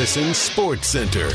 Madison Sports Center.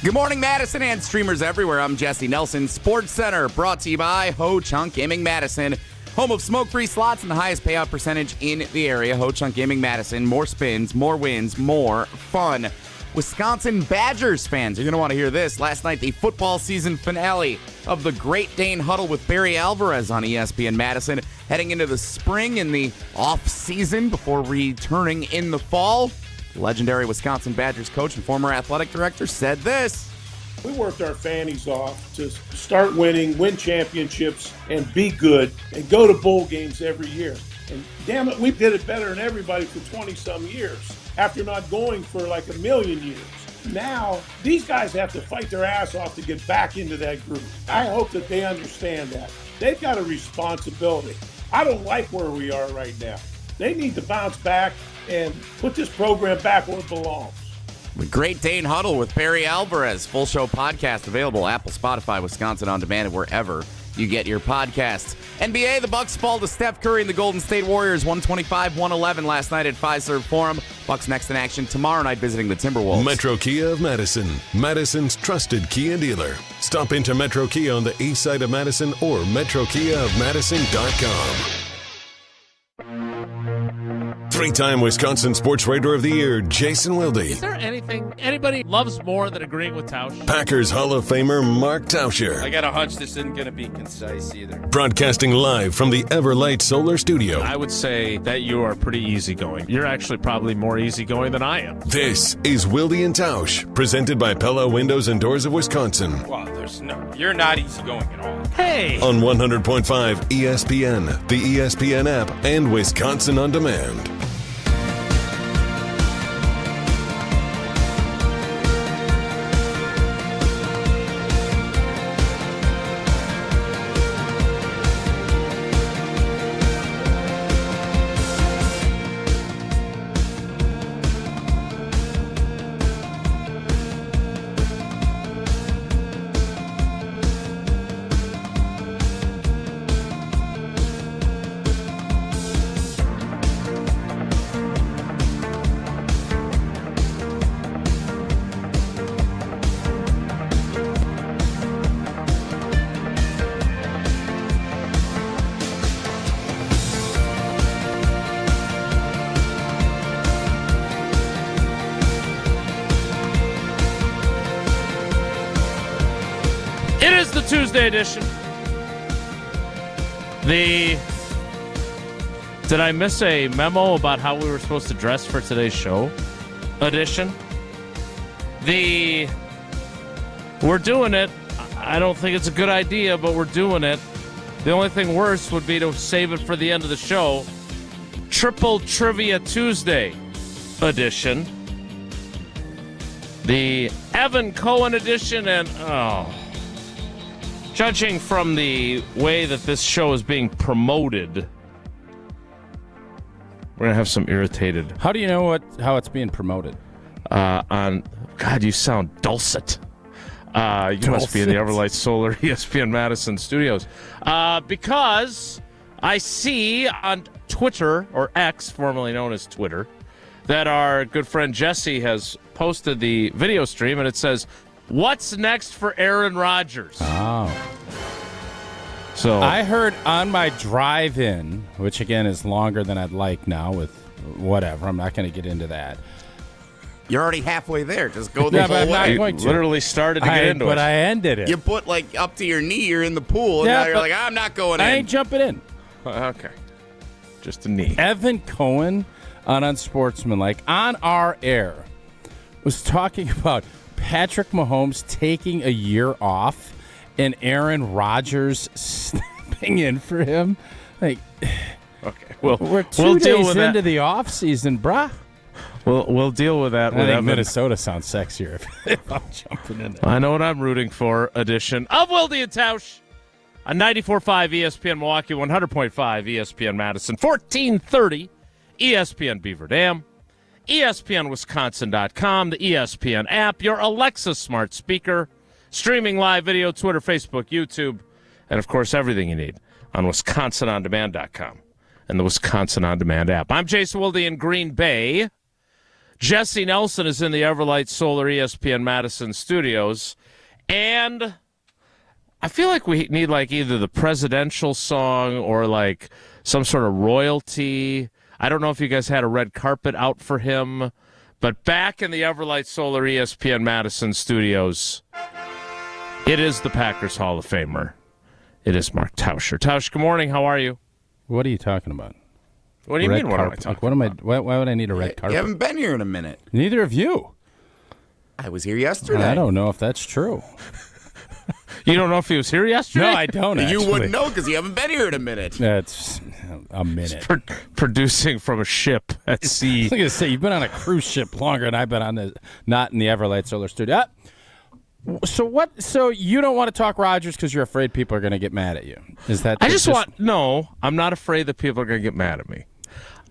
Good morning, Madison and streamers everywhere. I'm Jesse Nelson. Sports Center brought to you by Ho Chunk Gaming Madison, home of smoke-free slots and the highest payout percentage in the area. Ho Chunk Gaming Madison, more spins, more wins, more fun. Wisconsin Badgers fans, you're going to want to hear this. Last night, the football season finale of the Great Dane Huddle with Barry Alvarez on ESPN Madison, heading into the spring and the off-season before returning in the fall. Legendary Wisconsin Badgers coach and former athletic director said this. We worked our fannies off to start winning, win championships, and be good, and go to bowl games every year. And damn it, we did it better than everybody for 20-some years, after not going for like a million years. Now, these guys have to fight their ass off to get back into that group. I hope that they understand that. They've got a responsibility. I don't like where we are right now. They need to bounce back and put this program back where it belongs. The Great Dane Huddle with Barry Alvarez. Full show podcast available Apple, Spotify, Wisconsin On Demand, and wherever you get your podcasts. NBA, the Bucks fall to Steph Curry and the Golden State Warriors 125-111 last night at Fiserv Forum. Bucks next in action tomorrow night visiting the Timberwolves. Metro Kia of Madison, Madison's trusted Kia dealer. Stop into Metro Kia on the east side of Madison or metrokiaofmadison.com. Three-time Wisconsin Sports Writer of the Year, Jason Wilde. Is there anything anybody loves more than agreeing with Tausch? Packers Hall of Famer Mark Tauscher. I got a hunch this isn't going to be concise either. Broadcasting live from the Everlight Solar Studio. I would say that you are pretty easygoing. You're actually probably more easygoing than I am. This is Wilde and Tausch, presented by Pella Windows and Doors of Wisconsin. Well, you're not easygoing at all. Hey! On 100.5 ESPN, the ESPN app, and Wisconsin On Demand. It is the Tuesday edition. Did I miss a memo about how we were supposed to dress for today's show edition? We're doing it. I don't think it's a good idea, but we're doing it. The only thing worse would be to save it for the end of the show. Triple Trivia Tuesday edition. The Evan Cohen edition, and judging from the way that this show is being promoted, we're going to have some irritated... How do you know how it's being promoted? God, you sound dulcet. You must be in the Everlight Solar ESPN Madison studios. Because I see on Twitter, or X, formerly known as Twitter, that our good friend Jesse has posted the video stream, and it says, "What's next for Aaron Rodgers?" Oh. So I heard on my drive-in, which again is longer than I'd like now with whatever. I'm not going to get into that. You're already halfway there. Just go the but whole I'm not way. going to. literally started to get into but it. I ended it. You put like up to your knee, you're in the pool, and Yeah, now you're but like, I'm not going I in. ain't jumping in. Okay. Just a knee. Evan Cohen on Unsportsmanlike on our air was talking about Patrick Mahomes taking a year off and Aaron Rodgers stepping in for him. Like, Okay. Well, we're we'll 2 deal days with into that. the offseason, bruh. We'll deal with that. I with think Evan. Minnesota sounds sexier if I'm jumping in there. I know what I'm rooting for. Edition of Wilde and Tausch on 94.5 ESPN Milwaukee, 100.5 ESPN Madison, 1430 ESPN Beaver Dam, ESPNWisconsin.com, the ESPN app, your Alexa smart speaker, streaming live video, Twitter, Facebook, YouTube, and, of course, everything you need on WisconsinOnDemand.com and the Wisconsin On Demand app. I'm Jason Wilde in Green Bay. Jesse Nelson is in the Everlight Solar ESPN Madison studios, and I feel like we need like either the presidential song or like some sort of royalty. I don't know if you guys had a red carpet out for him, but back in the Everlight Solar ESPN Madison studios, it is the Packers Hall of Famer. It is Mark Tauscher. Tausch, good morning. How are you? What are you talking about? What do you mean? What am I talking about? Why would I need a red carpet? You haven't been here in a minute. Neither of you. I was here yesterday. I don't know if that's true. You don't know if he was here yesterday? No, I don't. You wouldn't know because you haven't been here in a minute. That's a minute. Producing from a ship at sea. I was going to say, you've been on a cruise ship longer than I've been on not in the Everlight Solar studio. So what? So you don't want to talk Rodgers because you're afraid people are going to get mad at you? Is that? No, I'm not afraid that people are going to get mad at me.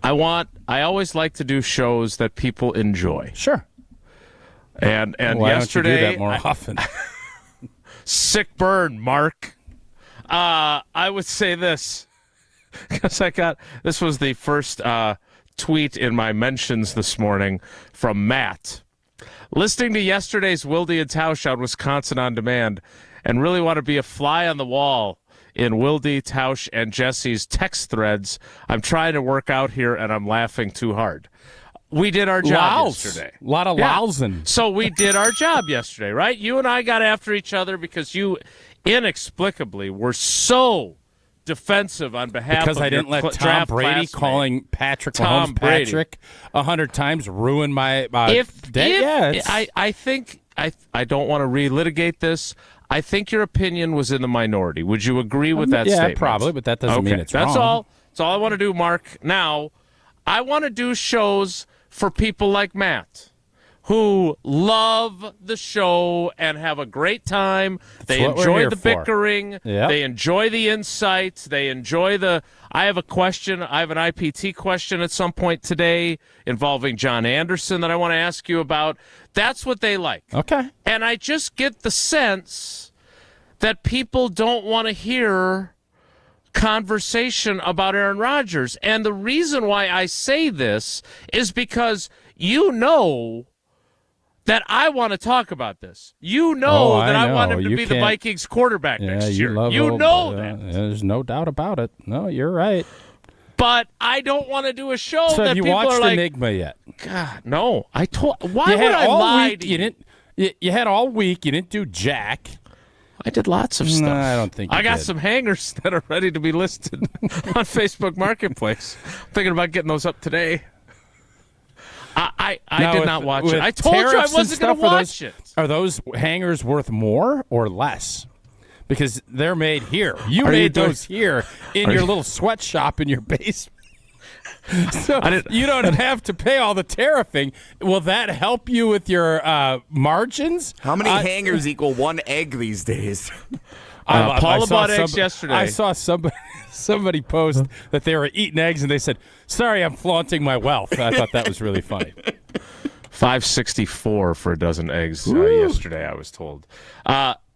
I always like to do shows that people enjoy. Sure. And why yesterday, don't you do that more often? Sick burn, Mark. I would say this because this was the first tweet in my mentions this morning from Matt. Listening to yesterday's Wilde and Tausch on Wisconsin On Demand and really want to be a fly on the wall in Wilde, Tausch, and Jesse's text threads. I'm trying to work out here, and I'm laughing too hard. We did our job yesterday. A lot of lousing. So we did our job yesterday, right? You and I got after each other because you inexplicably were so defensive on behalf because of I didn't let Tom Brady calling Patrick Mahomes Patrick 100 times ruin my day. I think I don't want to relitigate this. I think your opinion was in the minority. Would you agree with that statement? Yeah, probably, but that doesn't mean it's wrong. That's all I want to do, Mark. Now, I want to do shows for people like Matt, who love the show and have a great time. They enjoy the bickering. Yep. They enjoy the insights. They enjoy I have a question. I have an IPT question at some point today involving John Anderson that I want to ask you about. That's what they like. Okay. And I just get the sense that people don't want to hear conversation about Aaron Rodgers. And the reason why I say this is because you know that I want to talk about this. You know that I want him to be the Vikings quarterback next year. You know that. There's no doubt about it. No, you're right. But I don't want to do a show that people are like... So have you watched Enigma yet? God, no. Why would I lie to you? You had all week. You didn't do jack. I did lots of stuff. No, I don't think you I got did. some hangers that are ready to be listed on Facebook Marketplace. I'm thinking about getting those up today. I did not watch it. I told you I wasn't going to watch it. Are those hangers worth more or less? Because they're made here. You made those here in your little sweatshop in your basement. So you don't have to pay all the tariffing. Will that help you with your margins? How many hangers equal one egg these days? Paula bought eggs yesterday. I saw somebody post that they were eating eggs, and they said, "Sorry, I'm flaunting my wealth." I thought that was really funny. $5.64 for a dozen eggs yesterday, I was told.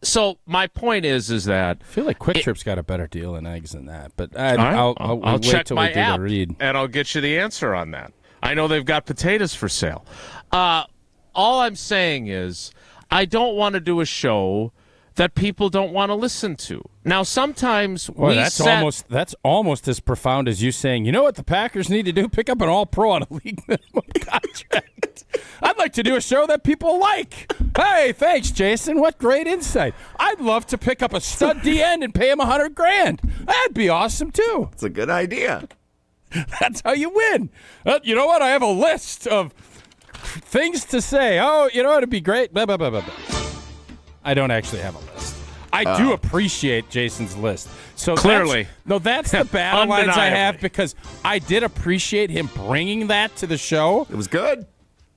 So my point is that I feel like Quick Trip's got a better deal in eggs than that. But I'll wait check till my we do app the read, and I'll get you the answer on that. I know they've got potatoes for sale. All I'm saying is I don't want to do a show that people don't want to listen to. Now, sometimes that's almost as profound as you saying, you know what the Packers need to do? Pick up an all-pro on a league minimum contract. I'd like to do a show that people like. Hey, thanks, Jason. What great insight. I'd love to pick up a stud DN and pay him $100,000. That'd be awesome, too. It's a good idea. That's how you win. You know what? I have a list of things to say. Oh, you know, it'd be great. Blah, blah, blah, blah, blah. I don't actually have a list. I do appreciate Jason's list. So clearly. That's the battle lines I have because I did appreciate him bringing that to the show. It was good.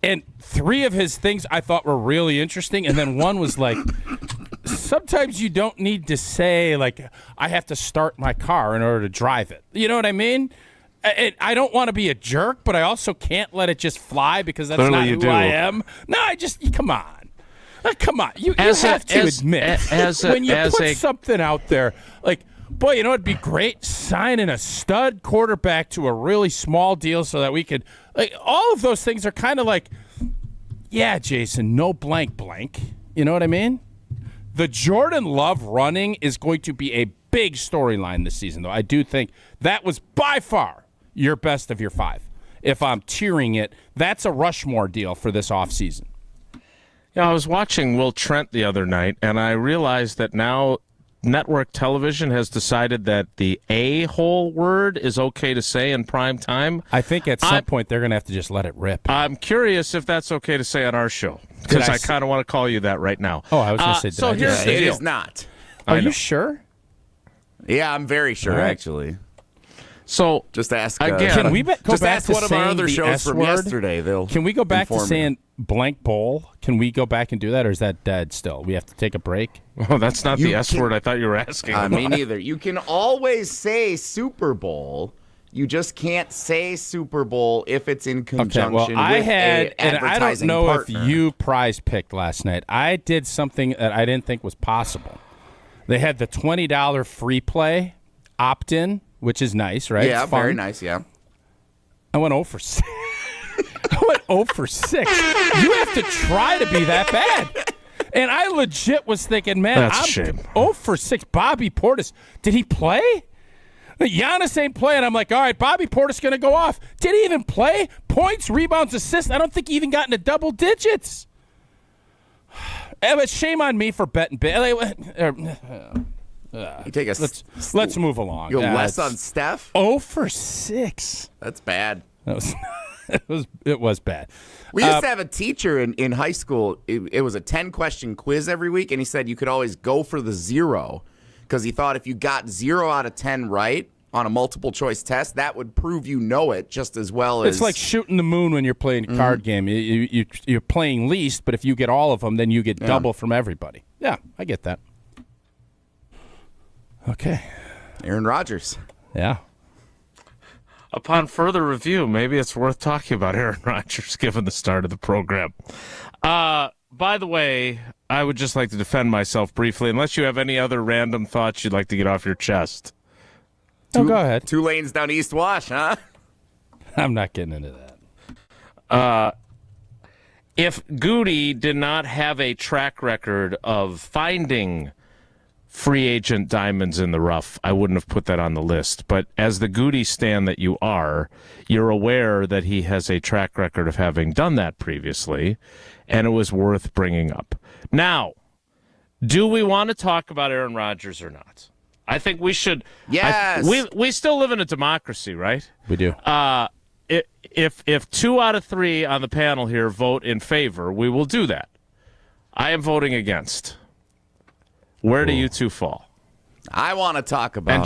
And 3 of his things I thought were really interesting. And then one was like, sometimes you don't need to say, like, I have to start my car in order to drive it. You know what I mean? I don't want to be a jerk, but I also can't let it just fly because that's not who I am. No, come on. Come on. You have to admit, when you put something out there, like, boy, you know it'd be great signing a stud quarterback to a really small deal so that we could, like, all of those things are kind of like, yeah, Jason, no blank blank. You know what I mean? The Jordan Love running is going to be a big storyline this season, though. I do think that was by far your best of your 5. If I'm tiering it, that's a Rushmore deal for this offseason. Yeah, I was watching Will Trent the other night, and I realized that now network television has decided that the a-hole word is okay to say in prime time. I think at some point they're going to have to just let it rip. I'm curious if that's okay to say on our show, because I kind of want to call you that right now. Oh, I was going to say so here's the deal. It is not. Are you sure? Yeah, I'm very sure, actually. So just ask again. Can we go just back ask to one of our other shows from yesterday? Can we go back to saying blank bowl? Can we go back and do that, or is that dead still? We have to take a break. Oh, that's not the S word I thought you were asking. Me neither. You can always say Super Bowl. You just can't say Super Bowl if it's in conjunction with an advertising and I don't know partner. if you prize picked last night. I did something that I didn't think was possible. They had the $20 free play opt-in, which is nice, right? Yeah, very nice, yeah. I went 0 for 6. I went 0 for 6. You have to try to be that bad. And I legit was thinking, man, that's I'm a shame. 0 for 6. Bobby Portis, did he play? Giannis ain't playing. I'm like, all right, Bobby Portis going to go off. Did he even play? Points, rebounds, assists. I don't think he even got into double digits. But shame on me for betting big. You take a let's move along. Go less on Steph? 0 for 6. That's bad. It was bad. We used to have a teacher in high school. It was a 10-question quiz every week, and he said you could always go for the 0 because he thought if you got 0 out of 10 right on a multiple-choice test, that would prove you know it just as well as... It's like shooting the moon when you're playing a card game. You're playing least, but if you get all of them, then you get double from everybody. Yeah, I get that. Okay. Aaron Rodgers. Yeah. Upon further review, maybe it's worth talking about Aaron Rodgers given the start of the program. By the way, I would just like to defend myself briefly, unless you have any other random thoughts you'd like to get off your chest. Go ahead. 2 lanes down East Wash, huh? I'm not getting into that. If Goody did not have a track record of finding free agent diamonds in the rough, I wouldn't have put that on the list. But as the Goody stan that you are, you're aware that he has a track record of having done that previously, and it was worth bringing up. Now, do we want to talk about Aaron Rodgers or not? I think we should. Yes. We still live in a democracy, right? We do. If 2 out of 3 on the panel here vote in favor, we will do that. I am voting against. Where do you two fall? I want to talk about And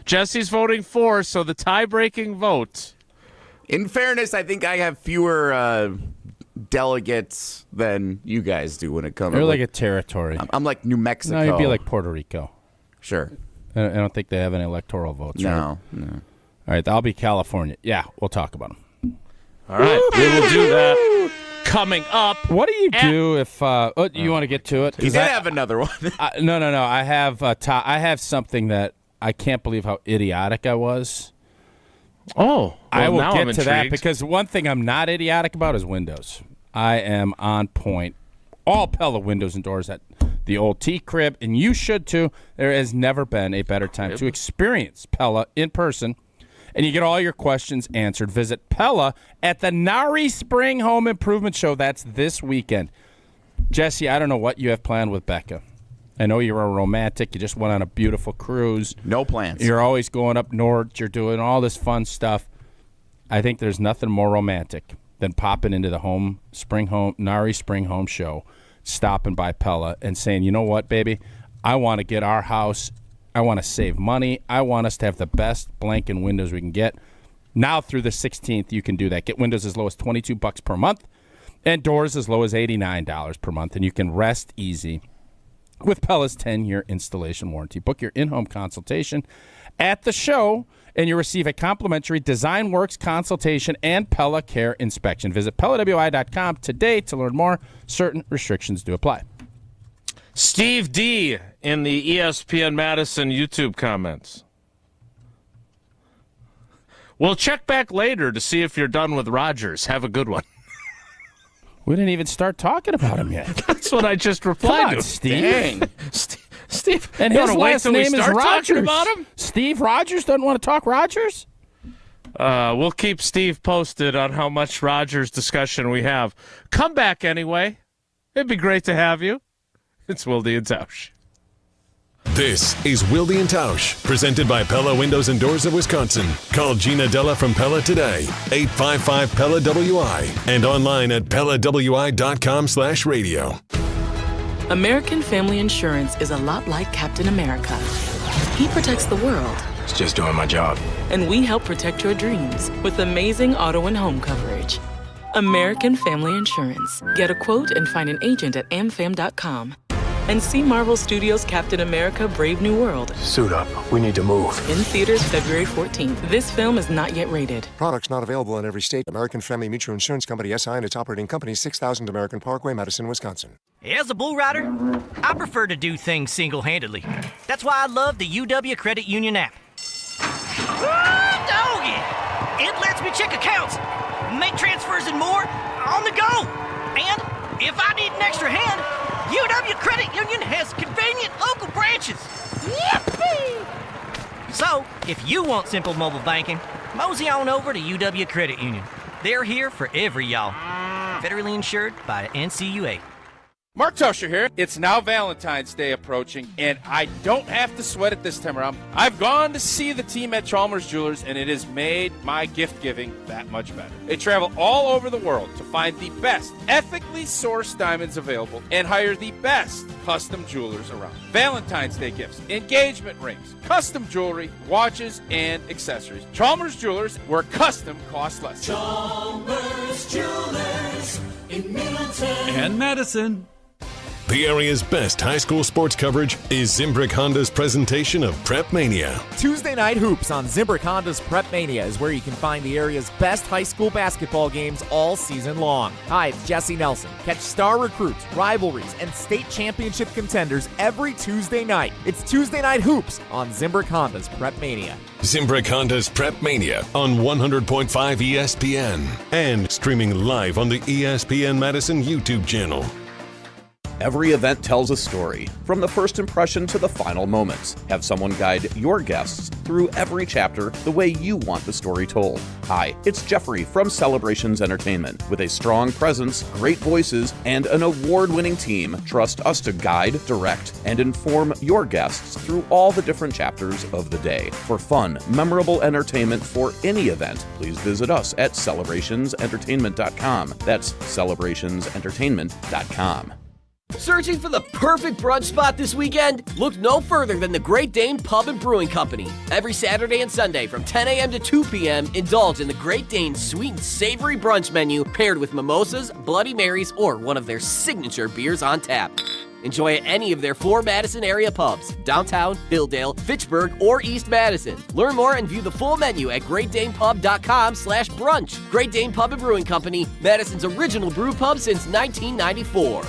Jesse's voting for, so the tie-breaking vote. In fairness, I think I have fewer delegates than you guys do when it comes. They're like a territory. I'm like New Mexico. No, you'd be like Puerto Rico. Sure. I don't think they have any electoral votes. No. Right? No. All right, I'll be California. Yeah, we'll talk about them. All right, we will do that coming up. What do you do if you want to get to it? He did have another one. No. I have something that I can't believe how idiotic I was. Oh, I will now get I'm to intrigued. that because one thing I'm not idiotic about is windows. I am on point. All Pella windows and doors at the old T-Crib, and you should too. There has never been a better time to experience Pella in person, and you get all your questions answered. Visit Pella at the Nari Spring Home Improvement Show. That's this weekend. Jesse, I don't know what you have planned with Becca. I know you're a romantic. You just went on a beautiful cruise. No plans. You're always going up north. You're doing all this fun stuff. I think there's nothing more romantic than popping into the Nari Spring Home Show, stopping by Pella and saying, you know what, baby? I want to get our house. I want to save money. I want us to have the best blank and windows we can get. Now through the 16th, you can do that. Get windows as low as $22 per month and doors as low as $89 per month, and you can rest easy with Pella's 10-year installation warranty. Book your in-home consultation at the show, and you receive a complimentary Design Works consultation and Pella Care inspection. Visit PellaWI.com today to learn more. Certain restrictions do apply. Steve D. in the ESPN Madison YouTube comments. We'll check back later to see if you're done with Rodgers. Have a good one. We didn't even start talking about him yet. That's what I just replied Come on, to. Steve. Dang. Steve, And you his wanna wait last till we name is start talking Rodgers. about him? Steve Rodgers doesn't want to talk Rodgers? We'll keep Steve posted on how much Rodgers discussion we have. Come back anyway. It'd be great to have you. It's Wilde and Tausch. This is Wilde and Tausch, presented by Pella Windows and Doors of Wisconsin. Call Gina Della from Pella today, 855-PELLA-WI, and online at PellaWI.com/radio. American Family Insurance is a lot like Captain America. He protects the world. It's just doing my job. And we help protect your dreams with amazing auto and home coverage. American Family Insurance. Get a quote and find an agent at amfam.com. And see Marvel Studios' Captain America: Brave New World. Suit up. We need to move. In theaters February 14th. This film is not yet rated. Products not available in every state. American Family Mutual Insurance Company, SI, and its operating company, 6000 American Parkway, Madison, Wisconsin. As a bull rider, I prefer to do things single-handedly. That's why I love the UW Credit Union app. Doggy! It lets me check accounts, make transfers and more on the go. And if I need an extra hand, UW Credit Union has convenient local branches. Yippee! So, if you want simple mobile banking, mosey on over to UW Credit Union. They're here for every y'all. Federally insured by NCUA. Mark Tosher here. It's now Valentine's Day approaching, and I don't have to sweat it this time around. I've gone to see the team at Chalmers Jewelers, and it has made my gift giving that much better. They travel all over the world to find the best ethically sourced diamonds available and hire the best custom jewelers around. Valentine's Day gifts, engagement rings, custom jewelry, watches, and accessories. Chalmers Jewelers, where custom costs less. Chalmers Jewelers in Middleton and Madison. The area's best high school sports coverage is Zimbrick Honda's presentation of Prep Mania. Tuesday Night Hoops on Zimbrick Honda's Prep Mania is where you can find the area's best high school basketball games all season long. Hi, it's Jesse Nelson. Catch star recruits, rivalries, and state championship contenders every Tuesday night. It's Tuesday Night Hoops on Zimbrick Honda's Prep Mania. Zimbrick Honda's Prep Mania on 100.5 ESPN and streaming live on the ESPN Madison YouTube channel. Every event tells a story, from the first impression to the final moments. Have someone guide your guests through every chapter the way you want the story told. Hi, it's Jeffrey from Celebrations Entertainment. With a strong presence, great voices, and an award-winning team, trust us to guide, direct, and inform your guests through all the different chapters of the day. For fun, memorable entertainment for any event, please visit us at celebrationsentertainment.com. That's celebrationsentertainment.com. Searching for the perfect brunch spot this weekend? Look no further than the Great Dane Pub and Brewing Company. Every Saturday and Sunday from 10 a.m. to 2 p.m., indulge in the Great Dane's sweet and savory brunch menu paired with mimosas, Bloody Marys, or one of their signature beers on tap. Enjoy at any of their 4 Madison area pubs, downtown, Hilldale, Fitchburg, or East Madison. Learn more and view the full menu at greatdanepub.com/brunch. Great Dane Pub and Brewing Company, Madison's original brew pub since 1994.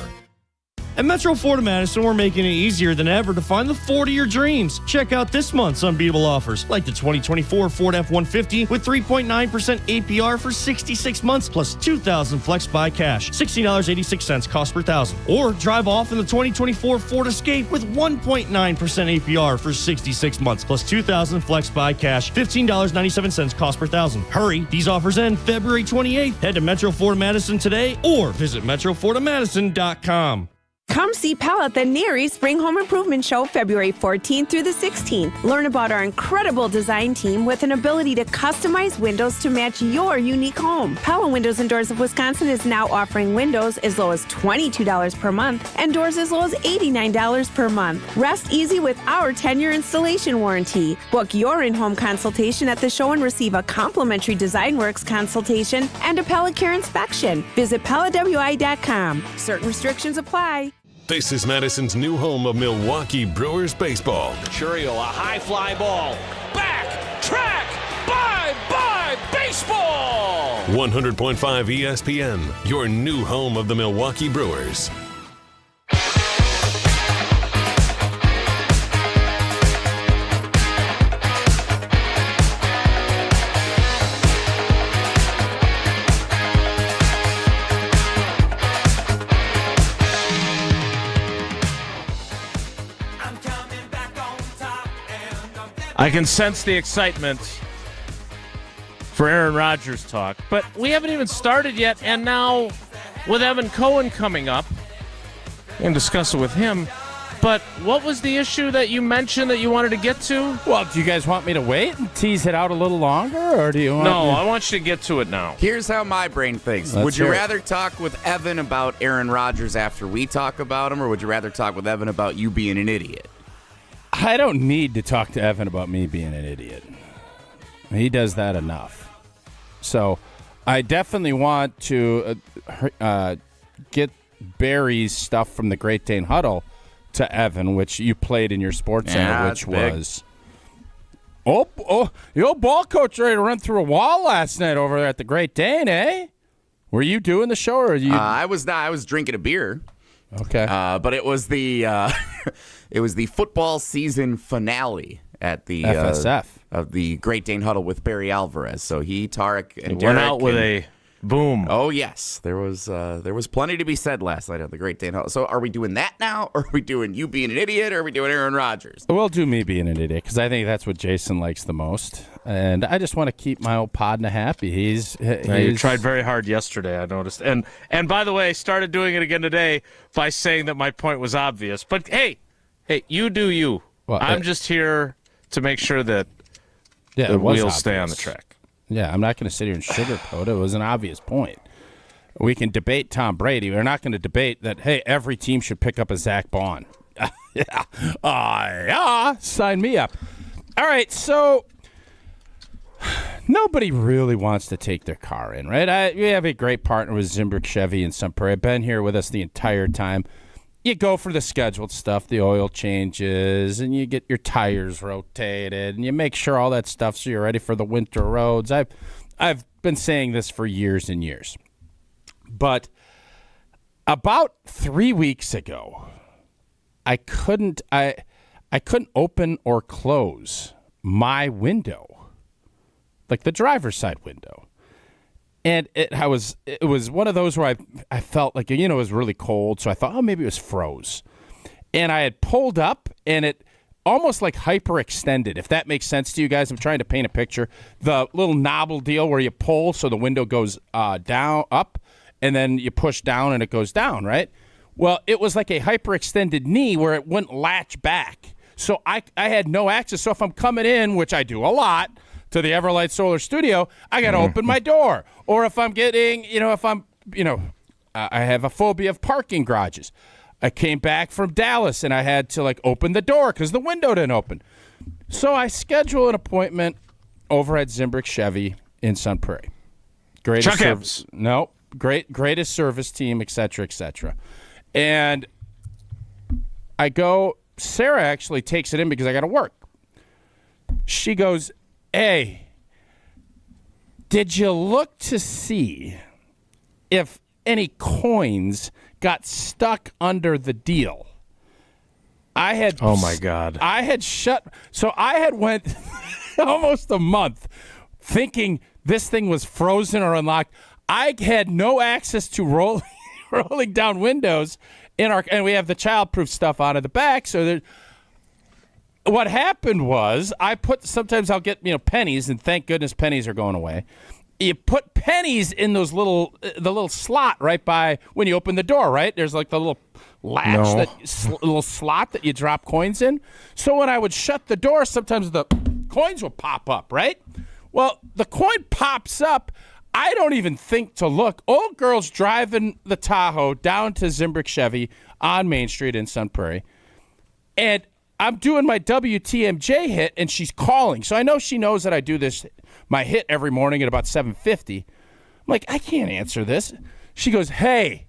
At Metro Ford of Madison, we're making it easier than ever to find the Ford of your dreams. Check out this month's unbeatable offers, like the 2024 Ford F-150 with 3.9% APR for 66 months, plus $2,000 flex buy cash, $60.86 cost per thousand. Or drive off in the 2024 Ford Escape with 1.9% APR for 66 months, plus $2,000 flex buy cash, $15.97 cost per thousand. Hurry, these offers end February 28th. Head to Metro Ford of Madison today or visit metrofordofmadison.com. Come see Pella at the Neary Spring Home Improvement Show February 14th through the 16th. Learn about our incredible design team with an ability to customize windows to match your unique home. Pella Windows and Doors of Wisconsin is now offering windows as low as $22 per month and doors as low as $89 per month. Rest easy with our 10-year installation warranty. Book your in-home consultation at the show and receive a complimentary Design Works consultation and a Pella Care inspection. Visit PellaWI.com. Certain restrictions apply. This is Madison's new home of Milwaukee Brewers baseball. Churio, a high fly ball. Back, track, bye, baseball! 100.5 ESPN, your new home of the Milwaukee Brewers. I can sense the excitement for Aaron Rodgers talk, but we haven't even started yet, and now with Evan Cohen coming up, we can discuss it with him. But what was the issue that you mentioned that you wanted to get to? Well, do you guys want me to wait and tease it out a little longer, or do you want No, I want you to get to it now. Here's how my brain thinks. Let's Would you hear it. rather talk with Evan about Aaron Rodgers after we talk about him, or would you rather talk with Evan about you being an idiot? I don't need to talk to Evan about me being an idiot. He does that enough. So I definitely want to get Barry's stuff from the Great Dane Huddle to Evan, which you played in your sports center, which was the old ball coach ready to run through a wall last night over there at the Great Dane, eh? Were you doing the show, or you? I was not. I was drinking a beer. Okay, but it was the it was the football season finale at the FSF of the Great Dane Huddle with Barry Alvarez. So he, Tarek, and It Derek went out with a boom. Oh yes, there was plenty to be said last night at the Great Dane Huddle. So are we doing that now, or are we doing you being an idiot, or are we doing Aaron Rodgers? We'll do me being an idiot because I think that's what Jason likes the most, and I just want to keep my old podna happy. You tried very hard yesterday, I noticed, and by the way, started doing it again today by saying that my point was obvious. But hey, you do you. Well, I'm just here to make sure that Yeah, the it was wheels stay on the obvious. track. Yeah, I'm not going to sit here and sugarcoat it. It was an obvious point. We can debate Tom Brady. We're not going to debate that, hey, every team should pick up a Zach Bond. Yeah. Sign me up. All right, so nobody really wants to take their car in, right? We have a great partner with Zimbrick Chevy in Sun Prairie. Been here with us the entire time. You go for the scheduled stuff, the oil changes, and you get your tires rotated, and you make sure all that stuff so you're ready for the winter roads. I've been saying this for years and years. But about 3 weeks ago, I couldn't open or close my window, like the driver's side window. And it was one of those where I felt like, it was really cold, so I thought, maybe it was froze. And I had pulled up, and it almost like hyperextended, if that makes sense to you guys. I'm trying to paint a picture. The little knobble deal where you pull so the window goes down, up, and then you push down and it goes down, right? Well, it was like a hyperextended knee where it wouldn't latch back. So I had no access. So if I'm coming in, which I do a lot, to the Everlight Solar Studio, I got to open my door. Or if I'm getting, I have a phobia of parking garages. I came back from Dallas and I had to open the door because the window didn't open. So I schedule an appointment over at Zimbrick Chevy in Sun Prairie. Greatest service. No, greatest service team, et cetera, et cetera. And I go, Sarah actually takes it in because I got to work. She goes, hey, did you look to see if any coins got stuck under the deal? Oh my God. I had went almost a month thinking this thing was frozen or unlocked. I had no access to rolling down windows and we have the childproof stuff out of the back, so what happened was sometimes I'll get, pennies, and thank goodness pennies are going away. You put pennies in the little slot right by when you open the door, right? There's the little latch, little slot that you drop coins in. So when I would shut the door, sometimes the coins would pop up, right? Well, the coin pops up. I don't even think to look. Old girl's driving the Tahoe down to Zimbrick Chevy on Main Street in Sun Prairie, and I'm doing my WTMJ hit, and she's calling. So I know she knows that I do my hit every morning at about 7:50. I'm like, I can't answer this. She goes, hey,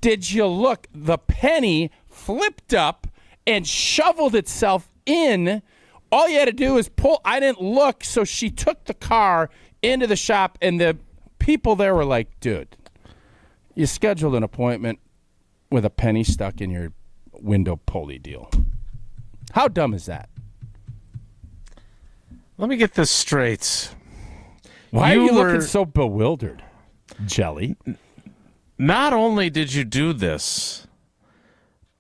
did you look? The penny flipped up and shoveled itself in. All you had to do is pull. I didn't look, so she took the car into the shop, and the people there were like, dude, you scheduled an appointment with a penny stuck in your window pulley deal. How dumb is that? Let me get this straight. Why are you looking so bewildered, Jelly? Not only did you do this,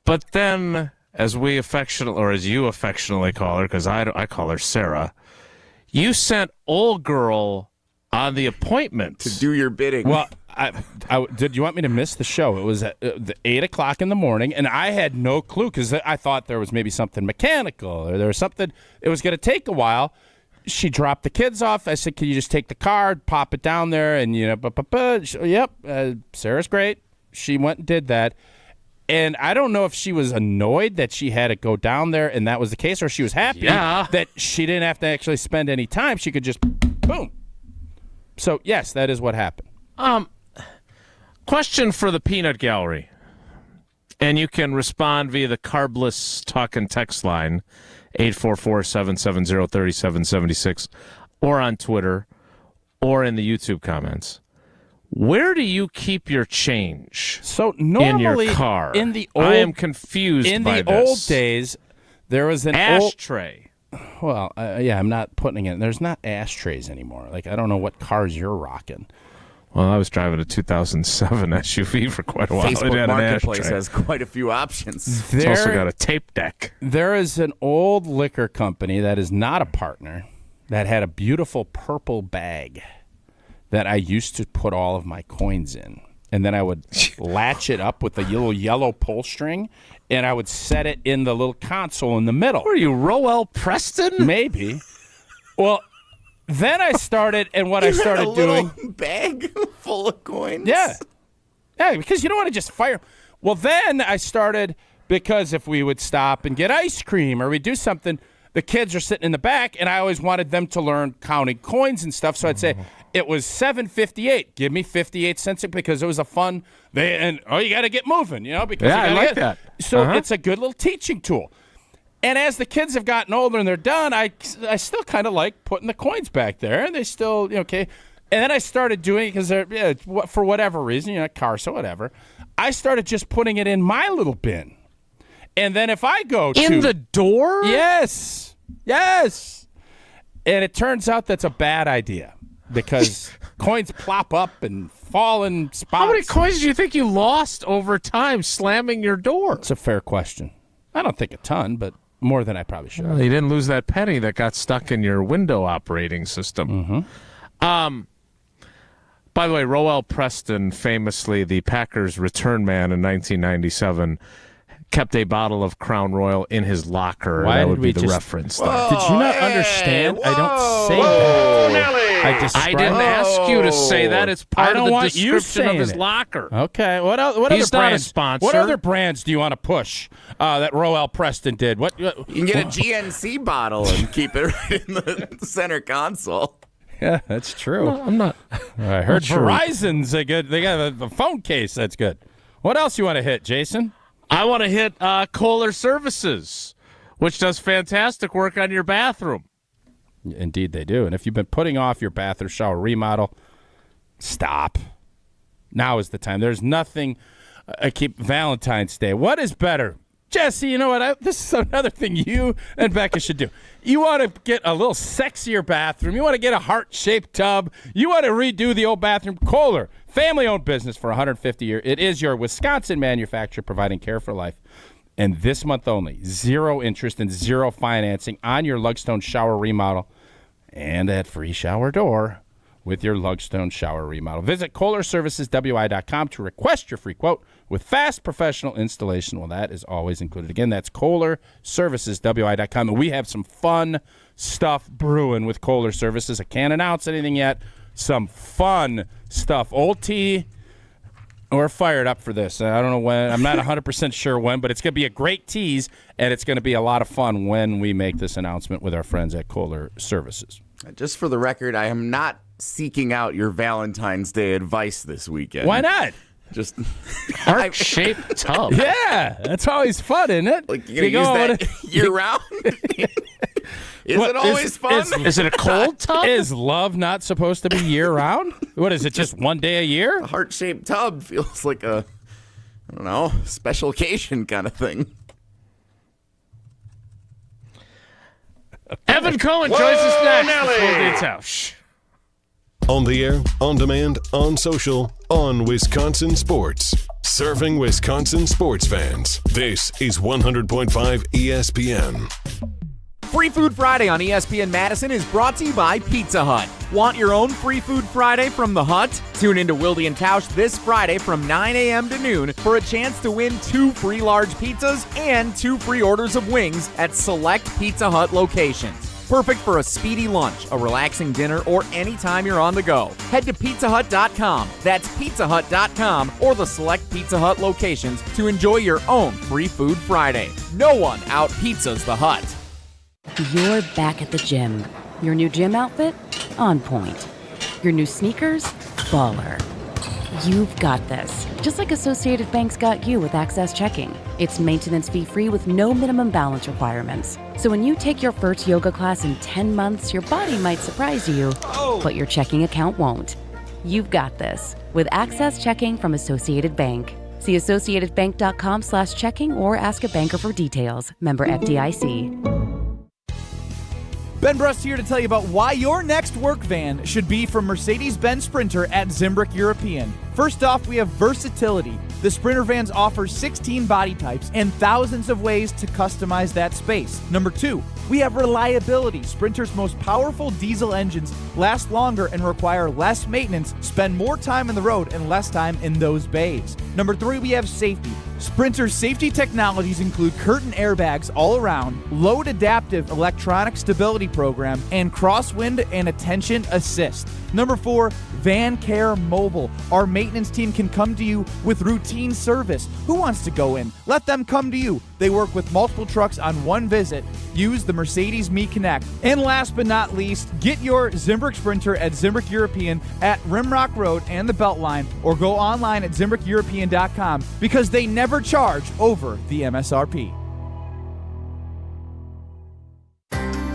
but then as we affectionately, or as you affectionately call her, because I call her Sarah, you sent old girl on the appointment to do your bidding. Well, did you want me to miss the show? It was at 8 o'clock in the morning, and I had no clue because I thought there was maybe something mechanical or there was something. It was going to take a while. She dropped the kids off. I said, "Can you just take the card, pop it down there?" And yep, Sarah's great. She went and did that. And I don't know if she was annoyed that she had to go down there and that was the case, or she was happy that she didn't have to actually spend any time. She could just boom. So yes, that is what happened. Question for the Peanut Gallery. And you can respond via the Carbless Talk and Text line, 844-770-3776, or on Twitter, or in the YouTube comments. Where do you keep your change? So normally in your car? I am confused by this. In the old days, there was an ashtray. Well, I'm not putting it. There's not ashtrays anymore. Like, I don't know what cars you're rocking. Well, I was driving a 2007 SUV for quite a while. Facebook Marketplace has quite a few options. It's also got a tape deck. There is an old liquor company that is not a partner that had a beautiful purple bag that I used to put all of my coins in. And then I would latch it up with a little yellow pull string, and I would set it in the little console in the middle. What are you, Roel Preston? Maybe. Well, then I started, and what I started doing... bag full of coins? Yeah, because you don't want to just fire... Well, then I started, because if we would stop and get ice cream or we'd do something, the kids are sitting in the back, and I always wanted them to learn counting coins and stuff, so I'd say, it was $7.58. Give me 58 cents because it was a fun... you got to get moving, because I like that. So it's a good little teaching tool. And as the kids have gotten older and they're done, I still kind of like putting the coins back there, and they still okay. And then I started doing it because for whatever reason, car, so whatever. I started just putting it in my little bin, and then if I go in the door, yes, and it turns out that's a bad idea because coins plop up and fall in spots. How many coins do you think you lost over time slamming your door? It's a fair question. I don't think a ton, but more than I probably should. Well, you didn't lose that penny that got stuck in your window operating system. Mm-hmm. By the way, Roel Preston, famously the Packers return man in 1997, kept a bottle of Crown Royal in his locker. Why that would be the just, reference. Did you not understand? I don't say that. I didn't ask you to say that. It's part of the description of his locker. Okay. What He's other not brands? a sponsor. What other brands do you want to push that Roel Preston did? What you can get a GNC bottle and keep it right in the center console. Yeah, that's true. No, I'm not. I heard Verizon's a good. They got a phone case that's good. What else you want to hit, Jason? I want to hit Kohler Services, which does fantastic work on your bathroom. Indeed, they do. And if you've been putting off your bath or shower remodel, stop. Now is the time. There's nothing. I keep Valentine's Day. What is better? Jesse, you know what? This is another thing you and Becca should do. You want to get a little sexier bathroom. You want to get a heart-shaped tub. You want to redo the old bathroom. Kohler, family-owned business for 150 years. It is your Wisconsin manufacturer providing care for life. And this month only, 0 interest and 0 financing on your Lugstone shower remodel and at free shower door with your Lugstone shower remodel. Visit KohlerServicesWI.com to request your free quote with fast professional installation. Well, that is always included. Again, that's KohlerServicesWI.com. And we have some fun stuff brewing with Kohler Services. I can't announce anything yet. Some fun stuff. Old T, we're fired up for this. I don't know when. I'm not 100% sure when, but it's going to be a great tease, and it's going to be a lot of fun when we make this announcement with our friends at Kohler Services. Just for the record, I am not seeking out your Valentine's Day advice this weekend. Why not? Just heart-shaped tub. Yeah, that's always fun, isn't it? Like you're gonna use that year-round? Is it always fun? Is it a cold tub? Is love not supposed to be year-round? What is it, just one day a year? A heart-shaped tub feels like a, I don't know, special occasion kind of thing. Evan Cohen joins us next. Wilde and Tausch. On the air, on demand, on social, on Wisconsin Sports. Serving Wisconsin sports fans. This is 100.5 ESPN. Free Food Friday on ESPN Madison is brought to you by Pizza Hut. Want your own Free Food Friday from the Hut? Tune into Wilde and Tausch this Friday from 9 a.m. to noon for a chance to win 2 free large pizzas and 2 free orders of wings at select Pizza Hut locations. Perfect for a speedy lunch, a relaxing dinner, or anytime you're on the go. Head to pizzahut.com. That's pizzahut.com or the select Pizza Hut locations to enjoy your own Free Food Friday. No one out-pizzas the Hut. You're back at the gym. Your new gym outfit? On point. Your new sneakers? Baller. You've got this. Just like Associated Bank's got you with Access Checking. It's maintenance fee-free with no minimum balance requirements. So when you take your first yoga class in 10 months, your body might surprise you, but your checking account won't. You've got this with Access Checking from Associated Bank. See associatedbank.com/checking or ask a banker for details. Member FDIC. Ben Brust here to tell you about why your next work van should be from Mercedes-Benz Sprinter at Zimbrick European. First off, we have versatility. The Sprinter vans offer 16 body types and thousands of ways to customize that space. Number 2, we have reliability. Sprinter's most powerful diesel engines last longer and require less maintenance, spend more time on the road and less time in those bays. Number 3, we have safety. Sprinter's safety technologies include curtain airbags all around, load adaptive electronic stability program, and crosswind and attention assist. Number 4, Van Care Mobile. Our maintenance team can come to you with routine service. Who wants to go in? Let them come to you. They work with multiple trucks on one visit. Use the Mercedes Me Connect. And last but not least, get your Zimbrick Sprinter at Zimbrick European at Rimrock Road and the Beltline, or go online at ZimbrickEuropean.com because they never charge over the MSRP.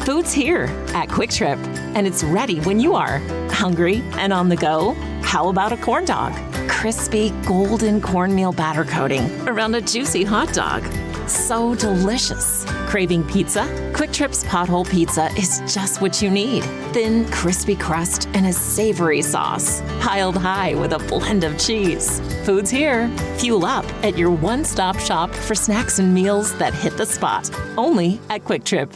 Food's here at Quick Trip, and it's ready when you are. Hungry and on the go? How about a corn dog? Crispy golden cornmeal batter coating around a juicy hot dog. So delicious. Craving pizza? Quick Trip's Pothole Pizza is just what you need. Thin, crispy crust and a savory sauce, piled high with a blend of cheese. Food's here. Fuel up at your one-stop shop for snacks and meals that hit the spot. Only at Quick Trip.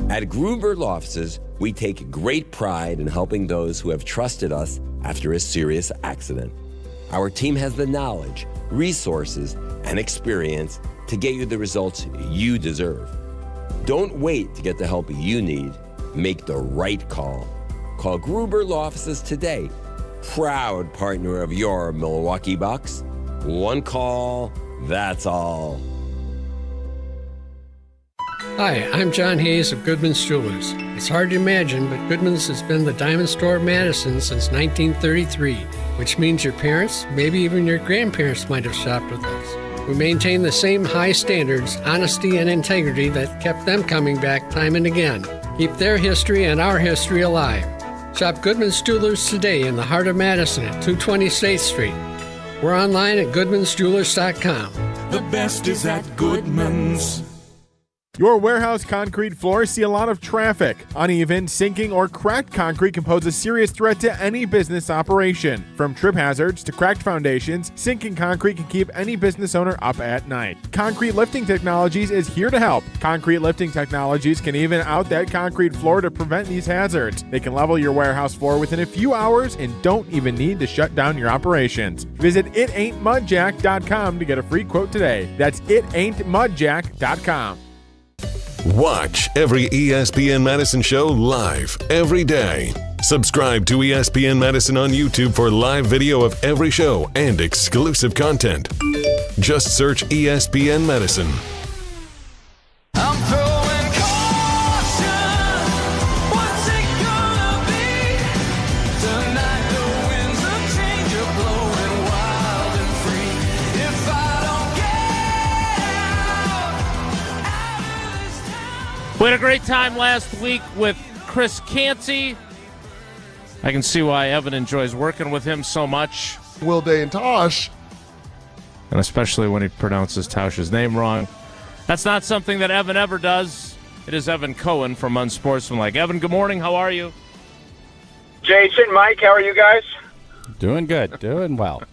At Gruber Law Offices, we take great pride in helping those who have trusted us after a serious accident. Our team has the knowledge, resources, and experience to get you the results you deserve. Don't wait to get the help you need. Make the right call. Call Gruber Law Offices today. Proud partner of your Milwaukee Bucks. One call, that's all. Hi, I'm John Hayes of Goodman's Jewelers. It's hard to imagine, but Goodman's has been the diamond store of Madison since 1933, which means your parents, maybe even your grandparents might have shopped with us. We maintain the same high standards, honesty, and integrity that kept them coming back time and again. Keep their history and our history alive. Shop Goodman's Jewelers today in the heart of Madison at 220 State Street. We're online at goodmansjewelers.com. The best is at Goodman's. Your warehouse concrete floors see a lot of traffic. Uneven, sinking, or cracked concrete can pose a serious threat to any business operation. From trip hazards to cracked foundations, sinking concrete can keep any business owner up at night. Concrete Lifting Technologies is here to help. Concrete Lifting Technologies can even out that concrete floor to prevent these hazards. They can level your warehouse floor within a few hours and don't even need to shut down your operations. Visit itaintmudjack.com to get a free quote today. That's itaintmudjack.com. Watch every ESPN Madison show live every day. Subscribe to ESPN Madison on YouTube for live video of every show and exclusive content. Just search ESPN Madison. I'm throwing caution. What's it gonna be? Tonight the winds of change are blowing wild and free. If I don't get We had a great time last week with Chris Canty. I can see why Evan enjoys working with him so much. Wilde and Tausch. And especially when he pronounces Tausch's name wrong. That's not something that Evan ever does. It is Evan Cohen from Unsportsmanlike. Evan, good morning. How are you? Jason, Mike, how are you guys? Doing good. Doing well.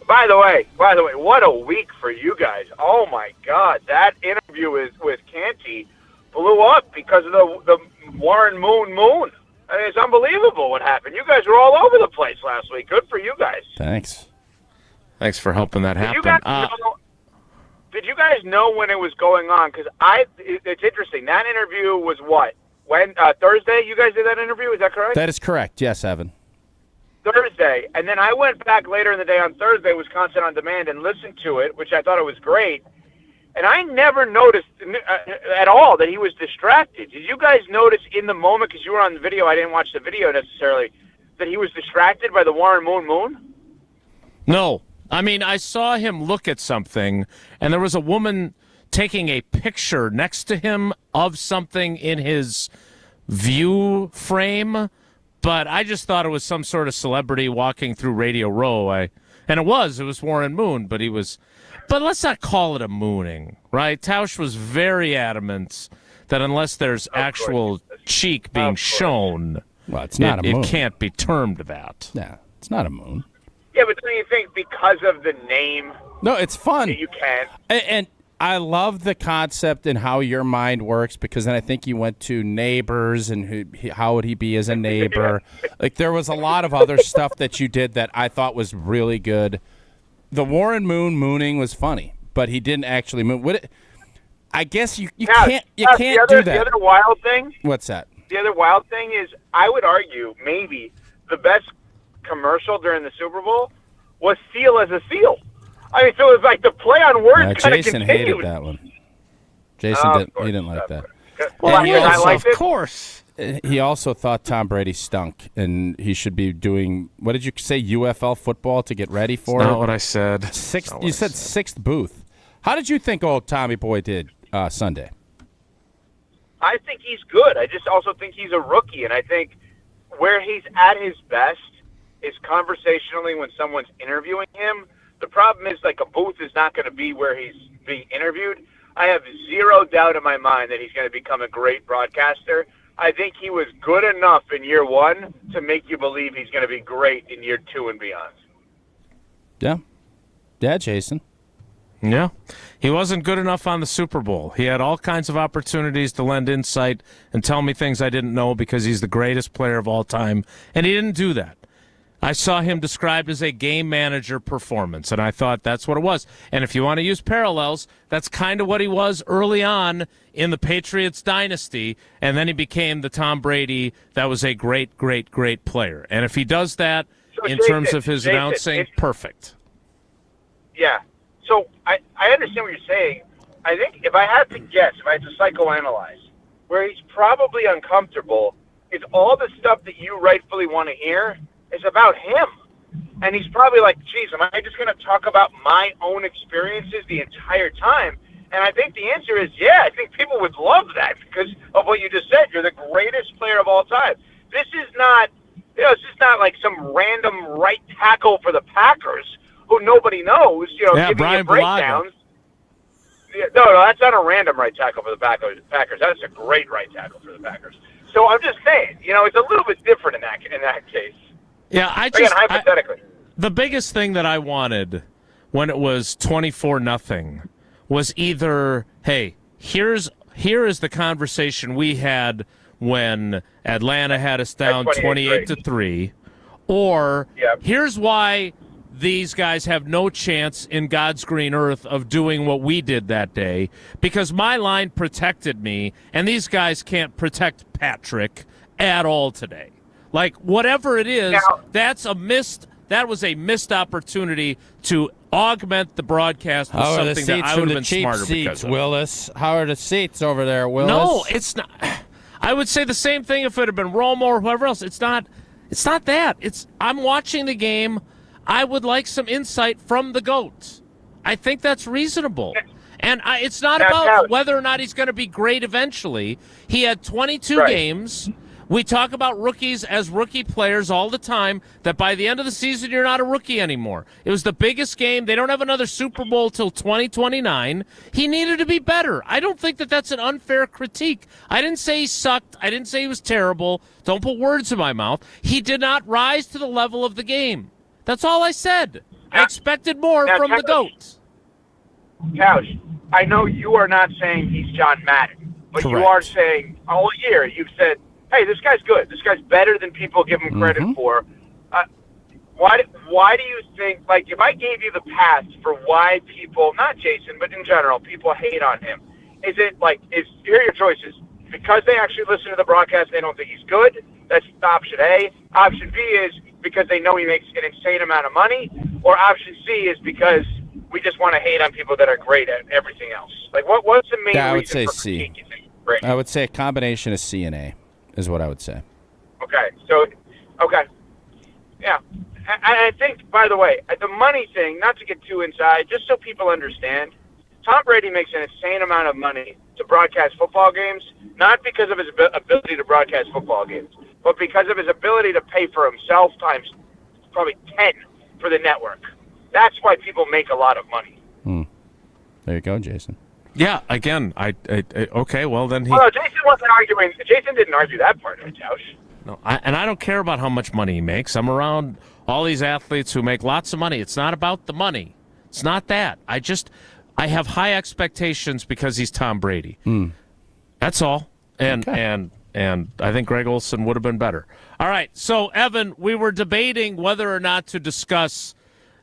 By the way, what a week for you guys. Oh, my God. That interview with Canty blew up because of the Warren Moon. I mean, it's unbelievable what happened. You guys were all over the place last week. Good for you guys. Thanks. Thanks for helping that happen. Did you guys know when it was going on? Because it's interesting. That interview was what? Thursday you guys did that interview? Is that correct? That is correct. Yes, Evan. Thursday. And then I went back later in the day on Thursday, Wisconsin On Demand, and listened to it, which I thought it was great. And I never noticed at all that he was distracted. Did you guys notice in the moment, because you were on the video, I didn't watch the video necessarily, that he was distracted by the Warren Moon? No. I mean, I saw him look at something, and there was a woman taking a picture next to him of something in his view frame, but I just thought it was some sort of celebrity walking through Radio Row. And it was Warren Moon, but he was... But let's not call it a mooning, right? Tausch was very adamant that unless there's actual cheek being shown, well, it's not a moon. It can't be termed that. Yeah, it's not a moon. Yeah, but don't you think because of the name... No, it's fun. You can't. And I love the concept and how your mind works, because then I think you went to Neighbors and how would he be as a neighbor. Like, there was a lot of other stuff that you did that I thought was really good. The Warren Moon mooning was funny, but he didn't actually moon. I guess you can't do that. The other wild thing? What's that? The other wild thing is, I would argue, maybe the best commercial during the Super Bowl was Seal as a Seal. I mean, so it was like the play on words kind of Jason continued. hated that one. Jason didn't like that. Well, I liked it. Of course. He also thought Tom Brady stunk, and he should be doing, what did you say, UFL football to get ready for That's it? not what I said. You said sixth booth. How did you think old Tommy Boy did Sunday? I think he's good. I just also think he's a rookie, and I think where he's at his best is conversationally when someone's interviewing him. The problem is, like, a booth is not going to be where he's being interviewed. I have zero doubt in my mind that he's going to become a great broadcaster. I think he was good enough in year one to make you believe he's going to be great in year two and beyond. Yeah. Yeah, Jason. Yeah. He wasn't good enough on the Super Bowl. He had all kinds of opportunities to lend insight and tell me things I didn't know because he's the greatest player of all time, and he didn't do that. I saw him described as a game manager performance, and I thought that's what it was. And if you want to use parallels, that's kind of what he was early on in the Patriots dynasty, and then he became the Tom Brady that was a great, great, great player. And if he does that in terms of his announcing, perfect. Yeah. So I understand what you're saying. I think if I had to guess, if I had to psychoanalyze, where he's probably uncomfortable is all the stuff that you rightfully want to hear is about him. And he's probably like, geez, am I just going to talk about my own experiences the entire time? And I think the answer is, yeah, I think people would love that because of what you just said. You're the greatest player of all time. This is not, it's just not like some random right tackle for the Packers who nobody knows, giving Brian you breakdowns. Yeah, no, that's not a random right tackle for the Packers. That's a great right tackle for the Packers. So I'm just saying, it's a little bit different in that case. Yeah, hypothetically. The biggest thing that I wanted when it was 24-0 was either, hey, here is the conversation we had when Atlanta had us down 28-3, or here's why these guys have no chance in God's green earth of doing what we did that day because my line protected me, and these guys can't protect Patrick at all today. Like, whatever it is, that was a missed opportunity to augment the broadcast with something that I would have been smarter because of. Willis, how are the seats over there, Willis? No, it's not. I would say the same thing if it had been Romo or whoever else. It's not that. I'm watching the game. I would like some insight from the GOAT. I think that's reasonable. And it's not about whether or not he's going to be great eventually. He had 22 games. We talk about rookies as rookie players all the time, that by the end of the season, you're not a rookie anymore. It was the biggest game. They don't have another Super Bowl till 2029. He needed to be better. I don't think that that's an unfair critique. I didn't say he sucked. I didn't say he was terrible. Don't put words in my mouth. He did not rise to the level of the game. That's all I said. I expected more from the GOAT. Tausch, I know you are not saying he's John Madden, but you are saying all year you've said, hey, this guy's good. This guy's better than people give him credit for. Why do you think, like, if I gave you the path for why people, not Jason, but in general, people hate on him, is it like, here are your choices. Because they actually listen to the broadcast, they don't think he's good. That's option A. Option B is because they know he makes an insane amount of money. Or option C is because we just want to hate on people that are great at everything else. Like, what's the main reason I would say for C. critique, you think? Great. I would say a combination of C and A is what I would say. Okay. So, okay. Yeah. I think, by the way, the money thing, not to get too inside, just so people understand, Tom Brady makes an insane amount of money to broadcast football games, not because of his ability to broadcast football games, but because of his ability to pay for himself times probably 10 for the network. That's why people make a lot of money. There you go, Jason. Yeah, again, okay, well, then he... Well, no, Jason wasn't arguing. Jason didn't argue that part of it, Tausch. No, and I don't care about how much money he makes. I'm around all these athletes who make lots of money. It's not about the money. It's not that. I have high expectations because he's Tom Brady. That's all. And I think Greg Olsen would have been better. All right, so, Evan, we were debating whether or not to discuss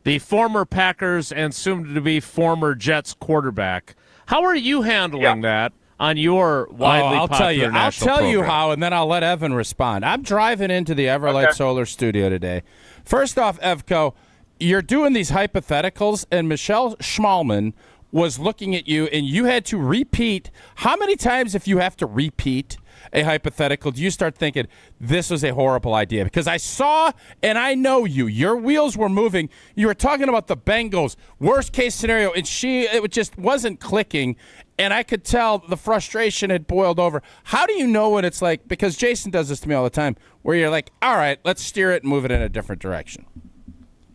the former Packers and soon-to-be former Jets quarterback. How are you handling that on your widely popular national I'll tell you program? how, and then I'll let Evan respond. I'm driving into the Everlight Solar Studio today. First off, Evco, you're doing these hypotheticals, and Michelle Schmalman was looking at you, and you had to repeat. How many times, if you have to repeat a hypothetical, do you start thinking, this was a horrible idea? Because I saw, and I know your wheels were moving. You were talking about the Bengals, worst case scenario, and it just wasn't clicking, and I could tell the frustration had boiled over. How do you know what it's like? Because Jason does this to me all the time, where you're like, all right, let's steer it and move it in a different direction.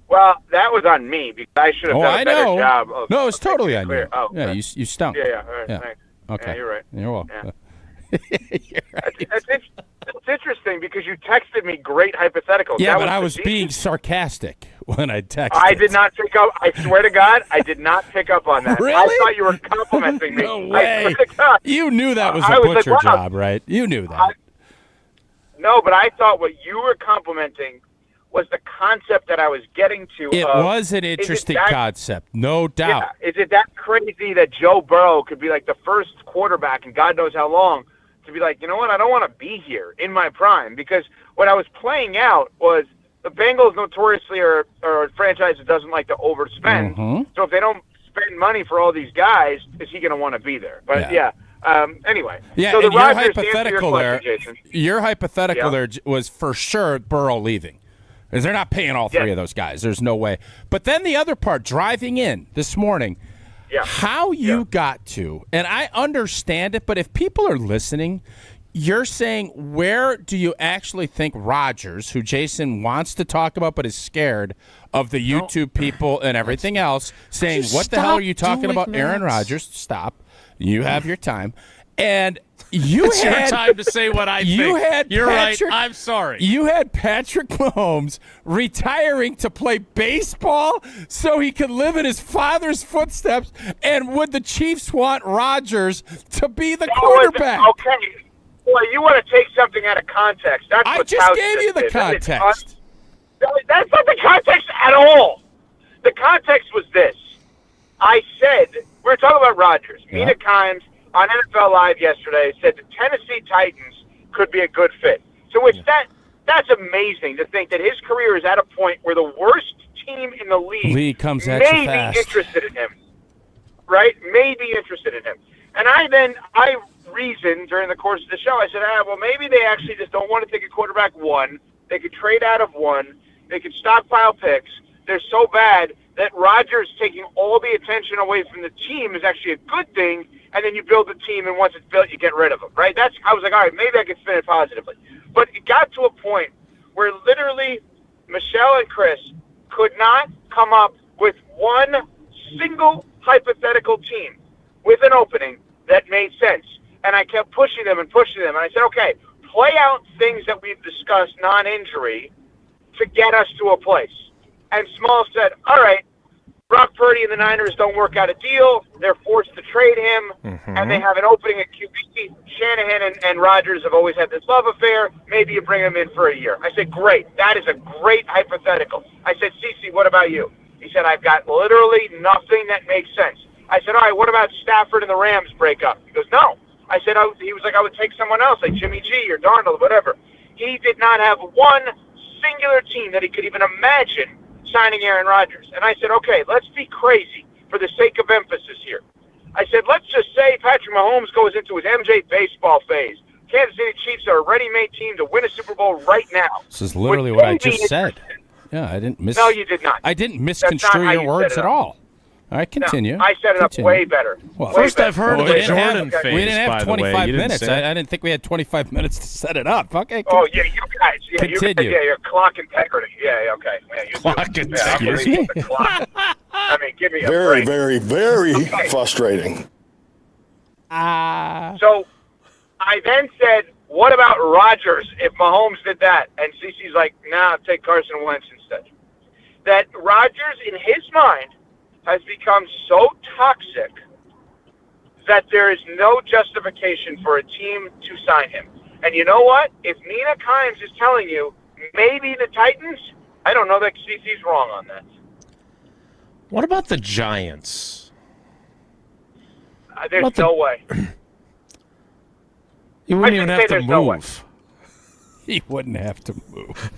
Well, that was on me because I should have done a better job. No, it's totally on you. Oh, yeah, you stunk. Yeah, all right, yeah. thanks. Okay. Yeah, you're right. You're welcome. Yeah. Right. It's interesting because you texted me great hypotheticals. Yeah, that but I was being sarcastic when I texted. I did not pick up. I swear to God, I did not pick up on that. Really? I thought you were complimenting me. No way. I swear to God. You knew that was a I was butcher like, wow. job, right? You knew that. No, but I thought what you were complimenting was the concept that I was getting to. It was an interesting concept, no doubt. Yeah, is it that crazy that Joe Burrow could be like the first quarterback in God knows how long to be like, you know what, I don't want to be here in my prime? Because what I was playing out was the Bengals notoriously are a franchise that doesn't like to overspend. So if they don't spend money for all these guys, is he going to want to be there? But anyway. Yeah, so the and your Rodgers, hypothetical question, Jason. Your hypothetical there was for sure Burrow leaving. Because they're not paying all three of those guys. There's no way. But then the other part, driving in this morning, how you got to, and I understand it, but if people are listening, you're saying, where do you actually think Rodgers, who Jason wants to talk about but is scared of the YouTube people and everything else, saying, what the hell are you talking about, Aaron Rodgers? Stop. You have your time. And it's your time to say what I think. You're right. I'm sorry. You had Patrick Mahomes retiring to play baseball so he could live in his father's footsteps. And would the Chiefs want Rodgers to be the quarterback? Okay. Well, you want to take something out of context. That's I what just Tausch gave you the did. context. That's not the context at all. The context was this. I said, we were talking about Rodgers. Mina Kimes on NFL Live yesterday said the Tennessee Titans could be a good fit. So that's amazing to think that his career is at a point where the worst team in the league comes at may you fast. be interested in him. Right? May be interested in him. And I reasoned during the course of the show, I said, well, maybe they actually just don't want to take a quarterback one. They could trade out of one. They could stockpile picks. They're so bad that Rodgers taking all the attention away from the team is actually a good thing, and then you build the team, and once it's built, you get rid of them, right? I was like, all right, maybe I can spin it positively. But it got to a point where literally Michelle and Chris could not come up with one single hypothetical team with an opening that made sense. And I kept pushing them, and I said, okay, play out things that we've discussed non-injury to get us to a place. And Small said, all right, Brock Purdy and the Niners don't work out a deal. They're forced to trade him, and they have an opening at QB. Shanahan and Rodgers have always had this love affair. Maybe you bring him in for a year. I said, great. That is a great hypothetical. I said, Cece, what about you? He said, I've got literally nothing that makes sense. I said, all right, what about Stafford and the Rams break up? He goes, no. I said, he was like, I would take someone else, like Jimmy G or Darnold or whatever. He did not have one singular team that he could even imagine signing Aaron Rodgers. And I said, okay, let's be crazy for the sake of emphasis here. I said, let's just say Patrick Mahomes goes into his MJ baseball phase. Kansas City Chiefs are a ready-made team to win a Super Bowl right now. This is literally what I just said. Yeah, I didn't No, you did not. I didn't misconstrue your words at all. All right, continue. No, I set it up way better. Well, first I've heard of we the didn't have- Jordan phase, We didn't have by the way. 25 You didn't minutes. say it. I didn't think we had 25 minutes to set it up. Okay. Oh, yeah, you guys. Yeah, Continue. You guys, your clock integrity. Yeah, okay. Yeah, you Clock do. integrity. Yeah, Excuse me? the clock. I mean, give me a Very, break. very frustrating. So I then said, what about Rodgers if Mahomes did that? And Cece's like, nah, take Carson Wentz instead. That Rodgers, in his mind, has become so toxic that there is no justification for a team to sign him. And you know what? If Nina Kimes is telling you maybe the Titans, I don't know that Cece's wrong on that. What about the Giants? There's no way. You wouldn't even have to there's no way. move. He wouldn't have to move.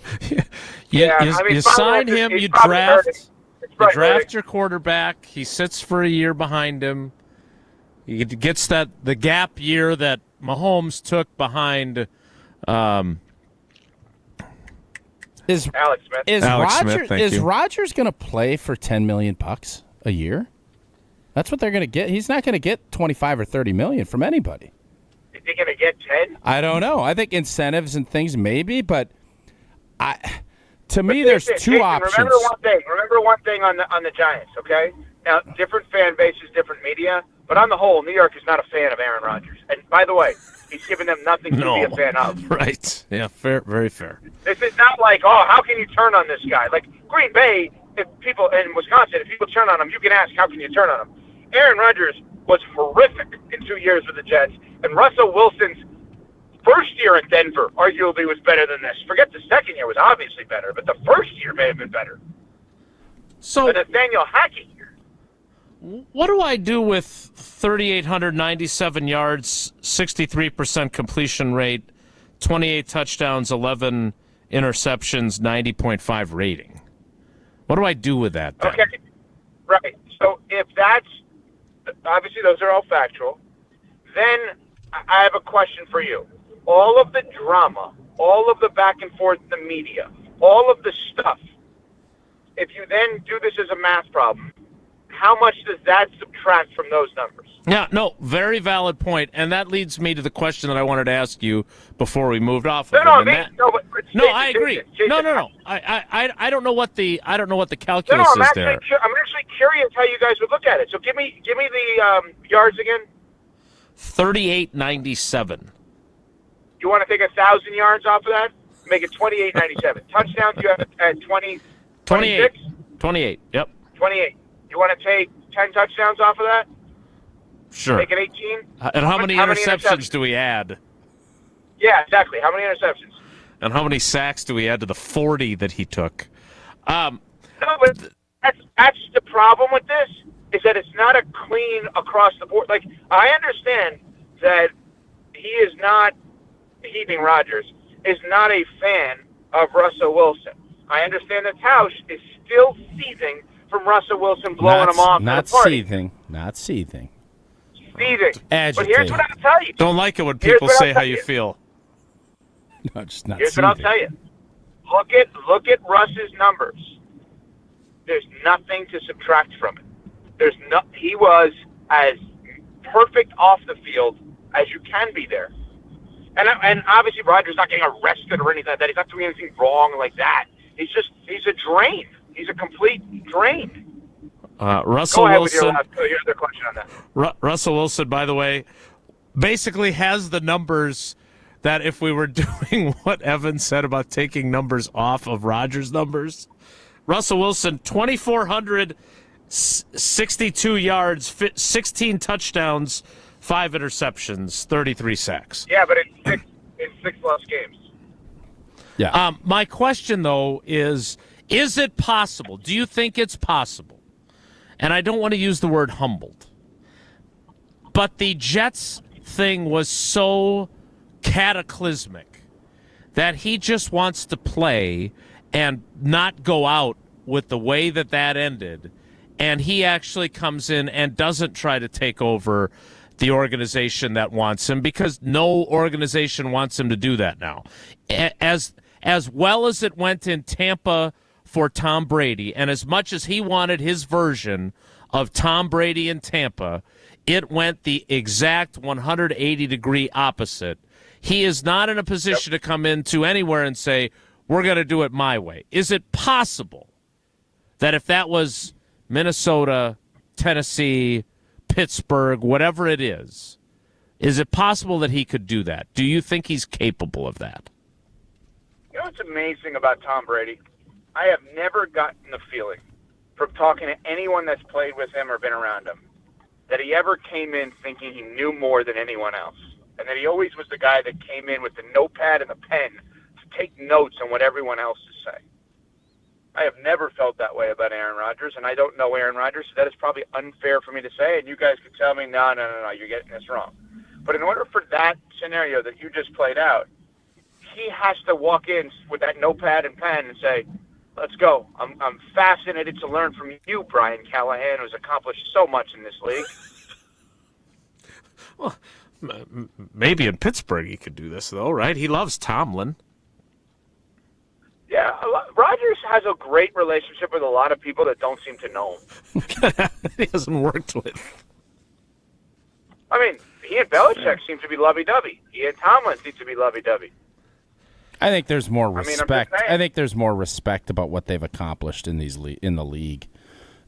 You sign him, you draft your quarterback. He sits for a year behind him. He gets the gap year that Mahomes took behind Is Alex Smith. Is Alex Rodgers, Smith, thank is you. Rodgers going to play for $10 million a year? That's what they're going to get. He's not going to get 25 or 30 million from anybody. Is he going to get 10? I don't know. I think incentives and things maybe, but to me, there's two options. Remember one thing on the Giants, okay? Now, different fan bases, different media, but on the whole, New York is not a fan of Aaron Rodgers. And by the way, he's given them nothing to be a fan of. Right. Yeah, fair, very fair. This is not like, oh, how can you turn on this guy? Like Green Bay, if people in Wisconsin, if people turn on him, you can ask, how can you turn on him? Aaron Rodgers was horrific in 2 years with the Jets, and Russell Wilson's first year in Denver arguably was better than this. Forget the second year was obviously better, but the first year may have been better. So the Nathaniel Hackett year. What do I do with 3,897 yards, 63% completion rate, 28 touchdowns, 11 interceptions, 90.5 rating? What do I do with that then? Okay, right. So if that's, obviously those are all factual, then I have a question for you. All of the drama, all of the back and forth in the media, all of the stuff, if you then do this as a math problem, how much does that subtract from those numbers? Yeah, no, very valid point, and that leads me to the question that I wanted to ask you before we moved off of it. I agree. No. I don't know what the calculus I'm is there. I'm actually curious how you guys would look at it. So give me the yards again. 38.97. You want to take 1,000 yards off of that? Make it 28.97. Touchdowns you have at 20. 28. 28. Yep. 28. You want to take 10 touchdowns off of that? Sure. Make it 18. And how many interceptions do we add? Yeah, exactly. How many interceptions? And how many sacks do we add to the 40 that he took? No, but that's the problem with this, is that it's not a clean across the board. Like, I understand that Heaving Rodgers is not a fan of Russell Wilson. I understand that Tausch is still seething from Russell Wilson blowing him off. Not seething. Not seething. Seething. Agitated. But here's what I'll tell you. Don't like it when people say how you feel. No, just not Here's seething. what I'll tell you. Look at Russ's numbers. There's nothing to subtract from it. He was as perfect off the field as you can be there. And obviously Rodgers not getting arrested or anything like that. He's not doing anything wrong like that. He's a drain. He's a complete drain. Russell Go ahead Wilson. with your other question on that. Russell Wilson, by the way, basically has the numbers that if we were doing what Evan said about taking numbers off of Rodgers' numbers, Russell Wilson, 2,462 yards, 16 touchdowns, 5 interceptions, 33 sacks. Yeah, but it's six less games. Yeah. My question, though, is it possible? Do you think it's possible? And I don't want to use the word humbled. But the Jets thing was so cataclysmic that he just wants to play and not go out with the way that ended. And he actually comes in and doesn't try to take over the organization that wants him, because no organization wants him to do that now. As well as it went in Tampa for Tom Brady, and as much as he wanted his version of Tom Brady in Tampa, it went the exact 180-degree opposite. He is not in a position to come into anywhere and say, we're going to do it my way. Is it possible that if that was Minnesota, Tennessee, Pittsburgh, whatever it is it possible that he could do that? Do you think he's capable of that? You know what's amazing about Tom Brady? I have never gotten the feeling from talking to anyone that's played with him or been around him that he ever came in thinking he knew more than anyone else, and that he always was the guy that came in with the notepad and the pen to take notes on what everyone else is saying. I have never felt that way about Aaron Rodgers, and I don't know Aaron Rodgers, so that is probably unfair for me to say, and you guys could tell me, no, you're getting this wrong. But in order for that scenario that you just played out, he has to walk in with that notepad and pen and say, let's go. I'm fascinated to learn from you, Brian Callahan, who's accomplished so much in this league. Well, maybe in Pittsburgh he could do this, though, right? He loves Tomlin. Yeah, Rodgers has a great relationship with a lot of people that don't seem to know him. He hasn't worked with. I mean, he and Belichick seem to be lovey-dovey. He and Tomlin seem to be lovey-dovey. I think there's more I'm just respect. saying. I think there's more respect about what they've accomplished in in the league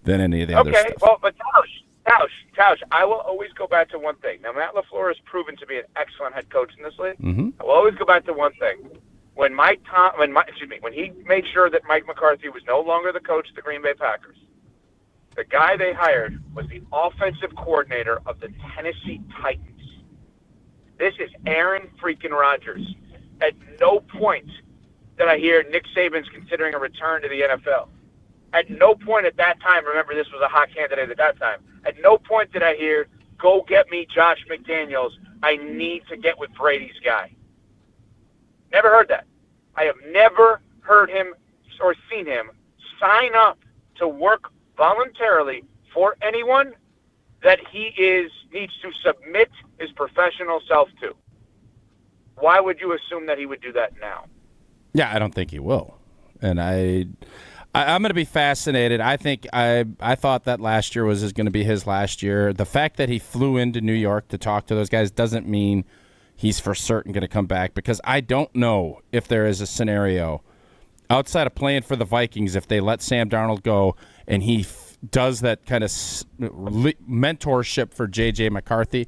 than any of the other stuff. Okay, well, but Tausch, I will always go back to one thing. Now, Matt LaFleur has proven to be an excellent head coach in this league. Mm-hmm. I will always go back to one thing. When he made sure that Mike McCarthy was no longer the coach of the Green Bay Packers, the guy they hired was the offensive coordinator of the Tennessee Titans. This is Aaron freaking Rodgers. At no point did I hear Nick Saban's considering a return to the NFL. At no point at that time, remember this was a hot candidate at that time, at no point did I hear, go get me Josh McDaniels. I need to get with Brady's guy. Never heard that. I have never heard him or seen him sign up to work voluntarily for anyone that he needs to submit his professional self to. Why would you assume that he would do that now? Yeah, I don't think he will. And I'm going to be fascinated. I think I thought that last year was going to be his last year. The fact that he flew into New York to talk to those guys doesn't mean he's for certain going to come back, because I don't know if there is a scenario outside of playing for the Vikings, if they let Sam Darnold go and he does that kind of mentorship for J.J. McCarthy.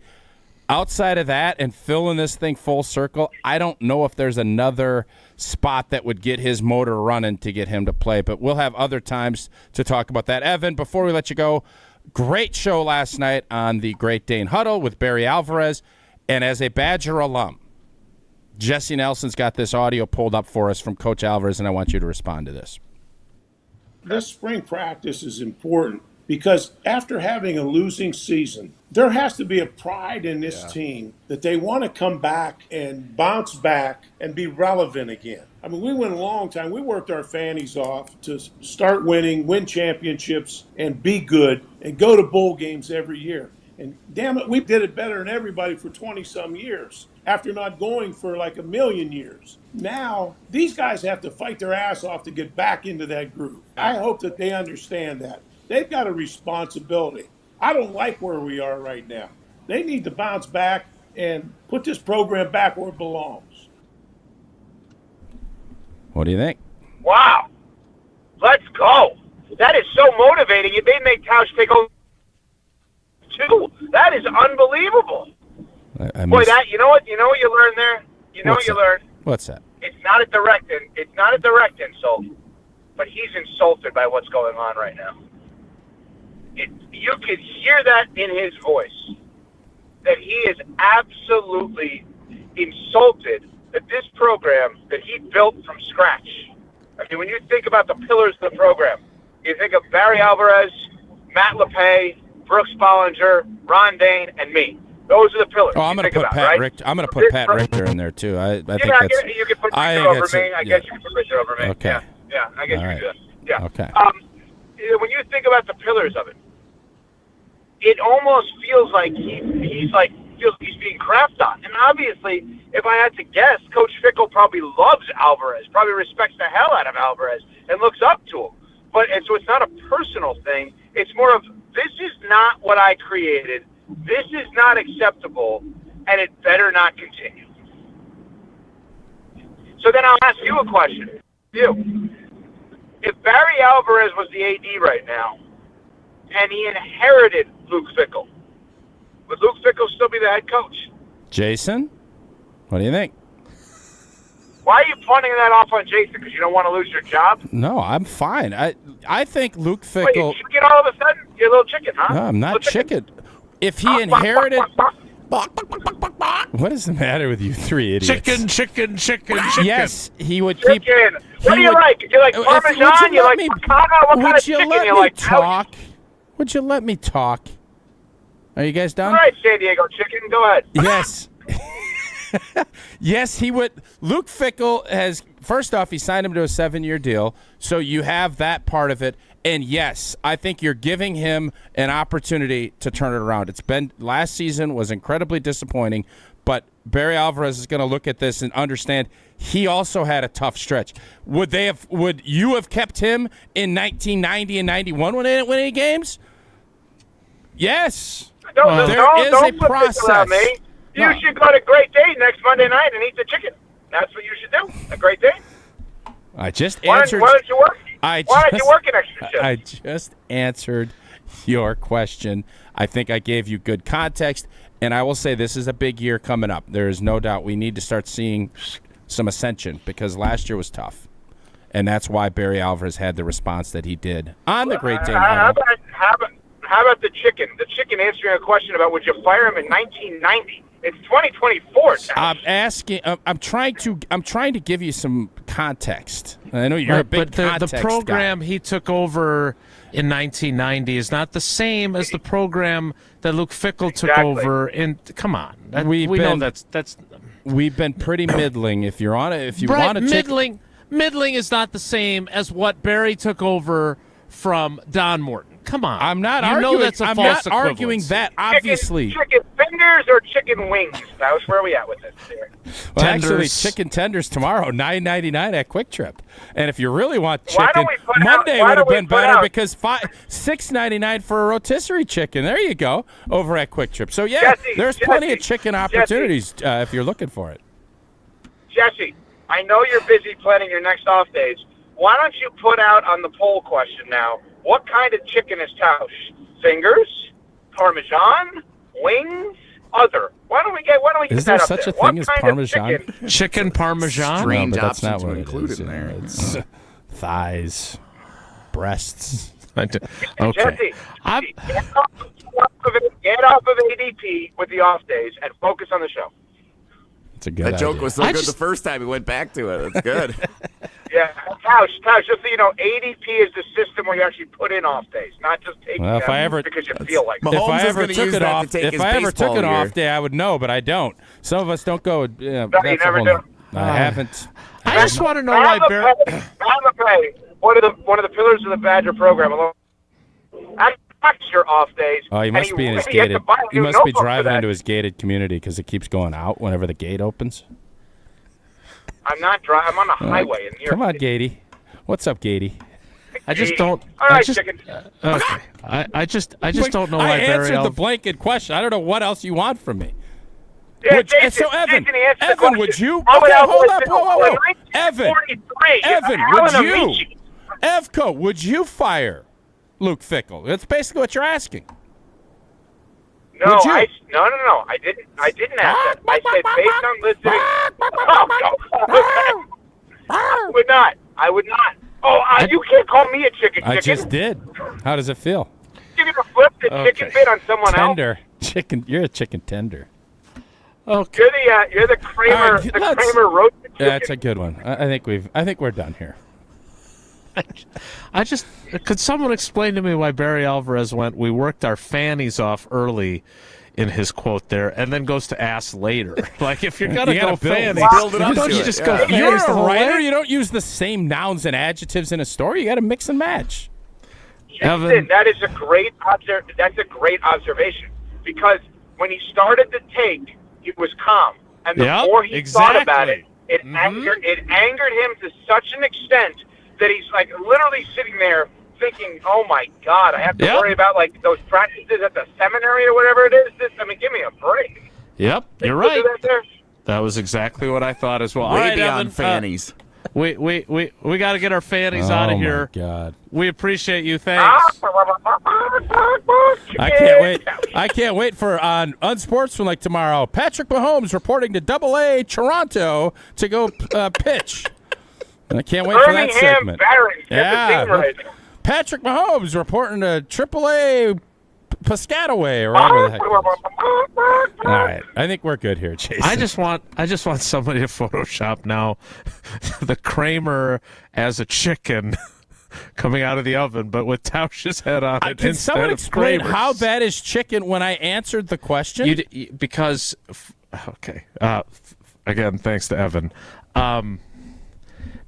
Outside of that and filling this thing full circle, I don't know if there's another spot that would get his motor running to get him to play, but we'll have other times to talk about that. Evan, before we let you go, great show last night on the Great Dane Huddle with Barry Alvarez. And as a Badger alum, Jesse Nelson's got this audio pulled up for us from Coach Alvarez, and I want you to respond to this. This spring practice is important because after having a losing season, there has to be a pride in this team that they want to come back and bounce back and be relevant again. I mean, we went a long time. We worked our fannies off to start winning, win championships, and be good, and go to bowl games every year. And damn it, we did it better than everybody for 20-some years after not going for like a million years. Now, these guys have to fight their ass off to get back into that group. I hope that they understand that. They've got a responsibility. I don't like where we are right now. They need to bounce back and put this program back where it belongs. What do you think? Wow. Let's go. That is so motivating. It may make Tausch take over. That is unbelievable. Boy, that you know what you learn there? You know what you learn? What's that? It's not a direct insult. but he's insulted by what's going on right now. You could hear that in his voice, that he is absolutely insulted that this program that he built from scratch. I mean, when you think about the pillars of the program, you think of Barry Alvarez, Matt LePay, Brooks Bollinger, Ron Dane, and me. Those are the pillars. Oh, I'm going to put Pat Richter. I'm going to put Pat Richter in there too. I think that's. You can put Richter over me. I guess you can put Richter over me. Okay. Yeah, I guess you can do that. Yeah. Okay. When you think about the pillars of it, it almost feels like he's being crapped on. And obviously, if I had to guess, Coach Fickell probably loves Alvarez, probably respects the hell out of Alvarez, and looks up to him. And so it's not a personal thing. It's more of, this is not what I created. This is not acceptable, and it better not continue. So then I'll ask you a question. If Barry Alvarez was the AD right now, and he inherited Luke Fickell, would Luke Fickell still be the head coach? Jason, what do you think? Why are you punting that off on Jason? Because you don't want to lose your job? No, I'm fine. I think Luke Fickell. Wait, you chicken all of a sudden? You're a little chicken, huh? No, I'm not chicken. If he inherited. What is the matter with you three idiots? Chicken. Yes, he would chicken. keep. What do you like? Do you like Parmesan? You like Chicago? What kind of chicken you like? Talk? Would you let me talk? Are you guys done? All right, San Diego chicken, go ahead. Yes. Yes, he would. Luke Fickell has, first off, he signed him to a 7-year deal, so you have that part of it. And yes, I think you're giving him an opportunity to turn it around. It's been, last season was incredibly disappointing, but Barry Alvarez is going to look at this and understand he also had a tough stretch. Would you have kept him in 1990 and 91 when they didn't win any games? Yes. Don't a put process. This around me. You should go to Great Dane next Monday night and eat the chicken. That's what you should do. A Great Dane. I just Why answered. don't you work? Why don't you work an extra shift? I just answered your question. I think I gave you good context, and I will say this is a big year coming up. There is no doubt we need to start seeing some ascension because last year was tough, and that's why Barry Alvarez had the response that he did on the Great Dane. How about the chicken? The chicken answering a question about would you fire him in 1990? It's 2024. I'm asking. I'm trying to give you some context. I know you're a big context the program guy. he took over in 1990 is not the same as the program that Luke Fickell took over. And come on, we know that's. We've been pretty middling. If you're on it, if you want to middling is not the same as what Barry took over from Don Morton. Come on, I'm not arguing. Know that's a I'm false not arguing that. Obviously, chicken fingers or chicken wings? Mouse, where are we at with this here? Well, actually, chicken tenders tomorrow, $9.99 at Quick Trip. And if you really want chicken, Monday would have been better because $6.99 for a rotisserie chicken. There you go, over at Quick Trip. So yeah, there's plenty of chicken opportunities if you're looking for it. Jesse, I know you're busy planning your next off days. Why don't you put out on the poll question now? What kind of chicken is Tausch? Fingers, Parmesan, wings, other. Why don't we get Is that there up such there? a thing as Parmesan? Chicken Parmesan? Strange no, but that's not option what to include it is. in there. It's thighs, breasts. Okay. Jesse, get off of ADP with the off days and focus on the show. It's a good That joke idea. was so good the first time he went back to it. That's good. Yeah, Tausch, just so you know, ADP is the system where you actually put in off days, not just take them because you feel like it. If I ever took it off day, I would know, but I don't. Some of us don't go. Yeah, No, you never do. I haven't. I just want to know why Barry. One of the pillars of the Badger program. That's your off days. Oh, he must be in his gated. He must be driving into his gated community because it keeps going out whenever the gate opens. I'm not driving. I'm on the highway in New York. Come on, Gatey. What's up, Gatey? I just don't. All right, chicken. Okay. I just don't know why I Barry. answered the blanket question. I don't know what else you want from me. Yeah, So Evan, would you? Okay, hold up. Whoa. Evan, would you? Evco, would you fire Luke Fickell? That's basically what you're asking. No, I didn't ask that. I said based on listening. I would not. You can't call me a chicken. I just did. How does it feel? You're going to flip the chicken bit on someone Tender. Chicken. You're a chicken tender. Okay. You're the Kramer, Kramer roasted chicken. Yeah, that's a good one. I think we're done here. Could someone explain to me why Barry Alvarez went, we worked our fannies off early in his quote there, and then goes to ass later? Like, if you're going to go fannies, build it up don't to you it. just go Yeah. fannies You're the a whole writer. way? You don't use the same nouns and adjectives in a story. You got to mix and match. Evan, that is a great that's a great observation, because when he started the take, he was calm, and the more he thought about it, it angered him to such an extent that he's like literally sitting there thinking, "Oh my God, I have to worry about like those practices at the seminary or whatever it is." Give me a break. Yep, you're Think right. we'll do that there? That was exactly what I thought as well. All Way right, beyond Evan, fannies. We got to get our fannies out of here. Oh, my God. We appreciate you. Thanks. I can't wait for on Unsportsmanlike tomorrow. Patrick Mahomes reporting to AA Toronto to go pitch. And I can't wait for that Birmingham segment. Barons. Get the thing right. Patrick Mahomes reporting to AAA Piscataway or whatever the heck it is. All right, I think we're good here, Jason. I just want somebody to Photoshop now the Kramer as a chicken coming out of the oven, but with Tausch's head on it. Can someone instead of explain Kramer's. how bad is chicken when I answered the question? Because again, thanks to Evan.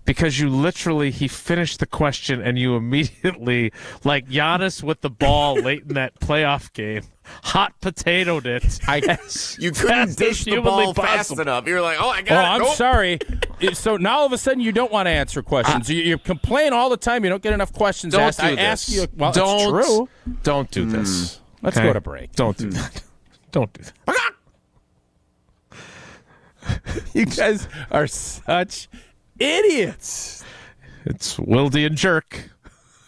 Because he finished the question and you immediately, like Giannis with the ball late in that playoff game, hot potatoed it. You couldn't dish the ball fast enough. You're like, I got it. I'm sorry. So now all of a sudden you don't want to answer questions. You complain all the time. You don't get enough questions asked. I ask you. Well, it's true. Don't do this. Let's go to break. Don't do that. Don't do that. You guys are such idiots. It's Wilde and Jerk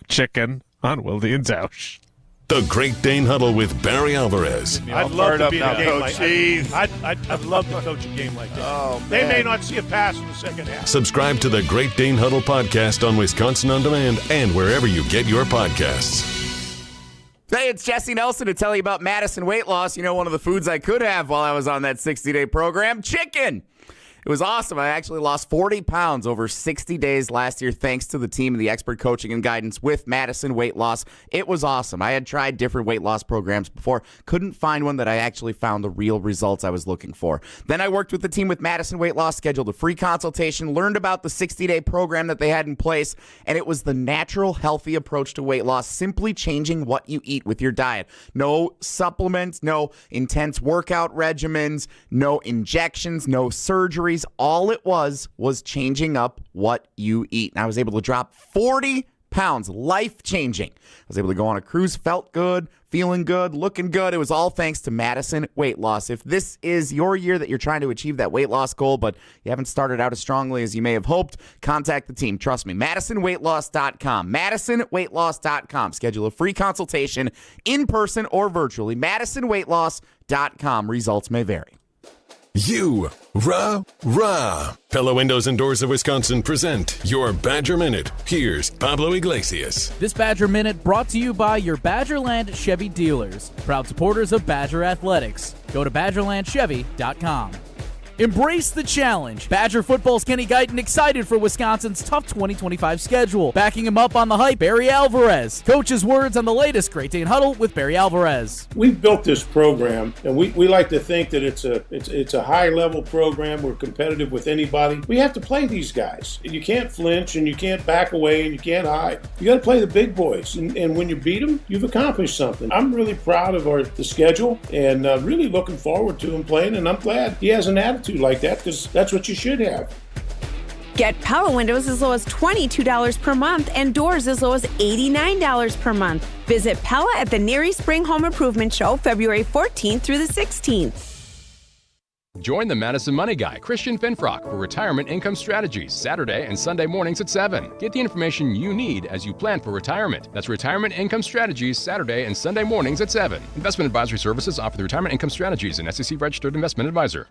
chicken on Wilde and Tausch. The Great Dane Huddle with Barry Alvarez. I'd love to be in a game like that. I'd love to coach a game like this. They may not see a pass in the second half. Subscribe to the Great Dane Huddle podcast on Wisconsin On Demand and wherever you get your podcasts. Hey, it's Jesse Nelson to tell you about Madison Weight Loss. You know, one of the foods I could have while I was on that 60-day program, chicken. It was awesome. I actually lost 40 pounds over 60 days last year thanks to the team and the expert coaching and guidance with Madison Weight Loss. It was awesome. I had tried different weight loss programs before. Couldn't find one that I actually found the real results I was looking for. Then I worked with the team with Madison Weight Loss, scheduled a free consultation, learned about the 60-day program that they had in place, and it was the natural, healthy approach to weight loss, simply changing what you eat with your diet. No supplements, no intense workout regimens, no injections, no surgeries. All it was changing up what you eat. And I was able to drop 40 pounds, life-changing. I was able to go on a cruise, felt good, feeling good, looking good. It was all thanks to Madison Weight Loss. If this is your year that you're trying to achieve that weight loss goal, but you haven't started out as strongly as you may have hoped, contact the team. Trust me, MadisonWeightLoss.com. MadisonWeightLoss.com. Schedule a free consultation in person or virtually. MadisonWeightLoss.com. Results may vary. Pella Windows and Doors of Wisconsin present your Badger Minute. Here's Pablo Iglesias. This Badger Minute brought to you by your Badgerland Chevy dealers, proud supporters of Badger Athletics. Go to BadgerlandChevy.com. Embrace the challenge. Badger football's Kenny Guyton excited for Wisconsin's tough 2025 schedule. Backing him up on the hype, Barry Alvarez. Coach's words on the latest Great Dane Huddle with Barry Alvarez. We've built this program, and we like to think that it's a high-level program. We're competitive with anybody. We have to play these guys. You can't flinch, and you can't back away, and you can't hide. You got to play the big boys, and when you beat them, you've accomplished something. I'm really proud of the schedule, and really looking forward to him playing, and I'm glad he has an attitude like that, because that's what you should have. Get Pella windows as low as $22 per month and doors as low as $89 per month. Visit Pella at the Neary Spring Home Improvement Show February 14th through the 16th. Join the Madison Money Guy, Christian Finfrock, for Retirement Income Strategies, Saturday and Sunday mornings at 7. Get the information you need as you plan for retirement. That's Retirement Income Strategies, Saturday and Sunday mornings at 7. Investment advisory services offer the Retirement Income Strategies, an SEC-registered investment advisor.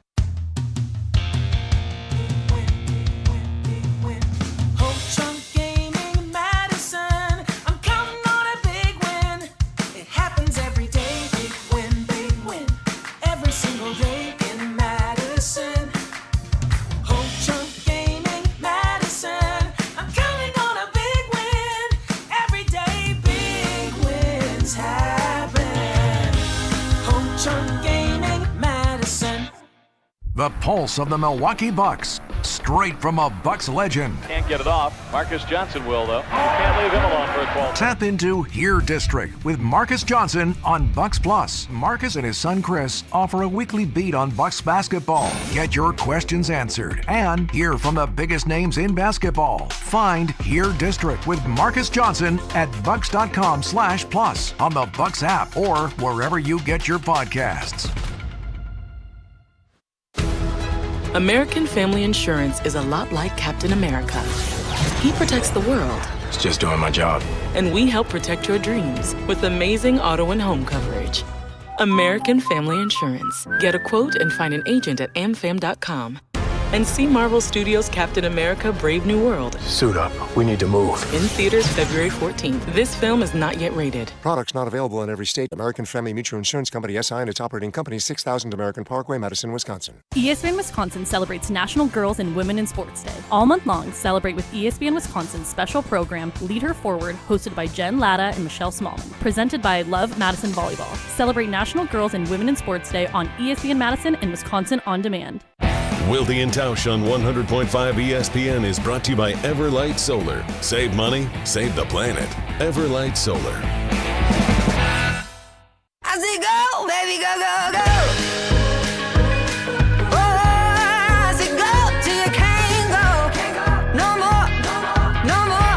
The pulse of the Milwaukee Bucks, straight from a Bucks legend. Can't get it off. Marcus Johnson will, though. Can't leave him alone for a 12. Tap into Here District with Marcus Johnson on Bucks Plus. Marcus and his son Chris offer a weekly beat on Bucks basketball. Get your questions answered and hear from the biggest names in basketball. Find Here District with Marcus Johnson at bucks.com/plus on the Bucks app or wherever you get your podcasts. American Family Insurance is a lot like Captain America. He protects the world. It's just doing my job. And we help protect your dreams with amazing auto and home coverage. American Family Insurance. Get a quote and find an agent at amfam.com. And see Marvel Studios' Captain America: Brave New World. Suit up. We need to move. In theaters February 14th. This film is not yet rated. Products not available in every state. American Family Mutual Insurance Company, SI, and its operating company, 6000 American Parkway, Madison, Wisconsin. ESPN Wisconsin celebrates National Girls and Women in Sports Day. All month long, celebrate with ESPN Wisconsin's special program, Lead Her Forward, hosted by Jen Latta and Michelle Smallman. Presented by Love Madison Volleyball. Celebrate National Girls and Women in Sports Day on ESPN Madison and Wisconsin On Demand. Wilde and Tausch on 100.5 ESPN is brought to you by Everlight Solar. Save money, save the planet. Everlight Solar. I say go, baby, go, go, go. Oh, I say go till you can't go. No more, no more.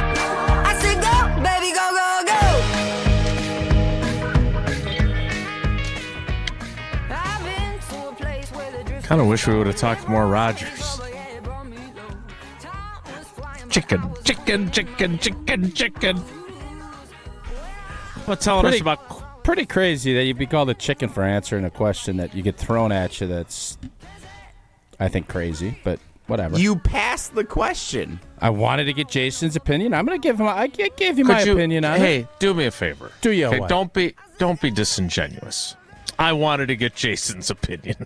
I say go, baby, go, go, go. I've been to a place where the drift. Kind of wish we would have talked more Rodgers. Chicken. What's telling us about? Pretty crazy that you'd be called a chicken for answering a question that you get thrown at you. That's, I think, crazy, but whatever. You passed the question. I wanted to get Jason's opinion. I'm going to give him. I gave you my opinion on it. Hey, do me a favor. Do you? Okay, don't be disingenuous. I wanted to get Jason's opinion.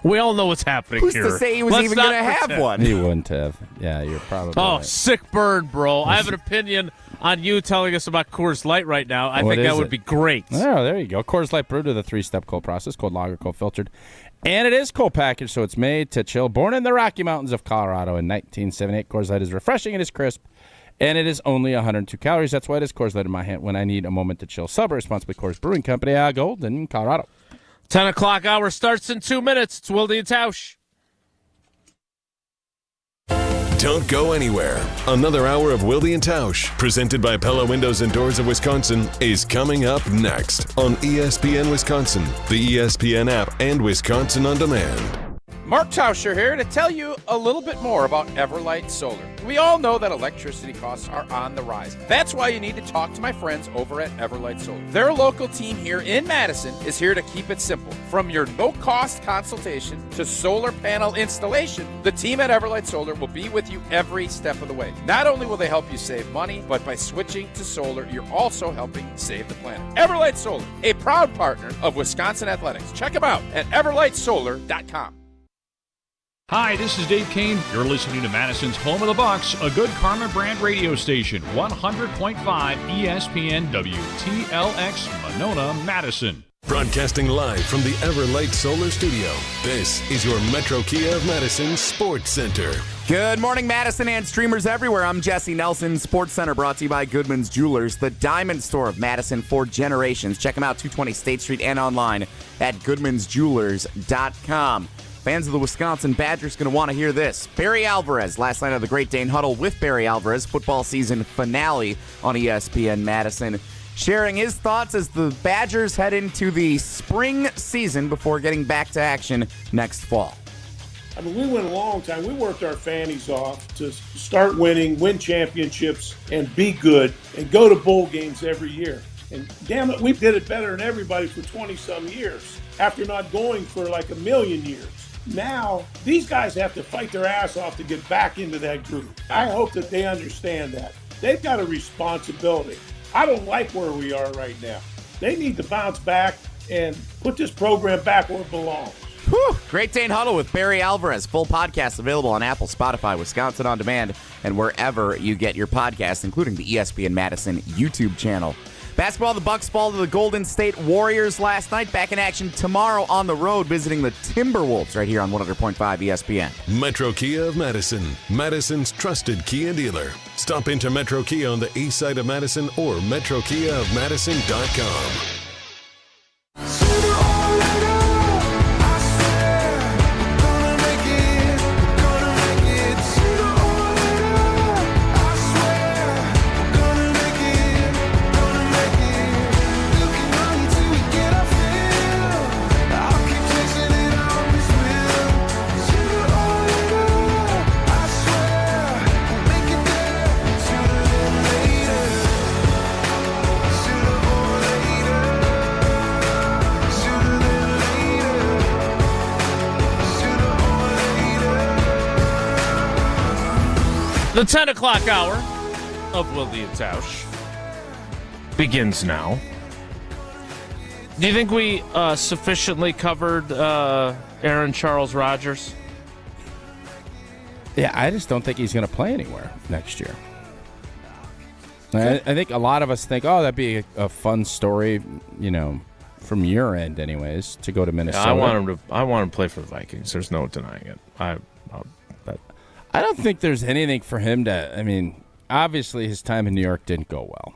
We all know what's happening Who's here. to say he was even going to have one? He wouldn't have. Yeah, you're probably. Oh, right. sick bird, bro. I have an opinion on you telling us about Coors Light right now. I think that would be great. Oh, there you go. Coors Light brewed with a 3-step cold process, cold lager, cold filtered. And it is cold packaged, so it's made to chill. Born in the Rocky Mountains of Colorado in 1978, Coors Light is refreshing, it is crisp, and it is only 102 calories. That's why it is Coors Light in my hand when I need a moment to chill. Celebrate responsibly. Coors Brewing Company, Golden, Colorado. 10 o'clock hour starts in 2 minutes. It's Wilde and Tausch. Don't go anywhere. Another hour of Wilde and Tausch, presented by Pella Windows and Doors of Wisconsin, is coming up next on ESPN Wisconsin, the ESPN app, and Wisconsin On Demand. Mark Tauscher here to tell you a little bit more about Everlight Solar. We all know that electricity costs are on the rise. That's why you need to talk to my friends over at Everlight Solar. Their local team here in Madison is here to keep it simple. From your no-cost consultation to solar panel installation, the team at Everlight Solar will be with you every step of the way. Not only will they help you save money, but by switching to solar, you're also helping save the planet. Everlight Solar, a proud partner of Wisconsin Athletics. Check them out at everlightsolar.com. Hi, this is Dave Kane. You're listening to Madison's Home of the Bucks, a good Karma brand radio station, 100.5 ESPN WTLX, Monona, Madison. Broadcasting live from the Everlight Solar Studio, this is your Metro Kia of Madison Sports Center. Good morning, Madison and streamers everywhere. I'm Jesse Nelson. Sports Center brought to you by Goodman's Jewelers, the diamond store of Madison for generations. Check them out, 220 State Street and online at goodmansjewelers.com. Fans of the Wisconsin Badgers going to want to hear this. Barry Alvarez, last night of the Great Dane Huddle with Barry Alvarez, football season finale on ESPN Madison, sharing his thoughts as the Badgers head into the spring season before getting back to action next fall. I mean, we went a long time. We worked our fannies off to start winning, win championships, and be good, and go to bowl games every year. And damn it, we did it better than everybody for 20-some years after not going for like a million years. Now, these guys have to fight their ass off to get back into that group. I hope that they understand that. They've got a responsibility. I don't like where we are right now. They need to bounce back and put this program back where it belongs. Whew. Great Dane Huddle with Barry Alvarez. Full podcast available on Apple, Spotify, Wisconsin On Demand, and wherever you get your podcasts, including the ESPN Madison YouTube channel. Basketball, the Bucks fall to the Golden State Warriors last night. Back in action tomorrow on the road, visiting the Timberwolves right here on 100.5 ESPN. Metro Kia of Madison, Madison's trusted Kia dealer. Stop into Metro Kia on the east side of Madison or metrokiaofmadison.com. The 10 o'clock hour of Wilde and Tausch begins now. Do you think we sufficiently covered Aaron Charles Rodgers? Yeah, I just don't think he's going to play anywhere next year. I think a lot of us think, oh, that'd be a fun story, from your end anyways, to go to Minnesota. Yeah, I want him to play for the Vikings. There's no denying it. I don't think there's anything for him to. Obviously his time in New York didn't go well.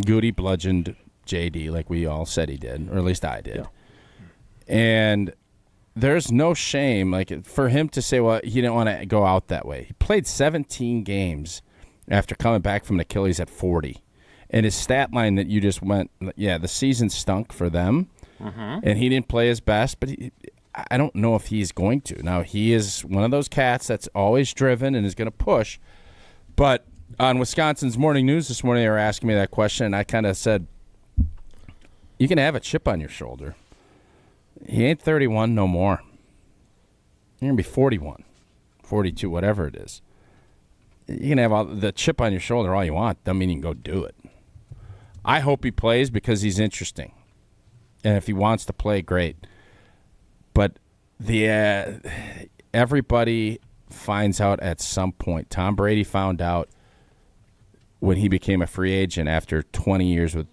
Goody bludgeoned JD like we all said he did, or at least I did. Yeah. And there's no shame for him to say, well, he didn't want to go out that way. He played 17 games after coming back from an Achilles at 40. And his stat line that you just went, the season stunk for them. Mm-hmm. And he didn't play his best, but I don't know if he's going to. Now, he is one of those cats that's always driven and is going to push. But on Wisconsin's Morning News this morning, they were asking me that question, and I kind of said, you can have a chip on your shoulder. He ain't 31 no more. You're going to be 41, 42, whatever it is. You can have the chip on your shoulder all you want. Doesn't mean you can go do it. I hope he plays because he's interesting. And if he wants to play, great. But everybody finds out at some point. Tom Brady found out when he became a free agent after 20 years with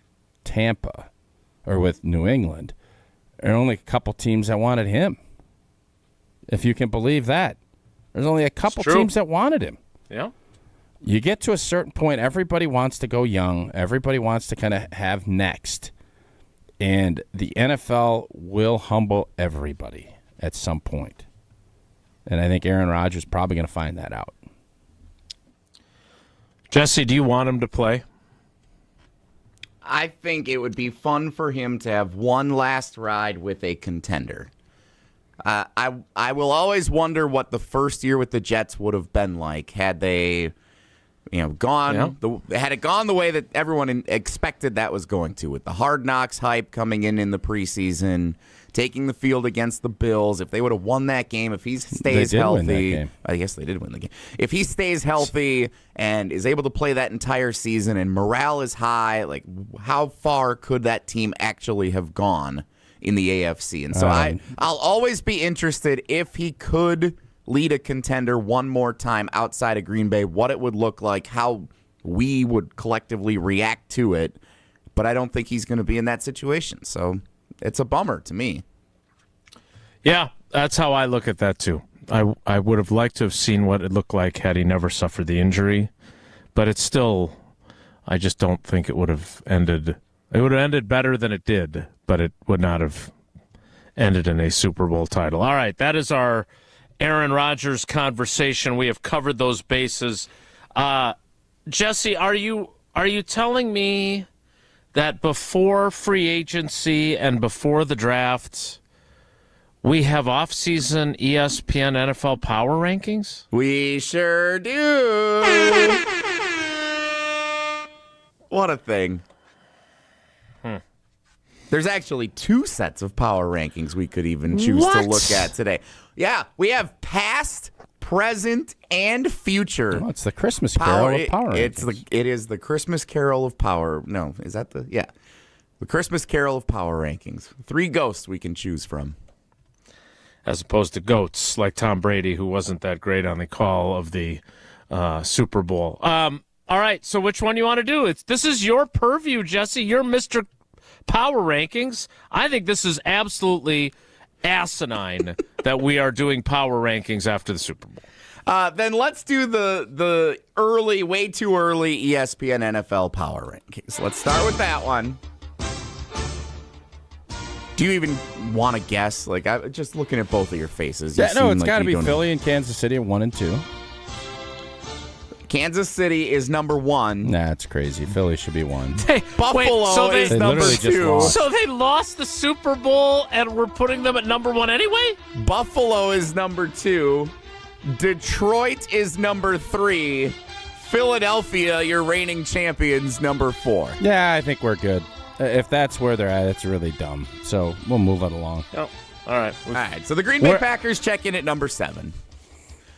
Tampa or with New England. There are only a couple teams that wanted him. If you can believe that. There's only a couple teams that wanted him. Yeah. You get to a certain point, everybody wants to go young. Everybody wants to kind of have next. And the NFL will humble everybody at some point. And I think Aaron Rodgers is probably going to find that out. Jesse, do you want him to play? I think it would be fun for him to have one last ride with a contender. I will always wonder what the first year with the Jets would have been like had they had it gone the way that everyone expected that was going to, with the Hard Knocks hype coming in the preseason, taking the field against the Bills. If they would have won that game, if he stays healthy, I guess they did win the game. If he stays healthy and is able to play that entire season and morale is high, how far could that team actually have gone in the AFC? And so I'll always be interested if he could lead a contender one more time outside of Green Bay, what it would look like, how we would collectively react to it. But I don't think he's going to be in that situation. So it's a bummer to me. Yeah, that's how I look at that too. I would have liked to have seen what it looked like had he never suffered the injury. But it's still, I just don't think it would have ended. It would have ended better than it did, but it would not have ended in a Super Bowl title. All right, that is our Aaron Rodgers conversation. We have covered those bases. Jesse, are you telling me that before free agency and before the draft, we have offseason ESPN NFL Power Rankings? We sure do. What a thing. There's actually two sets of power rankings we could even choose to look at today. Yeah, we have past, present, and future. Oh, it's the Christmas Carol of Power Rankings. It is the Christmas Carol of Power. No, is that the? Yeah. The Christmas Carol of Power Rankings. 3 ghosts we can choose from. As opposed to goats like Tom Brady, who wasn't that great on the call of the Super Bowl. All right, so which one you want to do? This is your purview, Jesse. You're Mr. Power Rankings. I think this is absolutely asinine that we are doing Power Rankings after the Super Bowl. Then let's do the early, way too early ESPN NFL Power Rankings. Let's start with that one. Do you even want to guess? Like, I'm just looking at both of your faces. It's got to be Philly and Kansas City at 1 and 2. Kansas City is number 1. Nah, it's crazy. Philly should be 1. Buffalo is number 2. So they lost the Super Bowl and we're putting them at number 1 anyway? Buffalo is number 2. Detroit is number 3. Philadelphia, your reigning champions, number 4. Yeah, I think we're good. If that's where they're at, it's really dumb. So we'll move it along. Oh, all right. All right, so the Green Bay Packers check in at number 7.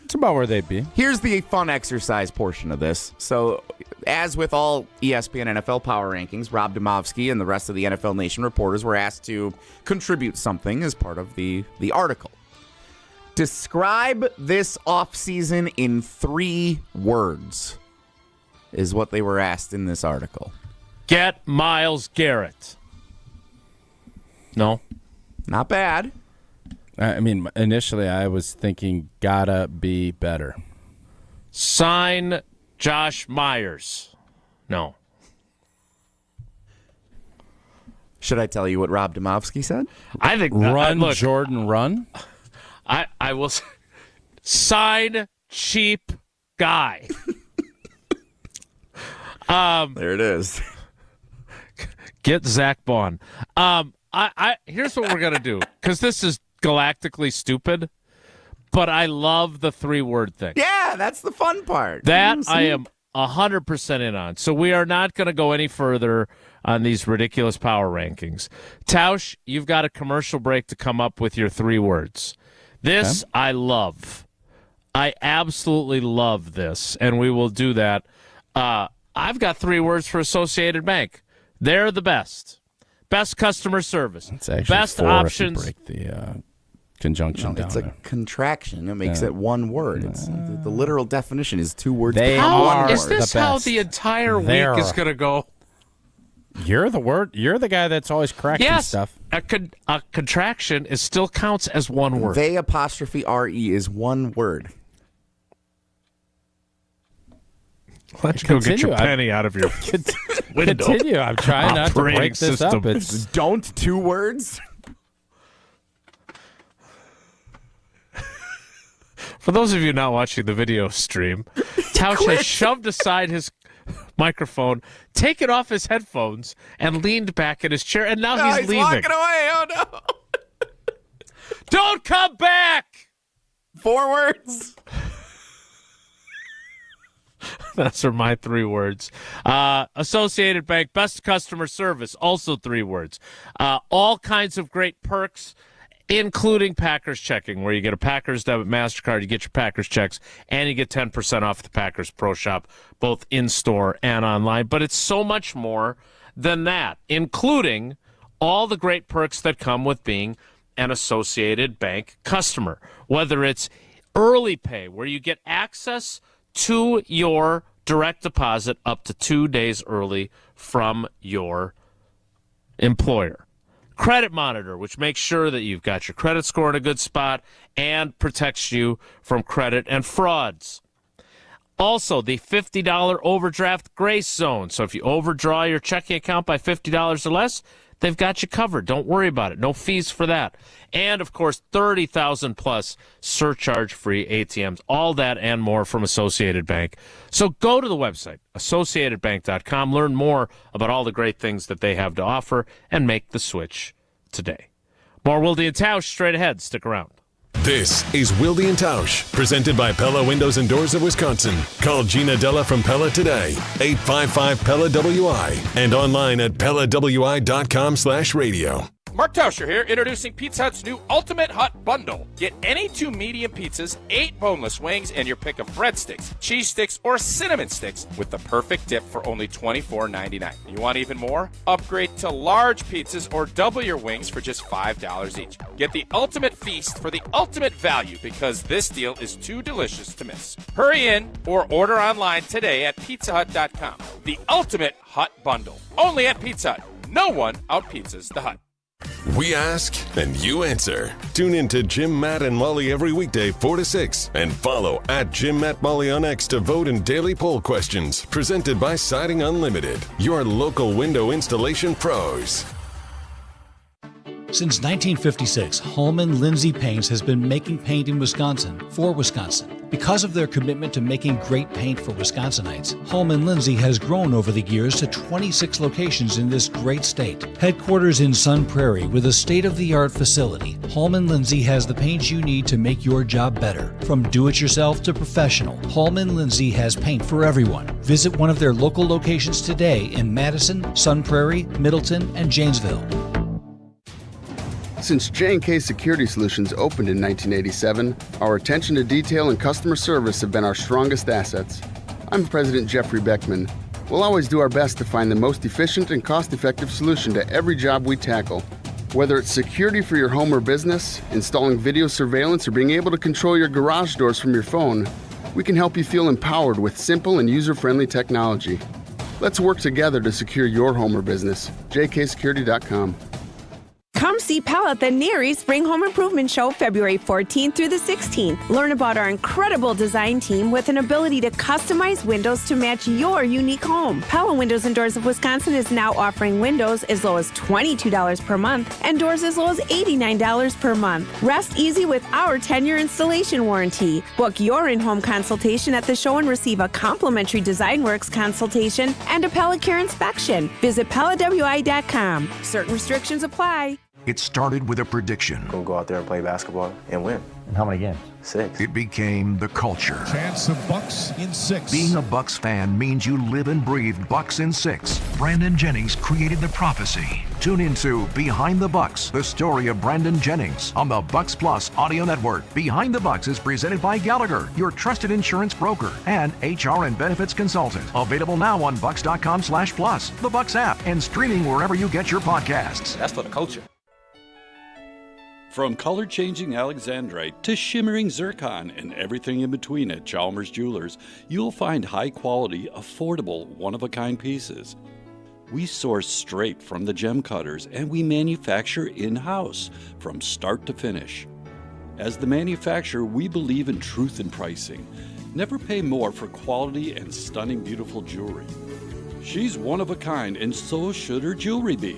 It's about where they'd be. Here's the fun exercise portion of this. So, as with all ESPN NFL Power Rankings, Rob Domofsky and the rest of the NFL Nation reporters were asked to contribute something as part of the article. Describe this offseason in 3 words is what they were asked in this article. Get Myles Garrett. No? Not bad. I mean, initially I was thinking gotta be better. Sign Josh Myers. No. Should I tell you what Rob Domofsky said? I think run, Jordan, run. I will sign cheap guy. There it is. Get Zach Bond. Here's what we're gonna do, because this is galactically stupid, but I love the 3-word thing. Yeah, that's the fun part. That I am 100% in on. So we are not going to go any further on these ridiculous power rankings. Tausch, you've got a commercial break to come up with your 3 words. This I love. I absolutely love this, and we will do that. I've got 3 words for Associated Bank. They're the best. Best customer service. It's actually best 4 options. If you break the conjunction down. It's a contraction. It makes it 1 word. It's the literal definition is 2 words. Is this how the entire week is going to go? You're the guy that's always correcting stuff. A contraction still counts as 1 word. They apostrophe RE is 1 word. Why don't you go get your penny out of your window? Continue. I'm trying not to break this up. It's don't 2 words. For those of you not watching the video stream, Tausch has shoved aside his microphone, taken off his headphones, and leaned back in his chair, and now he's leaving. Walking away. Oh, no. Don't come back! 4 words. Those are my 3 words. Associated Bank, best customer service, also 3 words. All kinds of great perks, including Packers checking, where you get a Packers debit MasterCard, you get your Packers checks, and you get 10% off the Packers Pro Shop, both in-store and online. But it's so much more than that, including all the great perks that come with being an Associated Bank customer, whether it's early pay, where you get access to your direct deposit up to 2 days early from your employer. Credit Monitor, which makes sure that you've got your credit score in a good spot and protects you from credit and frauds. Also, the $50 overdraft grace zone. So if you overdraw your checking account by $50 or less, they've got you covered. Don't worry about it. No fees for that. And, of course, 30,000 plus surcharge-free ATMs. All that and more from Associated Bank. So go to the website, associatedbank.com. Learn more about all the great things that they have to offer and make the switch today. More Wilde and Tausch straight ahead. Stick around. This is Wilde and Tausch, presented by Pella Windows and Doors of Wisconsin. Call Gina Della from Pella today, 855-PELLA-WI, and online at PellaWI.com/radio. Mark Tauscher here, introducing Pizza Hut's new Ultimate Hut Bundle. Get any 2 medium pizzas, 8 boneless wings, and your pick of breadsticks, cheese sticks, or cinnamon sticks with the perfect dip for only $24.99. You want even more? Upgrade to large pizzas or double your wings for just $5 each. Get the ultimate feast for the ultimate value because this deal is too delicious to miss. Hurry in or order online today at pizzahut.com. The Ultimate Hut Bundle. Only at Pizza Hut. No one out-pizzas the Hut. We ask and you answer. Tune in to Jim, Matt, and Molly every weekday 4 to 6 and follow at Jim, Matt, Molly on X to vote in daily poll questions presented by Siding Unlimited, your local window installation pros. Since 1956, Holman Lindsay Paints has been making paint in Wisconsin for Wisconsin. Because of their commitment to making great paint for Wisconsinites, Holman Lindsay has grown over the years to 26 locations in this great state. Headquarters in Sun Prairie with a state-of-the-art facility, Holman Lindsay has the paint you need to make your job better. From do-it-yourself to professional, Holman Lindsay has paint for everyone. Visit one of their local locations today in Madison, Sun Prairie, Middleton, and Janesville. Since J&K Security Solutions opened in 1987, our attention to detail and customer service have been our strongest assets. I'm President Jeffrey Beckman. We'll always do our best to find the most efficient and cost-effective solution to every job we tackle. Whether it's security for your home or business, installing video surveillance, or being able to control your garage doors from your phone, we can help you feel empowered with simple and user-friendly technology. Let's work together to secure your home or business. jksecurity.com. Come see Pella at the Neary Spring Home Improvement Show February 14th through the 16th. Learn about our incredible design team with an ability to customize windows to match your unique home. Pella Windows and Doors of Wisconsin is now offering windows as low as $22 per month and doors as low as $89 per month. Rest easy with our 10-year installation warranty. Book your in-home consultation at the show and receive a complimentary Design Works consultation and a Pella Care inspection. Visit PellaWI.com. Certain restrictions apply. It started with a prediction. We'll go out there and play basketball and win. And how many games? 6. It became the culture. Chance of Bucks in 6. Being a Bucks fan means you live and breathe Bucks in 6. Brandon Jennings created the prophecy. Tune into Behind the Bucks, the story of Brandon Jennings on the Bucks Plus audio network. Behind the Bucks is presented by Gallagher, your trusted insurance broker and HR and benefits consultant. Available now on bucks.com/plus, the Bucks app, and streaming wherever you get your podcasts. That's for the culture. From color-changing alexandrite to shimmering zircon and everything in between at Chalmers Jewelers, you'll find high-quality, affordable, one-of-a-kind pieces. We source straight from the gem cutters, and we manufacture in-house from start to finish. As the manufacturer, we believe in truth in pricing. Never pay more for quality and stunning, beautiful jewelry. She's one of a kind, and so should her jewelry be.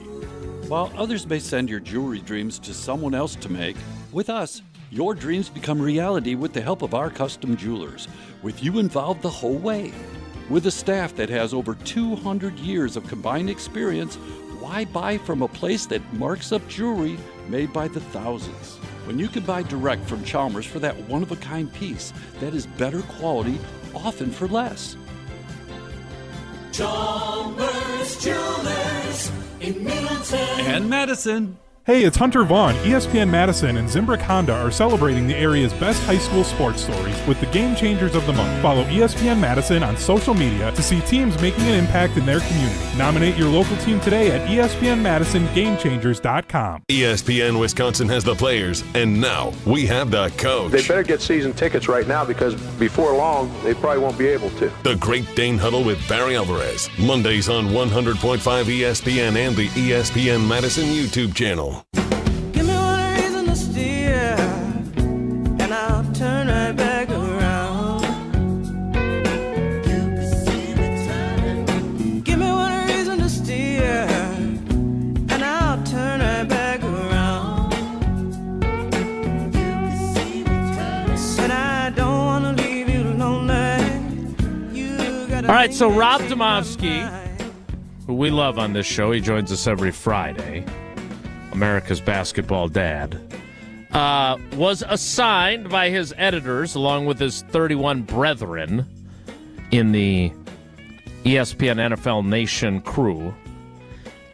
While others may send your jewelry dreams to someone else to make, with us, your dreams become reality with the help of our custom jewelers, with you involved the whole way. With a staff that has over 200 years of combined experience, why buy from a place that marks up jewelry made by the thousands? When you can buy direct from Chalmers for that one-of-a-kind piece that is better quality, often for less. Chalmers Jewelers in Middleton and Madison. Hey, it's Hunter Vaughn. ESPN Madison and Zimbrick Honda are celebrating the area's best high school sports stories with the Game Changers of the Month. Follow ESPN Madison on social media to see teams making an impact in their community. Nominate your local team today at ESPNMadisonGameChangers.com. ESPN Wisconsin has the players, and now we have the coach. They better get season tickets right now because before long, they probably won't be able to. The Great Dane Huddle with Barry Alvarez. Mondays on 100.5 ESPN and the ESPN Madison YouTube channel. Give me one reason to steer, and I'll turn right back around. You can see me turning. Give me one reason to steer, and I'll turn right back around. You can see me turning. Said I don't want to leave you lonely. You gotta. All right, so Rob Domofsky, who we love on this show, he joins us every Friday. America's basketball dad, was assigned by his editors, along with his 31 brethren in the ESPN NFL Nation crew,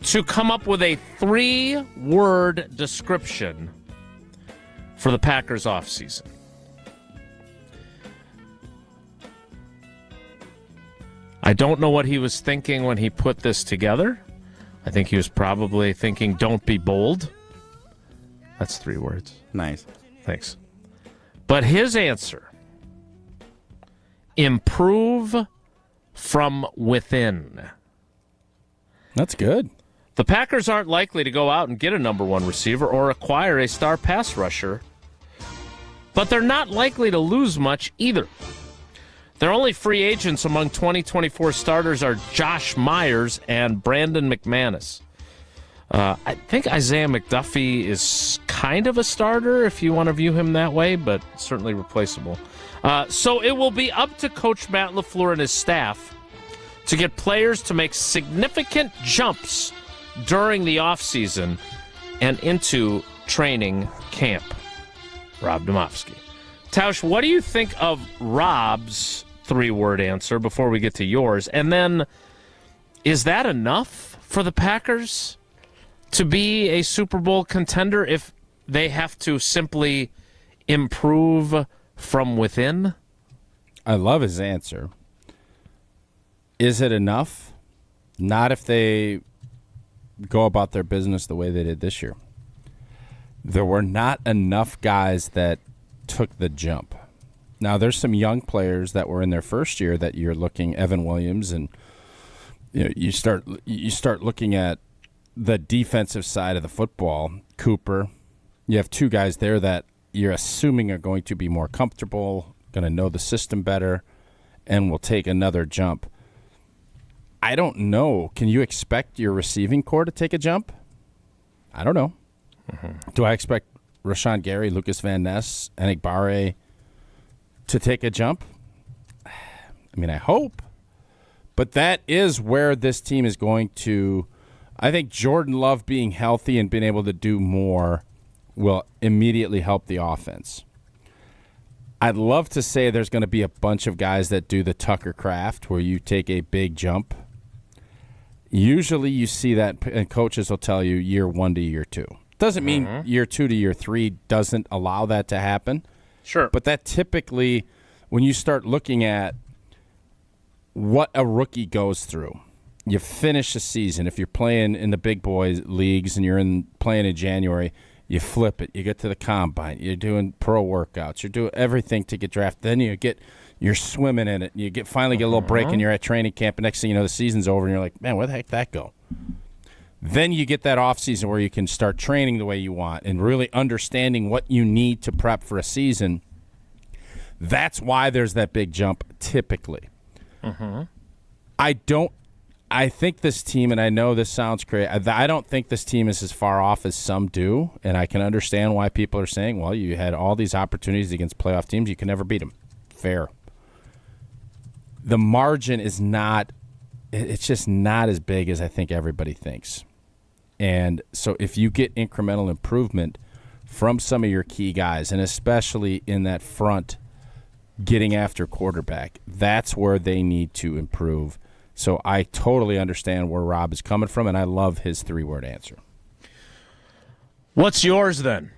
to come up with a 3-word description for the Packers offseason. I don't know what he was thinking when he put this together. I think he was probably thinking, don't be bold. That's 3 words. Nice. Thanks. But his answer, improve from within. That's good. The Packers aren't likely to go out and get a number 1 receiver or acquire a star pass rusher, but they're not likely to lose much either. Their only free agents among 2024 starters are Josh Myers and Brandon McManus. I think Isaiah McDuffie is kind of a starter if you want to view him that way, but certainly replaceable. So it will be up to Coach Matt LaFleur and his staff to get players to make significant jumps during the offseason and into training camp. Rob Domofsky. Tausch, what do you think of Rob's 3-word answer before we get to yours? And then, is that enough for the Packers to be a Super Bowl contender if they have to simply improve from within? I love his answer. Is it enough? Not if they go about their business the way they did this year. There were not enough guys that took the jump. Now, there's some young players that were in their first year that you're looking, Evan Williams, and you start looking at the defensive side of the football. Cooper, you have 2 guys there that you're assuming are going to be more comfortable, going to know the system better, and will take another jump. I don't know. Can you expect your receiving core to take a jump? I don't know. Mm-hmm. Do I expect Rashawn Gary, Lucas Van Ness, Enigbare to take a jump? I mean, I hope. But that is where this team is going to. I think Jordan Love being healthy and being able to do more will immediately help the offense. I'd love to say there's going to be a bunch of guys that do the Tucker Craft where you take a big jump. Usually you see that, and coaches will tell you year 1 to year 2. Doesn't mean year 2 to year 3 doesn't allow that to happen. Sure. But that typically, when you start looking at what a rookie goes through, you finish a season. If you're playing in the big boys leagues and you're playing in January, you flip it. You get to the combine. You're doing pro workouts. You're doing everything to get drafted. Then you're swimming in it. You finally get a little break and you're at training camp. And next thing you know, the season's over and you're like, man, where the heck did that go? Then you get that off season where you can start training the way you want and really understanding what you need to prep for a season. That's why there's that big jump typically. Mm-hmm. I think this team, and I know this sounds crazy, I don't think this team is as far off as some do, and I can understand why people are saying, well, you had all these opportunities against playoff teams, you can never beat them. Fair. The margin is not, it's just not as big as I think everybody thinks. And so if you get incremental improvement from some of your key guys, and especially in that front getting after quarterback, that's where they need to improve. So I totally understand where Rob is coming from, and I love his 3-word answer. What's yours then?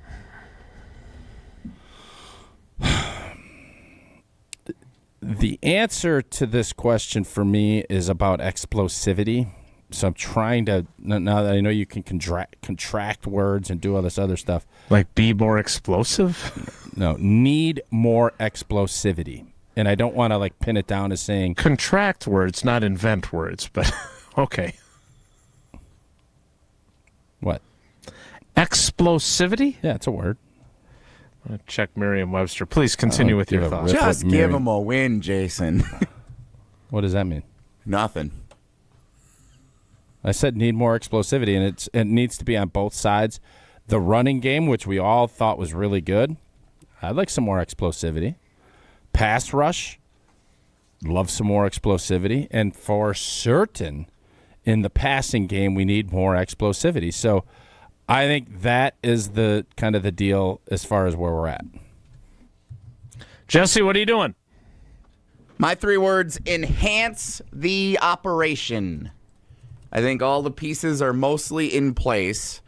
The answer to this question for me is about explosivity. So I'm trying to, now that I know you can contract words and do all this other stuff. Like be more explosive? No, need more explosivity. And I don't want to pin it down as saying contract words, not invent words, but okay. What? Explosivity? Yeah, it's a word. I'm going to check Merriam-Webster. Please continue with your thoughts. Just give him a win, Jason. What does that mean? Nothing. I said need more explosivity, and it needs to be on both sides. The running game, which we all thought was really good, I'd like some more explosivity. Pass rush, love some more explosivity. And for certain, in the passing game, we need more explosivity. So I think that is the kind of the deal as far as where we're at. Jesse, what are you doing? My 3 words, enhance the operation. I think all the pieces are mostly in place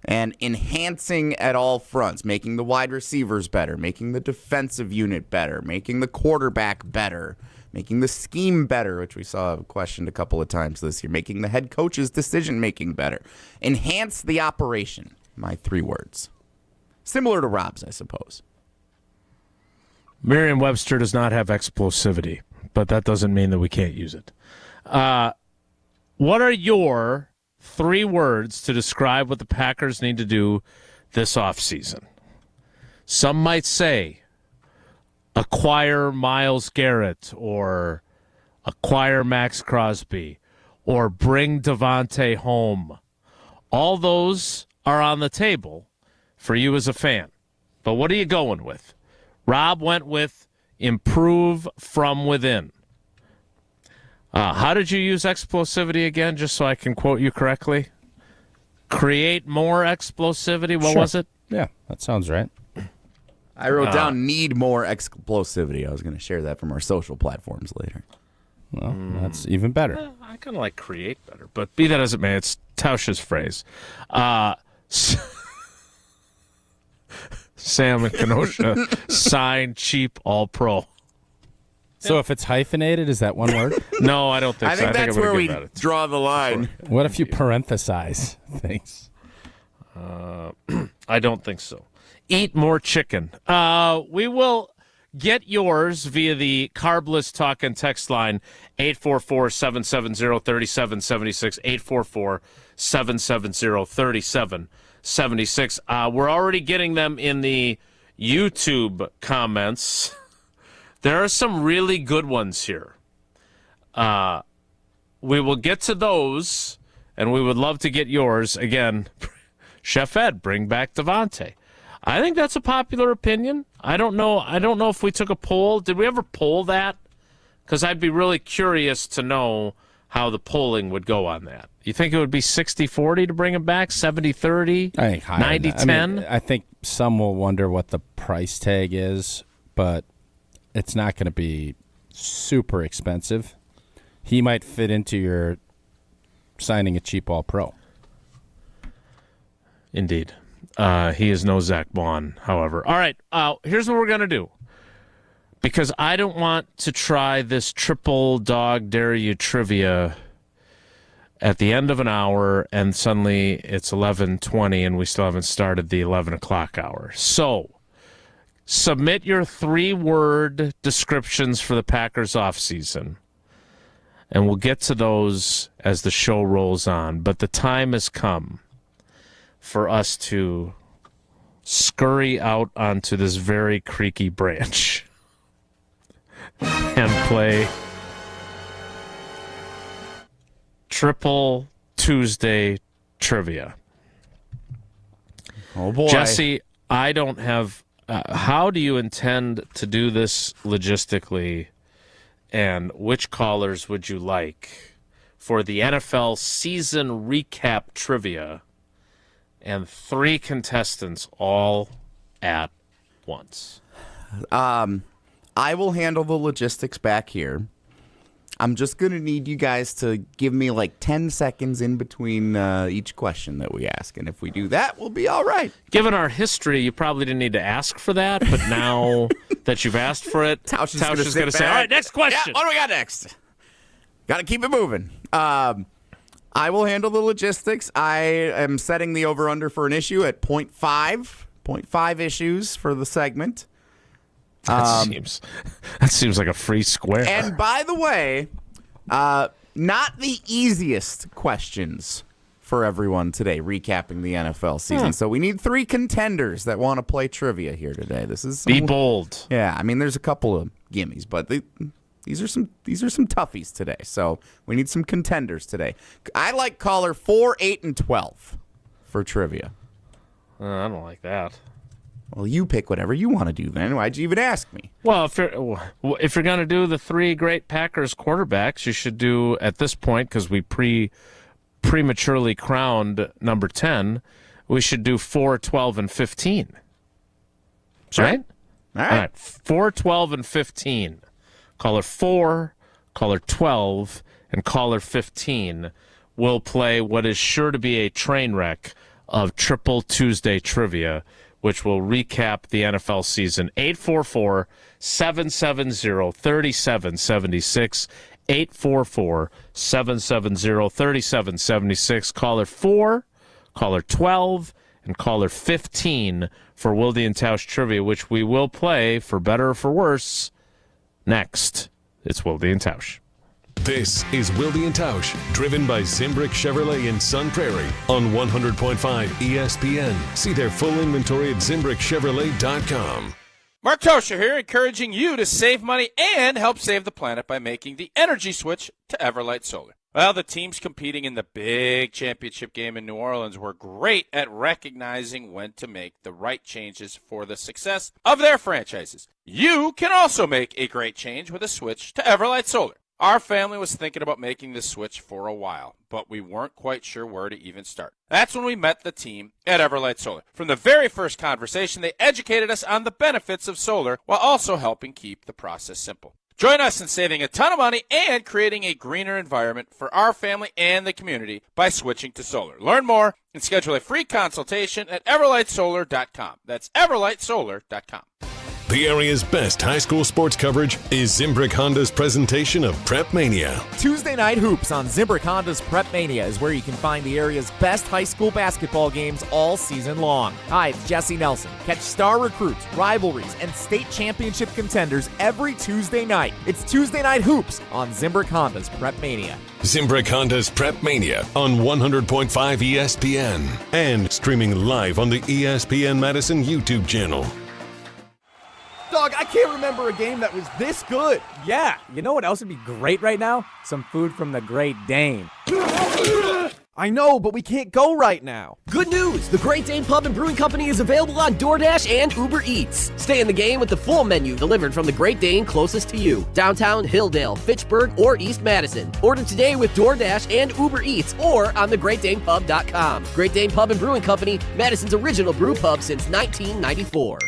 and enhancing at all fronts, making the wide receivers better, making the defensive unit better, making the quarterback better, making the scheme better, which we saw questioned a couple of times this year, making the head coach's decision-making better. Enhance the operation, my 3 words. Similar to Rob's, I suppose. Merriam-Webster does not have explosivity, but that doesn't mean that we can't use it. What are your 3 words to describe what the Packers need to do this offseason? Some might say acquire Myles Garrett or acquire Max Crosby or bring Devontae home. All those are on the table for you as a fan. But what are you going with? Rob went with improve from within. How did you use explosivity again, just so I can quote you correctly? Create more explosivity? What was it? Yeah, that sounds right. I wrote down need more explosivity. I was going to share that from our social platforms later. Well, that's even better. I kind of like create better, but be that as it may, it's Tausch's phrase. Sam and Kenosha sign cheap all-pro. So if it's hyphenated, is that one word? No, I don't think so. I think that's where we draw the line. What if you parenthesize things? I don't think so. Eat more chicken. We will get yours via the Carbless Talk and Text line, 844-770-3776, 844-770-3776. We're already getting them in the YouTube comments. There are some really good ones here. We will get to those, and we would love to get yours. Again, Chef Ed, bring back Devontae. I think that's a popular opinion. I don't know if we took a poll. Did we ever poll that? Because I'd be really curious to know how the polling would go on that. You think it would be 60-40 to bring him back, 70-30, 90-10? I think some will wonder what the price tag is, but it's not going to be super expensive. He might fit into your signing a cheap all-pro. Indeed. He is no Zach Bond, however. All right, here's what we're going to do. Because I don't want to try this triple dog dare you trivia at the end of an hour and suddenly it's 11:20 and we still haven't started the 11 o'clock hour. So submit your 3-word descriptions for the Packers offseason, and we'll get to those as the show rolls on. But the time has come for us to scurry out onto this very creaky branch and play Triple Tuesday Trivia. Oh, boy. Jesse, I don't have... how do you intend to do this logistically, and which callers would you like for the NFL season recap trivia and 3 contestants all at once? I will handle the logistics back here. I'm just going to need you guys to give me like 10 seconds in between each question that we ask. And if we do that, we'll be all right. Given our history, you probably didn't need to ask for that. But now that you've asked for it, Tausch is going to say, all right, next question. Yeah, what do we got next? Got to keep it moving. I will handle the logistics. I am setting the over-under for an issue at 0.5 issues for the segment. That seems like a free square. And by the way, not the easiest questions for everyone today, recapping the NFL season. So we need 3 contenders that want to play trivia here today. This is be bold. Yeah, I mean, there's a couple of gimmies, but these are some toughies today. So we need some contenders today. I like caller 4, 8, and 12 for trivia. I don't like that. Well, you pick whatever you want to do then. Why'd you even ask me? Well, if you're going to do the 3 great Packers quarterbacks, you should do, at this point, because we prematurely crowned number 10, we should do 4, 12, and 15. Sure. Right? All right. 4, 12, and 15. Caller 4, caller 12, and caller 15 we'll play what is sure to be a train wreck of Triple Tuesday trivia, which will recap the NFL season. 844-770-3776. 844-770-3776. Caller 4, caller 12, and caller 15 for Wilde and Tausch trivia, which we will play, for better or for worse, next. It's Wilde and Tausch. This is Wilde and Tausch, driven by Zimbrick Chevrolet in Sun Prairie on 100.5 ESPN. See their full inventory at ZimbrickChevrolet.com. Mark Toscher here, encouraging you to save money and help save the planet by making the energy switch to Everlight Solar. Well, the teams competing in the big championship game in New Orleans were great at recognizing when to make the right changes for the success of their franchises. You can also make a great change with a switch to Everlight Solar. Our family was thinking about making this switch for a while, but we weren't quite sure where to even start. That's when we met the team at Everlight Solar. From the very first conversation, they educated us on the benefits of solar while also helping keep the process simple. Join us in saving a ton of money and creating a greener environment for our family and the community by switching to solar. Learn more and schedule a free consultation at everlightsolar.com. That's everlightsolar.com. The area's best high school sports coverage is Zimbrick Honda's presentation of Prep Mania. Tuesday Night Hoops on Zimbrick Honda's Prep Mania is where you can find the area's best high school basketball games all season long. Hi, it's Jesse Nelson. Catch star recruits, rivalries, and state championship contenders every Tuesday night. It's Tuesday Night Hoops on Zimbrick Honda's Prep Mania. Zimbrick Honda's Prep Mania on 100.5 ESPN and streaming live on the ESPN Madison YouTube channel. Dog, I can't remember a game that was this good. Yeah, you know what else would be great right now? Some food from the Great Dane. I know, but we can't go right now. Good news! The Great Dane Pub and Brewing Company is available on DoorDash and Uber Eats. Stay in the game with the full menu delivered from the Great Dane closest to you. Downtown, Hilldale, Fitchburg, or East Madison. Order today with DoorDash and Uber Eats or on thegreatdanepub.com. Great Dane Pub and Brewing Company, Madison's original brew pub since 1994.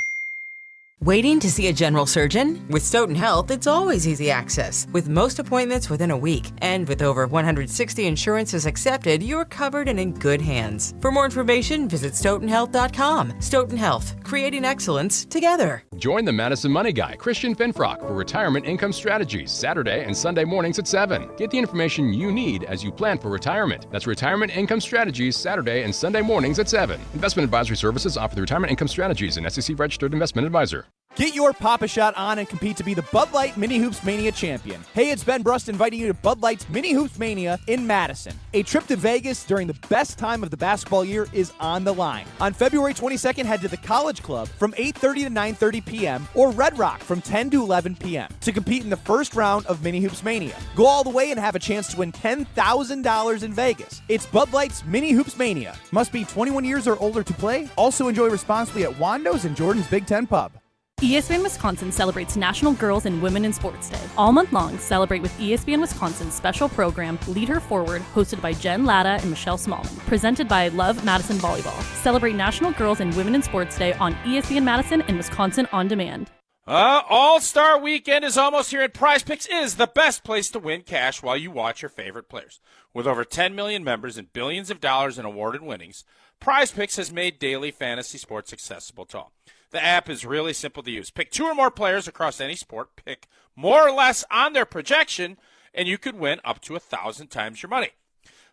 Waiting to see a general surgeon? With Stoughton Health, it's always easy access, with most appointments within a week. And with over 160 insurances accepted, you're covered and in good hands. For more information, visit stoughtonhealth.com. Stoughton Health, creating excellence together. Join the Madison Money Guy, Christian Finfrock, for Retirement Income Strategies, Saturday and Sunday mornings at 7. Get the information you need as you plan for retirement. That's Retirement Income Strategies, Saturday and Sunday mornings at 7. Investment advisory services offered through Retirement Income Strategies, an SEC-registered investment advisor. Get your Pop-A-Shot on and compete to be the Bud Light Mini Hoops Mania champion. Hey, it's Ben Brust inviting you to Bud Light's Mini Hoops Mania in Madison. A trip to Vegas during the best time of the basketball year is on the line. On February 22nd, head to the College Club from 8:30 to 9:30 p.m. or Red Rock from 10 to 11 p.m. to compete in the first round of Mini Hoops Mania. Go all the way and have a chance to win $10,000 in Vegas. It's Bud Light's Mini Hoops Mania. Must be 21 years or older to play. Also enjoy responsibly at Wando's and Jordan's Big Ten Pub. ESPN Wisconsin celebrates National Girls and Women in Sports Day. All month long, celebrate with ESPN Wisconsin's special program, Lead Her Forward, hosted by Jen Latta and Michelle Smallman, presented by Love Madison Volleyball. Celebrate National Girls and Women in Sports Day on ESPN Madison and Wisconsin On Demand. All-Star Weekend is almost here, and Prize Picks is the best place to win cash while you watch your favorite players. With over 10 million members and billions of dollars in awarded winnings, Prize Picks has made daily fantasy sports accessible to all. The app is really simple to use. Pick 2 or more players across any sport, pick more or less on their projection, and you could win up to 1,000 times your money.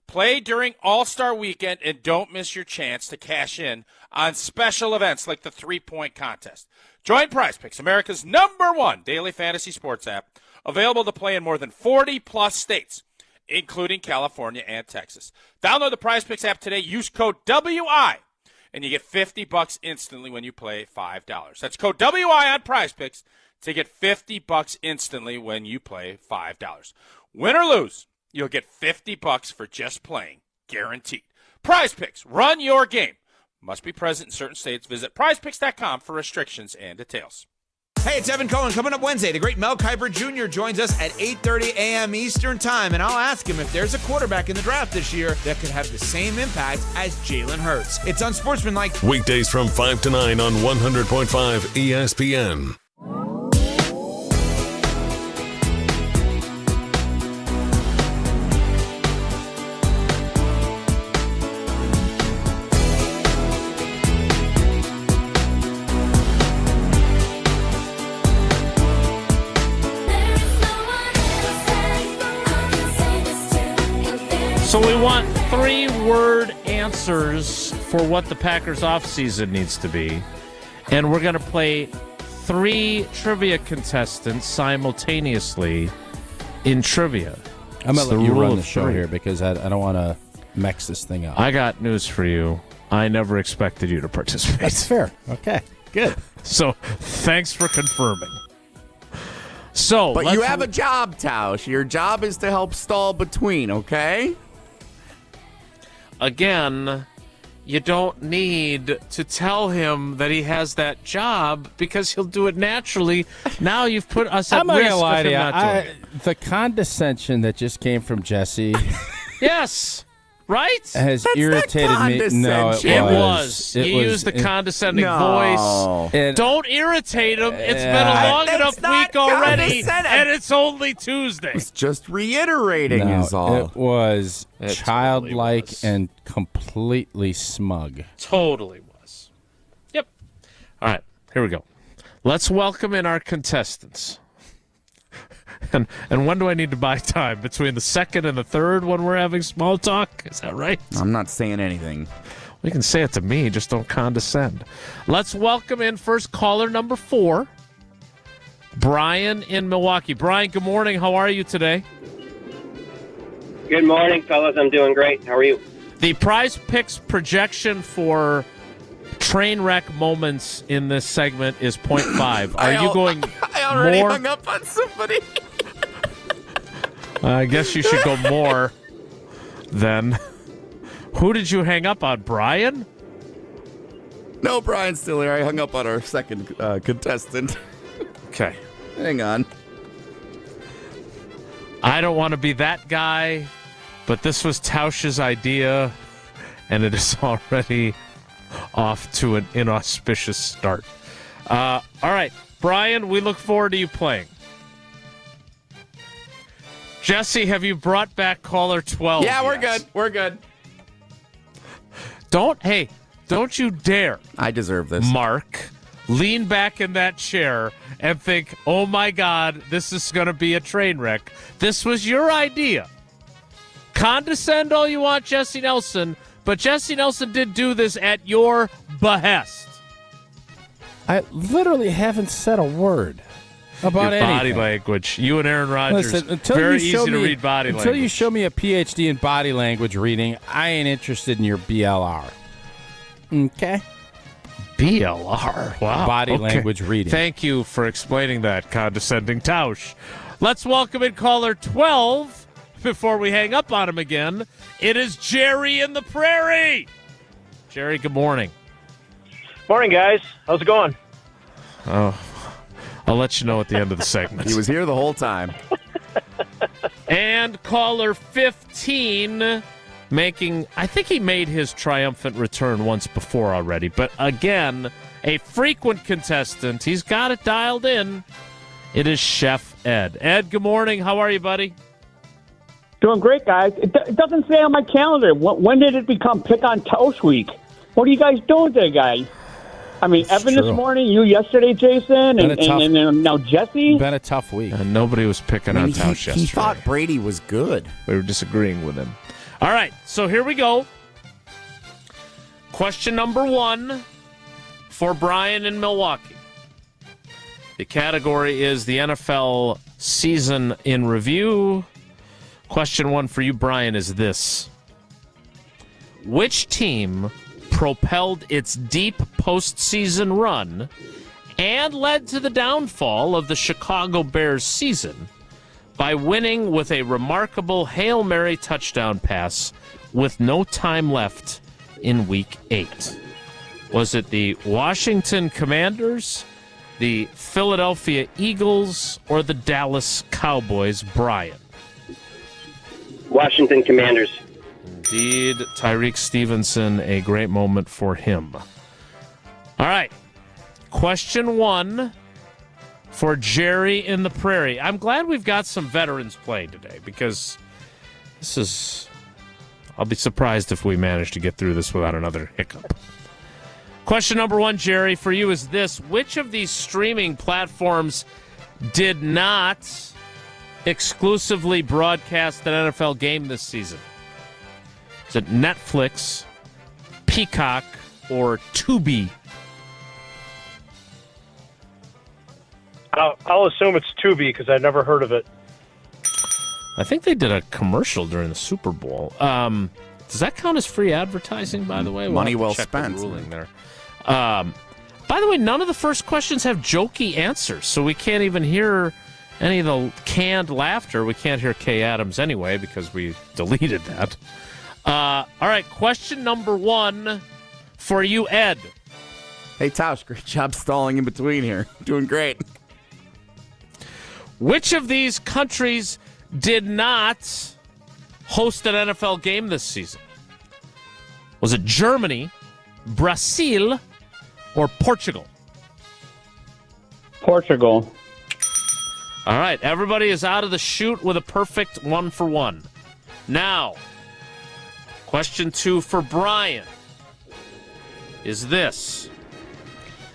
Play during All-Star Weekend and don't miss your chance to cash in on special events like the 3-point contest. Join Prize Picks, America's #1 daily fantasy sports app, available to play in more than 40-plus states, including California and Texas. Download the Prize Picks app today. Use code WI. And you get $50 instantly when you play $5. That's code WI on Prize Picks to get $50 instantly when you play $5. Win or lose, you'll get $50 for just playing, guaranteed. Prize Picks, run your game. Must be present in certain states. Visit prizepicks.com for restrictions and details. Hey, it's Evan Cohen. Coming up Wednesday, the great Mel Kiper Jr. joins us at 8:30 a.m. Eastern Time, and I'll ask him if there's a quarterback in the draft this year that could have the same impact as Jalen Hurts. It's Unsportsmanlike. Weekdays from 5 to 9 on 100.5 ESPN. So we want 3-word answers for what the Packers offseason needs to be. And we're going to play 3 trivia contestants simultaneously in trivia. I'm going to let you run the show here because I don't want to mix this thing up. I got news for you. I never expected you to participate. That's fair. Okay, good. So thanks for confirming. So, but you have a job, Tausch. Your job is to help stall between, okay? Again, you don't need to tell him that he has that job because he'll do it naturally. Now you've put us at I'm not risk gonna lie of to him you. not doing it. The condescension that just came from Jesse Yes, right? has irritated me. No, It was. He used the condescending voice. Don't irritate him. It's been a long enough week already, and it's only Tuesday. It's just reiterating is all. It was childlike and completely smug. Totally was. Yep. All right, here we go. Let's welcome in our contestants. And when do I need to buy time? Between the second and the third when we're having small talk? Is that right? I'm not saying anything. You can say it to me, just don't condescend. Let's welcome in first caller number 4, Brian in Milwaukee. Brian, good morning. How are you today? Good morning, fellas. I'm doing great. How are you? The Prize Picks projection for train wreck moments in this segment is 0.5. Are you going I already more? hung up on somebody. I guess you should go more then. Who did you hang up on, Brian? No, Brian's still here. I hung up on our second contestant. Okay. Hang on. I don't want to be that guy, but this was Tausch's idea, and it is already off to an inauspicious start. All right, Brian, we look forward to you playing. Jesse, have you brought back caller 12? Yeah, we're good. We're good. Don't you dare. I deserve this. Mark, lean back in that chair and think, oh my God, this is going to be a train wreck. This was your idea. Condescend all you want, Jesse Nelson, but Jesse Nelson did do this at your behest. I literally haven't said a word about your body anything. language. You and Aaron Rodgers. Listen, very easy to read body language. Until you show me a PhD in body language reading, I ain't interested in your BLR. Okay? BLR. Wow. Body Okay. language reading. Thank you for explaining that, condescending Tausch. Let's welcome in caller 12 before we hang up on him again. It is Jerry in the Prairie. Jerry, good morning. Morning, guys. How's it going? Oh, I'll let you know at the end of the segment. He was here the whole time. And caller 15 making, I think he made his triumphant return once before already, but again, a frequent contestant. He's got it dialed in. It is Chef Ed. Ed, good morning. How are you, buddy? Doing great, guys. It doesn't say on my calendar. When did it become Pick on Toast Week? What are you guys doing today, guys? I mean, It's Evan true. this morning, you yesterday, Jason, and now Jesse. Been a tough week. And nobody was picking on Tausch yesterday. He thought Brady was good. We were disagreeing with him. All right, so here we go. Question number 1 for Brian in Milwaukee. The category is the NFL season in review. Question 1 for you, Brian, is this. Which team propelled its deep postseason run and led to the downfall of the Chicago Bears season by winning with a remarkable Hail Mary touchdown pass with no time left in Week 8? Was it the Washington Commanders, the Philadelphia Eagles, or the Dallas Cowboys, Brian? Washington Commanders. Indeed, Tyreek Stevenson, a great moment for him. All right, question 1 for Jerry in the Prairie. I'm glad we've got some veterans playing today because this is... I'll be surprised if we manage to get through this without another hiccup. Question number 1, Jerry, for you is this. Which of these streaming platforms did not exclusively broadcast an NFL game this season? Is it Netflix, Peacock, or Tubi? I'll assume it's Tubi because I've never heard of it. I think they did a commercial during the Super Bowl. Does that count as free advertising, by the way? Money have to well check spent. The ruling there. By the way, none of the first questions have jokey answers, so we can't even hear any of the canned laughter. We can't hear Kay Adams anyway because we deleted that. All right, question number 1 for you, Ed. Hey, Tausch, great job stalling in between here. Doing great. Which of these countries did not host an NFL game this season? Was it Germany, Brazil, or Portugal? Portugal. All right, everybody is out of the chute with a perfect 1 for 1. Now, question 2 for Brian is this.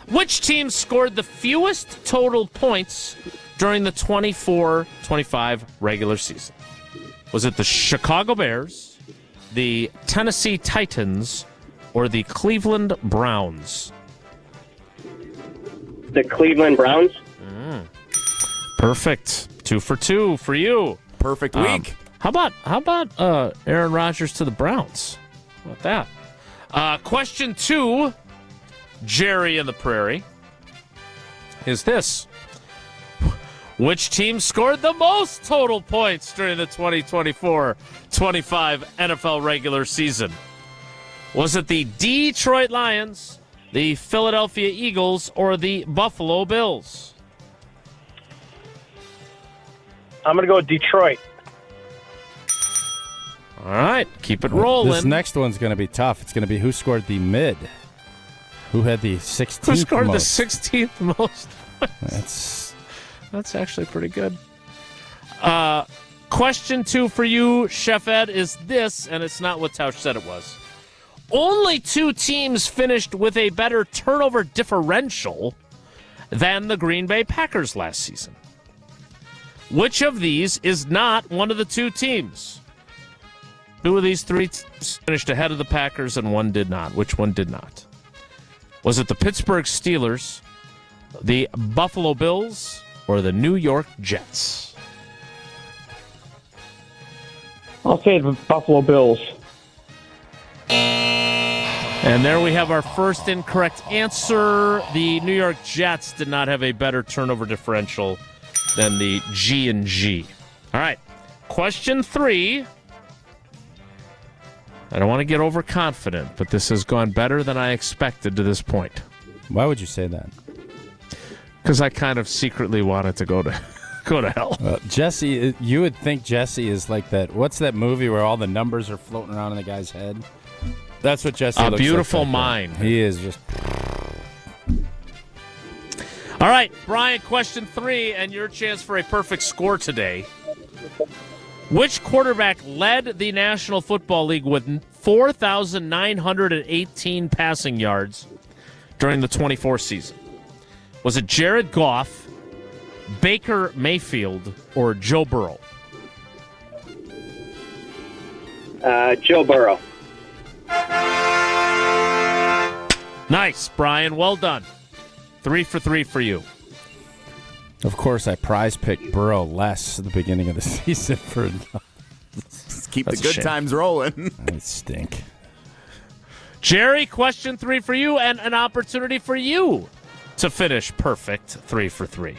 Which team scored the fewest total points during the 24-25 regular season? Was it the Chicago Bears, the Tennessee Titans, or the Cleveland Browns? The Cleveland Browns. Perfect. 2 for 2 for you. Perfect week. How about Aaron Rodgers to the Browns? How about that? Question 2, Jerry in the Prairie, is this. Which team scored the most total points during the 2024-25 NFL regular season? Was it the Detroit Lions, the Philadelphia Eagles, or the Buffalo Bills? I'm going to go with Detroit. All right, keep it rolling. This next one's going to be tough. It's going to be who scored the mid. Who had the 16th Who scored most? the 16th most points? That's actually pretty good. Question 2 for you, Chef Ed, is this, and it's not what Tausch said it was. Only 2 teams finished with a better turnover differential than the Green Bay Packers last season. Which of these is not one of the 2 teams? 2 of these 3 teams finished ahead of the Packers, and 1 did not. Which one did not? Was it the Pittsburgh Steelers, the Buffalo Bills, or the New York Jets? I'll say the Buffalo Bills. And there we have our first incorrect answer. The New York Jets did not have a better turnover differential than the G&G. All right, question 3. I don't want to get overconfident, but this has gone better than I expected to this point. Why would you say that? Because I kind of secretly wanted to go to hell. Jesse, you would think Jesse is like that. What's that movie where all the numbers are floating around in the guy's head? That's what Jesse looks like. A Beautiful right Mind. He is just... All right, Brian, question 3, and your chance for a perfect score today. Which quarterback led the National Football League with 4,918 passing yards during the 24 season? Was it Jared Goff, Baker Mayfield, or Joe Burrow? Joe Burrow. Nice, Brian. Well done. 3 for 3 for you. Of course, I prize picked Burrow less at the beginning of the season for... Just keep the good times rolling. I stink. Jerry, question 3 for you, and an opportunity for you to finish perfect 3 for 3.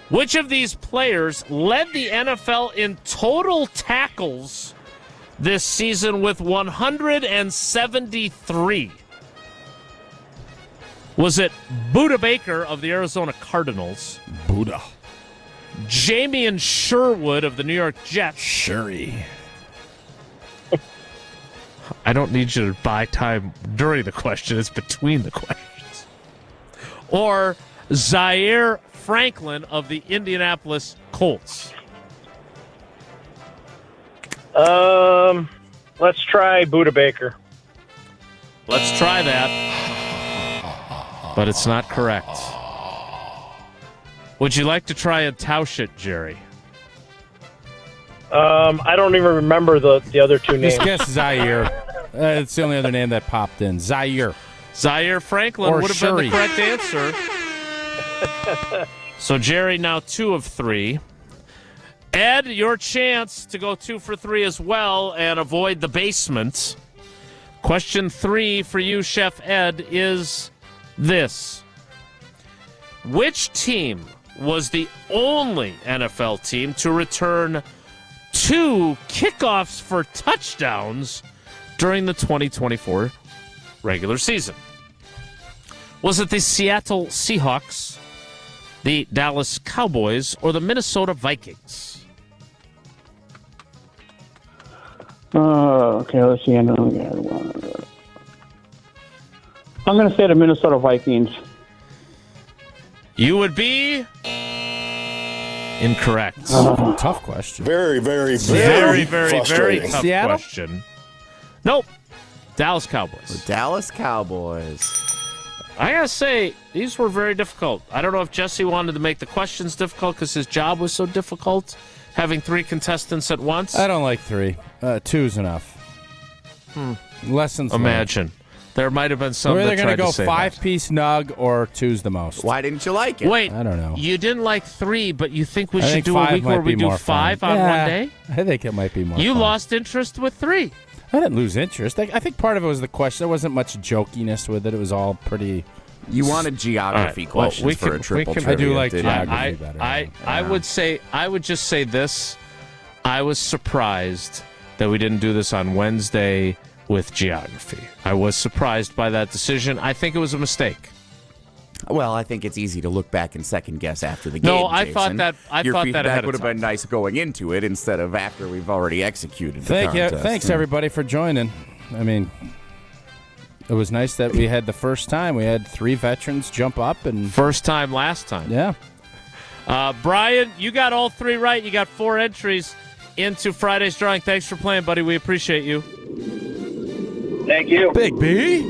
Which of these players led the NFL in total tackles this season with 173? Was it Budda Baker of the Arizona Cardinals? Budda. Jamie Sherwood of the New York Jets? Sherry. I don't need you to buy time during the question. It's between the questions. Or Zaire Franklin of the Indianapolis Colts? Let's try Budda Baker. Let's try that. But it's not correct. Would you like to try and Tausch it, Jerry? I don't even remember the other two names. Just guess Zaire. It's the only other name that popped in. Zaire. Zaire Franklin Or would have been Shuri. the correct answer. So Jerry now 2 of 3. Ed, your chance to go 2 for 3 as well and avoid the basement. Question 3 for you, Chef Ed, is this. Which team was the only NFL team to return 2 kickoffs for touchdowns during the 2024 regular season? Was it the Seattle Seahawks, the Dallas Cowboys, or the Minnesota Vikings? Okay, let's see. I'm going to say the Minnesota Vikings. You would be incorrect. Tough question. Very, very, Very frustrating. tough Seattle? question. Nope. Dallas Cowboys. The Dallas Cowboys. I gotta say, these were very difficult. I don't know if Jesse wanted to make the questions difficult because his job was so difficult, having 3 contestants at once. I don't like 3. 2's enough. Lessons Imagine. There might have been some We're either that going tried to go say 5-piece nug or 2's the most. Why didn't you like it? Wait, I don't know. You didn't like 3, but you think we I should think do a 5 week might where we be do more 5 fun. on Yeah, one day? I think it might be more You fun. lost interest with 3. I didn't lose interest. I think part of it was the question. There wasn't much jokiness with it. It was all pretty... You wanted geography questions for a triple trivia. I do like didn't you? geography better. I would just say this. I was surprised that we didn't do this on Wednesday with geography. I was surprised by that decision. I think it was a mistake. Well, I think it's easy to look back and second guess after the game. No, I Jason. thought that Your feedback ahead of would have time. been nice going into it instead of after we've already executed the Thanks, contest. everybody, for joining. I mean, it was nice that we had the first time. We had 3 veterans jump up. And First time, last time. Yeah. Brian, you got all 3 right. You got 4 entries into Friday's drawing. Thanks for playing, buddy. We appreciate you. Thank you. Big B.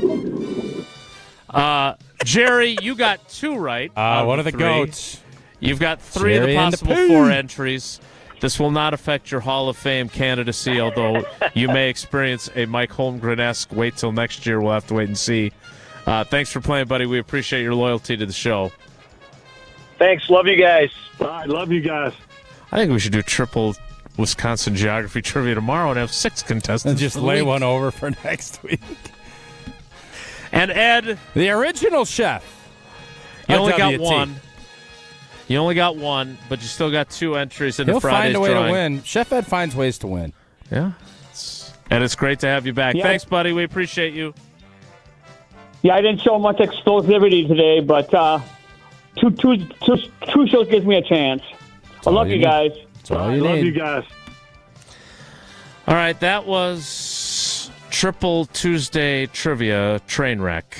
Jerry, you got 2 right. One of the 3. goats. You've got 3 of Jerry the and the possible Pooh. 4 entries. This will not affect your Hall of Fame candidacy, although you may experience a Mike Holmgren-esque wait till next year. We'll have to wait and see. Thanks for playing, buddy. We appreciate your loyalty to the show. Thanks. Love you guys. I love you guys. I think we should do triple Wisconsin geography trivia tomorrow and have 6 contestants. And just for the lay week. one over for next week. And Ed, the original chef. you only got WT. 1. You only got 1, but you still got 2 entries into He'll Friday's find a way drawing. to win. Chef Ed finds ways to win. Yeah. And it's great to have you back. Yeah. Thanks, buddy. We appreciate you. Yeah, I didn't show much explosivity today, but two shows gives me a chance. I love you guys. That's all you love need. you guys. All right, that was Triple Tuesday Trivia train wreck.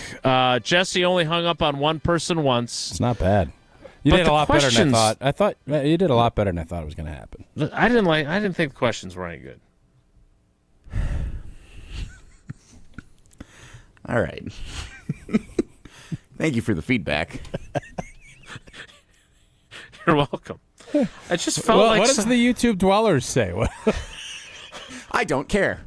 Jesse only hung up on one person once. It's not bad. You But did the a lot better than I questions- thought. I thought you did a lot better than I thought it was going to happen. I didn't think the questions were any good. All right. Thank you for the feedback. You're welcome. I just felt Well, like what does the YouTube dwellers say? I don't care.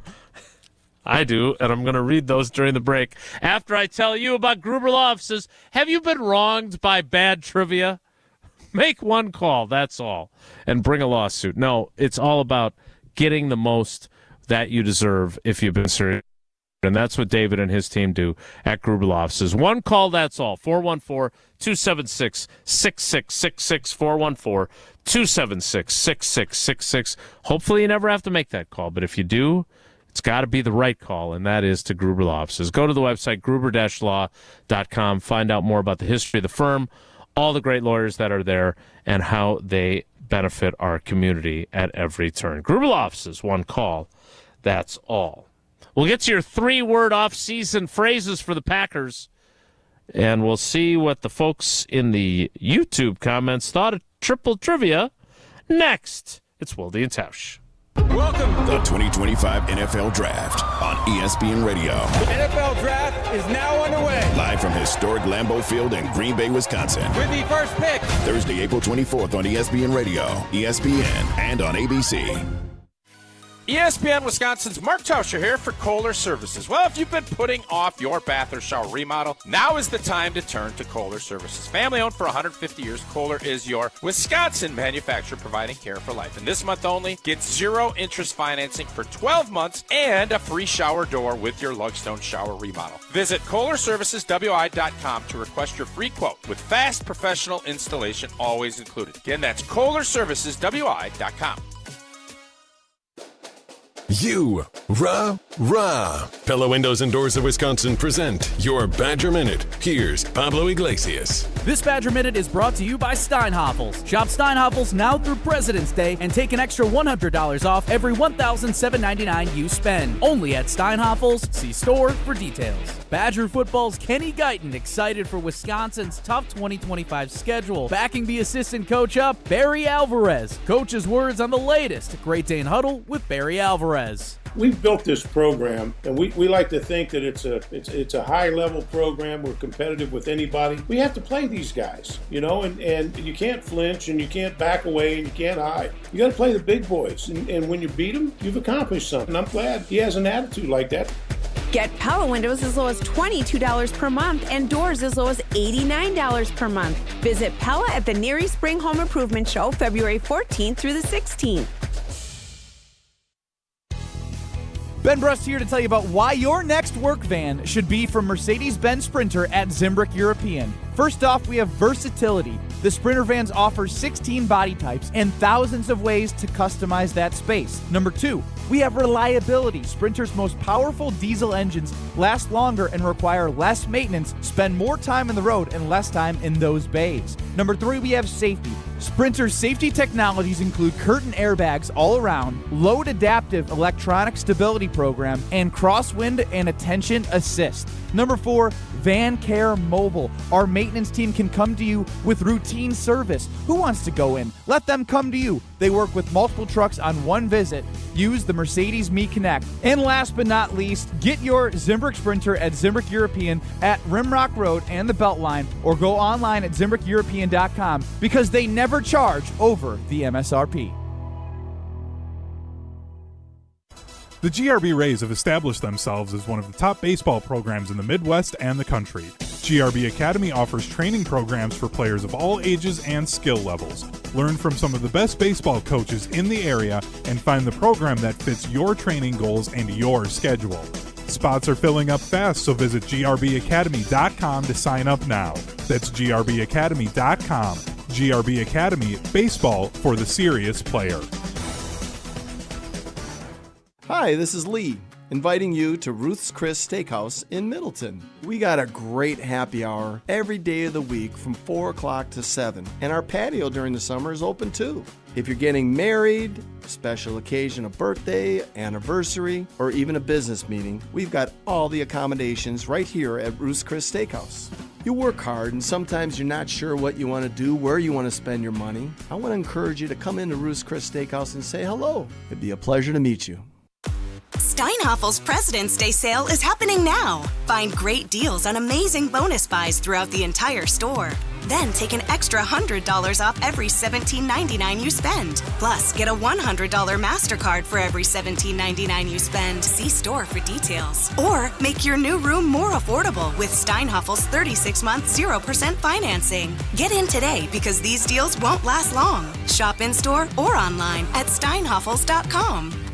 I do, and I'm going to read those during the break. After I tell you about Gruber Law Offices, have you been wronged by bad trivia? Make one call, that's all, and bring a lawsuit. No, it's all about getting the most that you deserve if you've been serious. And that's what David and his team do at Gruber Law Offices. One call, that's all. 414-276-6666. 414-276-6666. Hopefully you never have to make that call, but if you do, it's got to be the right call, and that is to Gruber Law Offices. Go to the website, gruber-law.com. Find out more about the history of the firm, all the great lawyers that are there, and how they benefit our community at every turn. Gruber Law Offices, one call, that's all. We'll get to your 3-word off-season phrases for the Packers, and we'll see what the folks in the YouTube comments thought of Triple Trivia next. It's Wilde and Tausch. Welcome to the 2025 NFL Draft on ESPN Radio. The NFL Draft is now underway. Live from historic Lambeau Field in Green Bay, Wisconsin. With the first pick. Thursday, April 24th on ESPN Radio, ESPN, and on ABC. ESPN Wisconsin's Mark Tauscher here for Kohler Services. Well, if you've been putting off your bath or shower remodel, now is the time to turn to Kohler Services. Family owned for 150 years, Kohler is your Wisconsin manufacturer providing care for life. And this month only, get 0 interest financing for 12 months and a free shower door with your Lugstone shower remodel. Visit KohlerServicesWI.com to request your free quote with fast professional installation always included. Again, that's KohlerServicesWI.com. Pella Windows and Doors of Wisconsin present your Badger Minute. Here's Pablo Iglesias. This Badger Minute is brought to you by Steinhoffels. Shop Steinhoffels now through President's Day and take an extra $100 off every $1,799 you spend. Only at Steinhoffels. See store for details. Badger football's Kenny Guyton excited for Wisconsin's tough 2025 schedule. Backing the assistant coach up, Barry Alvarez. Coach's words on the latest Great Dane Huddle with Barry Alvarez. We've built this program, and we like to think that it's a high-level program. We're competitive with anybody. We have to play these guys, and you can't flinch, and you can't back away, and you can't hide. You got to play the big boys, and when you beat them, you've accomplished something. And I'm glad he has an attitude like that. Get Pella windows as low as $22 per month and doors as low as $89 per month. Visit Pella at the Neary Spring Home Improvement Show February 14th through the 16th. Ben Brust here to tell you about why your next work van should be from Mercedes-Benz Sprinter at Zimbrick European. First off, we have versatility. The Sprinter vans offer 16 body types and thousands of ways to customize that space. Number 2, we have reliability. Sprinter's most powerful diesel engines last longer and require less maintenance, spend more time on the road and less time in those bays. Number 3, we have safety. Sprinter's safety technologies include curtain airbags all around, load adaptive electronic stability program, and crosswind and attention assist. Number 4, Van Care Mobile. Our maintenance team can come to you with routine service. Who wants to go in? Let them come to you. They work with multiple trucks on one visit. Use the Mercedes Me Connect. And last but not least, get your Zimbrick Sprinter at Zimbrick European at Rimrock Road and the Beltline, or go online at ZimbrickEuropean.com because they never charge over the MSRP. The GRB Rays have established themselves as one of the top baseball programs in the Midwest and the country. GRB Academy offers training programs for players of all ages and skill levels. Learn from some of the best baseball coaches in the area and find the program that fits your training goals and your schedule. Spots are filling up fast, so visit grbacademy.com to sign up now. That's grbacademy.com. GRB Academy, baseball for the serious player. Hi, this is Lee, inviting you to Ruth's Chris Steakhouse in Middleton. We got a great happy hour every day of the week from 4 o'clock to 7, and our patio during the summer is open too. If you're getting married, special occasion, a birthday, anniversary, or even a business meeting, we've got all the accommodations right here at Ruth's Chris Steakhouse. You work hard and sometimes you're not sure what you want to do, where you want to spend your money. I want to encourage you to come into Ruth's Chris Steakhouse and say hello. It'd be a pleasure to meet you. Steinhoffel's President's Day sale is happening now. Find great deals on amazing bonus buys throughout the entire store. Then take an extra $100 off every $17.99 you spend. Plus, get a $100 MasterCard for every $17.99 you spend. See store for details. Or make your new room more affordable with Steinhoffel's 36-month 0% financing. Get in today because these deals won't last long. Shop in-store or online at steinhoffels.com.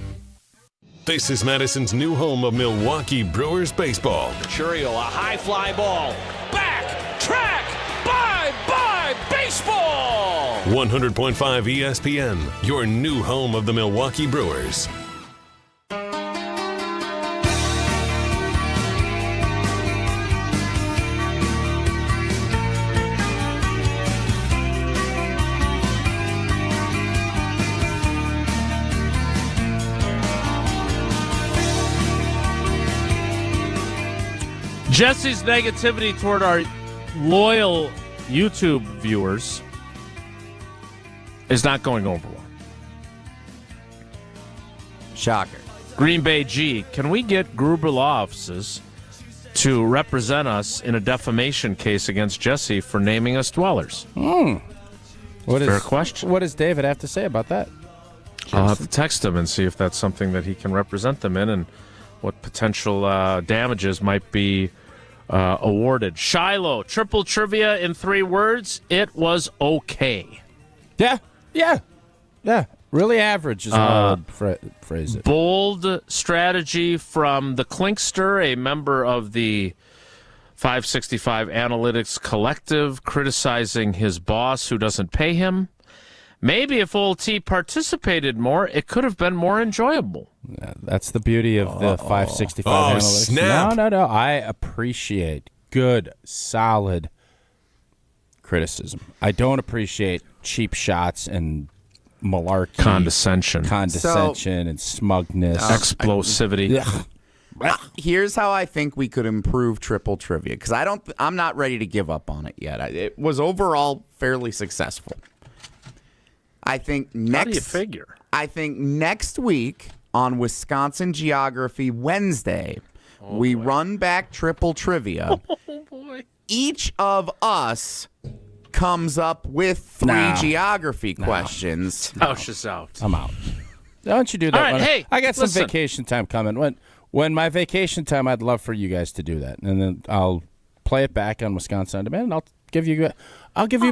This is Madison's new home of Milwaukee Brewers baseball. Churio, a high fly ball. Back, track, bye, baseball! 100.5 ESPN, your new home of the Milwaukee Brewers. Jesse's negativity toward our loyal YouTube viewers is not going over well. Shocker. Green Bay G, can we get Gruber Law Offices to represent us in a defamation case against Jesse for naming us dwellers? Fair question. What does David have to say about that? I'll have to text him and see if that's something that he can represent them in and what potential damages might be awarded. Shiloh, triple trivia in 3 words. It was okay. Yeah. Really average is how I would phrase it. Bold strategy from the Klinkster, a member of the 565 Analytics Collective, criticizing his boss who doesn't pay him. Maybe if Old T participated more, it could have been more enjoyable. Yeah, that's the beauty of the 565 Analytics. Snap. No. I appreciate good, solid criticism. I don't appreciate cheap shots and malarkey. Condescension And smugness. Explosivity. Here's how I think we could improve triple trivia, because I'm not ready to give up on it yet. It was overall fairly successful. I think How do you figure? I think next week on Wisconsin Geography Wednesday, we run back triple trivia. Oh, boy. Each of us comes up with 3 geography questions. Tausch is out. I'm out. Why don't you do that? All right, hey, I got some listen. vacation time coming. When my vacation time, I'd love for you guys to do that, and then I'll play it back on Wisconsin On Demand, and I'll give you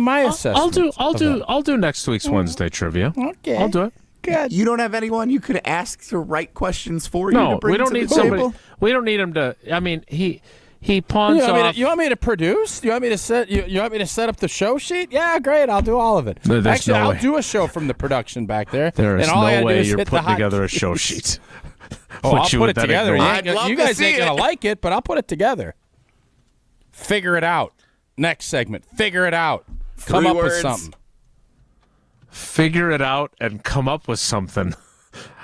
my assessment. I'll do next week's Wednesday trivia. Okay. I'll do it. Good. You don't have anyone you could ask to write questions for you? No, to bring we don't to need the somebody. table? We don't need him to. I mean, he pawns off. You want me to produce? You want me to set? You want me to set up the show sheet? Yeah, great. I'll do all of it. There's Actually, no I'll way. do a show from the production back there. There is and all I no gotta do way is you're hit the putting hot together a keys. show sheet. I'll put it together. I'd love You to guys see ain't gonna it. like it, but I'll put it together. Figure it out. Next segment. Figure it out. Come 3 up with words. something. Figure it out and come up with something.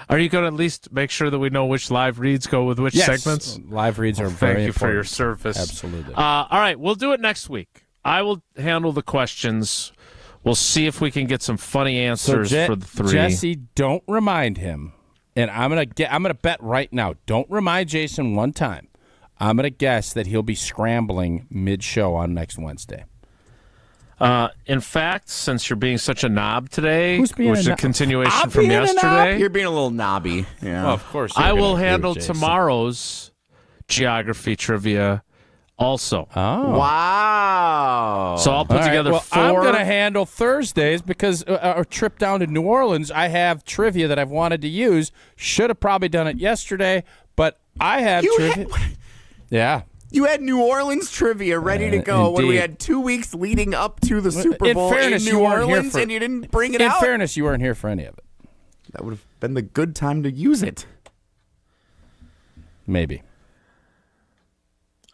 Are you going to at least make sure that we know which live reads go with which segments? Live reads are very Thank you important. for your service. Absolutely. All right, we'll do it next week. I will handle the questions. We'll see if we can get some funny answers for the 3. Jesse, don't remind him. And I'm gonna bet right now. Don't remind Jason one time. I'm gonna guess that he'll be scrambling mid-show on next Wednesday. In fact, since you're being such a knob today, Who's being which is a a knob? continuation I'm from being a knob? yesterday, You're being a little knobby. Yeah. Well, of course. I will handle tomorrow's geography trivia also. Oh. Wow. So I'll put together 4. I'm going to handle Thursdays because our trip down to New Orleans, I have trivia that I've wanted to use. Should have probably done it yesterday, but I have trivia. Yeah. You had New Orleans trivia ready to go when we indeed. had 2 weeks leading up to the Super In Bowl fairness, in you New weren't here Orleans, for- and you didn't bring it In out. fairness, you weren't here for any of it. That would have been the good time to use it. Maybe.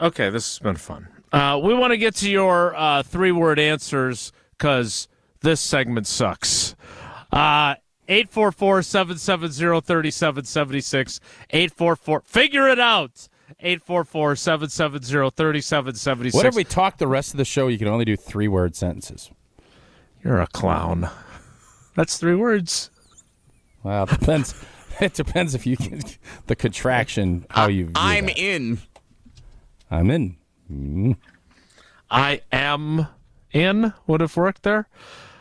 Okay, this has been fun. We want to get to your 3-word answers because this segment sucks. 844-770-3776. 844. Figure it out. 844-770-3776. What if we talk the rest of the show? You can only do 3-word sentences. You're a clown. That's 3 words. Well, it depends. It depends if you can the contraction how you. I'm in. I'm in. I am in would have worked there.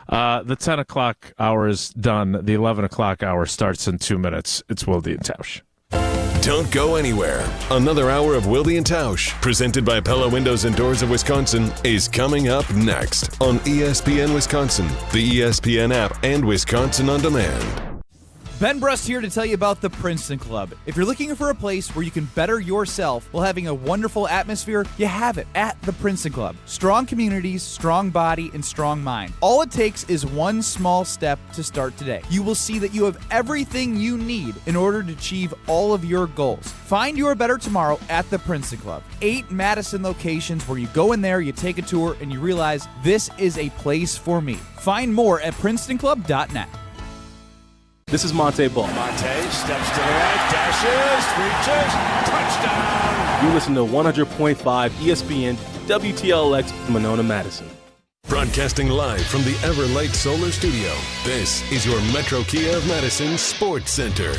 The 10 o'clock hour is done. The 11 o'clock hour starts in 2 minutes. It's Wilde and Tausch. Don't go anywhere. Another hour of Wilde and Tausch, presented by Pella Windows and Doors of Wisconsin, is coming up next on ESPN Wisconsin, the ESPN app, and Wisconsin On Demand. Ben Brust here to tell you about the Princeton Club. If you're looking for a place where you can better yourself while having a wonderful atmosphere, you have it at the Princeton Club. Strong communities, strong body, and strong mind. All it takes is one small step to start today. You will see that you have everything you need in order to achieve all of your goals. Find your better tomorrow at the Princeton Club. 8 Madison locations where you go in there, you take a tour, and you realize this is a place for me. Find more at PrincetonClub.net. This is Monte Ball. Monte steps to the right, dashes, reaches, touchdown. You listen to 100.5 ESPN WTLX Monona, Madison. Broadcasting live from the Everlight Solar Studio, this is your Metro Kia of Madison Sports Center.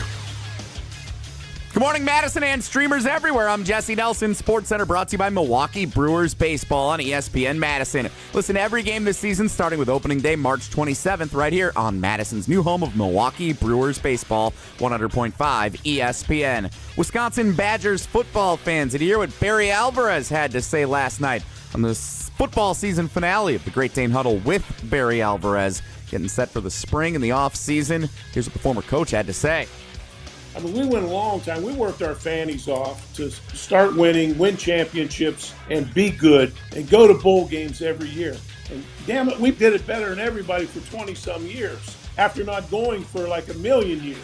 Good morning, Madison and streamers everywhere. I'm Jesse Nelson, Sports Center, brought to you by Milwaukee Brewers Baseball on ESPN Madison. Listen to every game this season, starting with opening day, March 27th, right here on Madison's new home of Milwaukee Brewers Baseball, 100.5 ESPN. Wisconsin Badgers football fans, did you hear what Barry Alvarez had to say last night on the football season finale of the Great Dane Huddle with Barry Alvarez, getting set for the spring and the offseason? Here's what the former coach had to say. I mean, we went a long time. We worked our fannies off to start winning, win championships, and be good, and go to bowl games every year. And damn it, we did it better than everybody for 20-some years after not going for like a million years.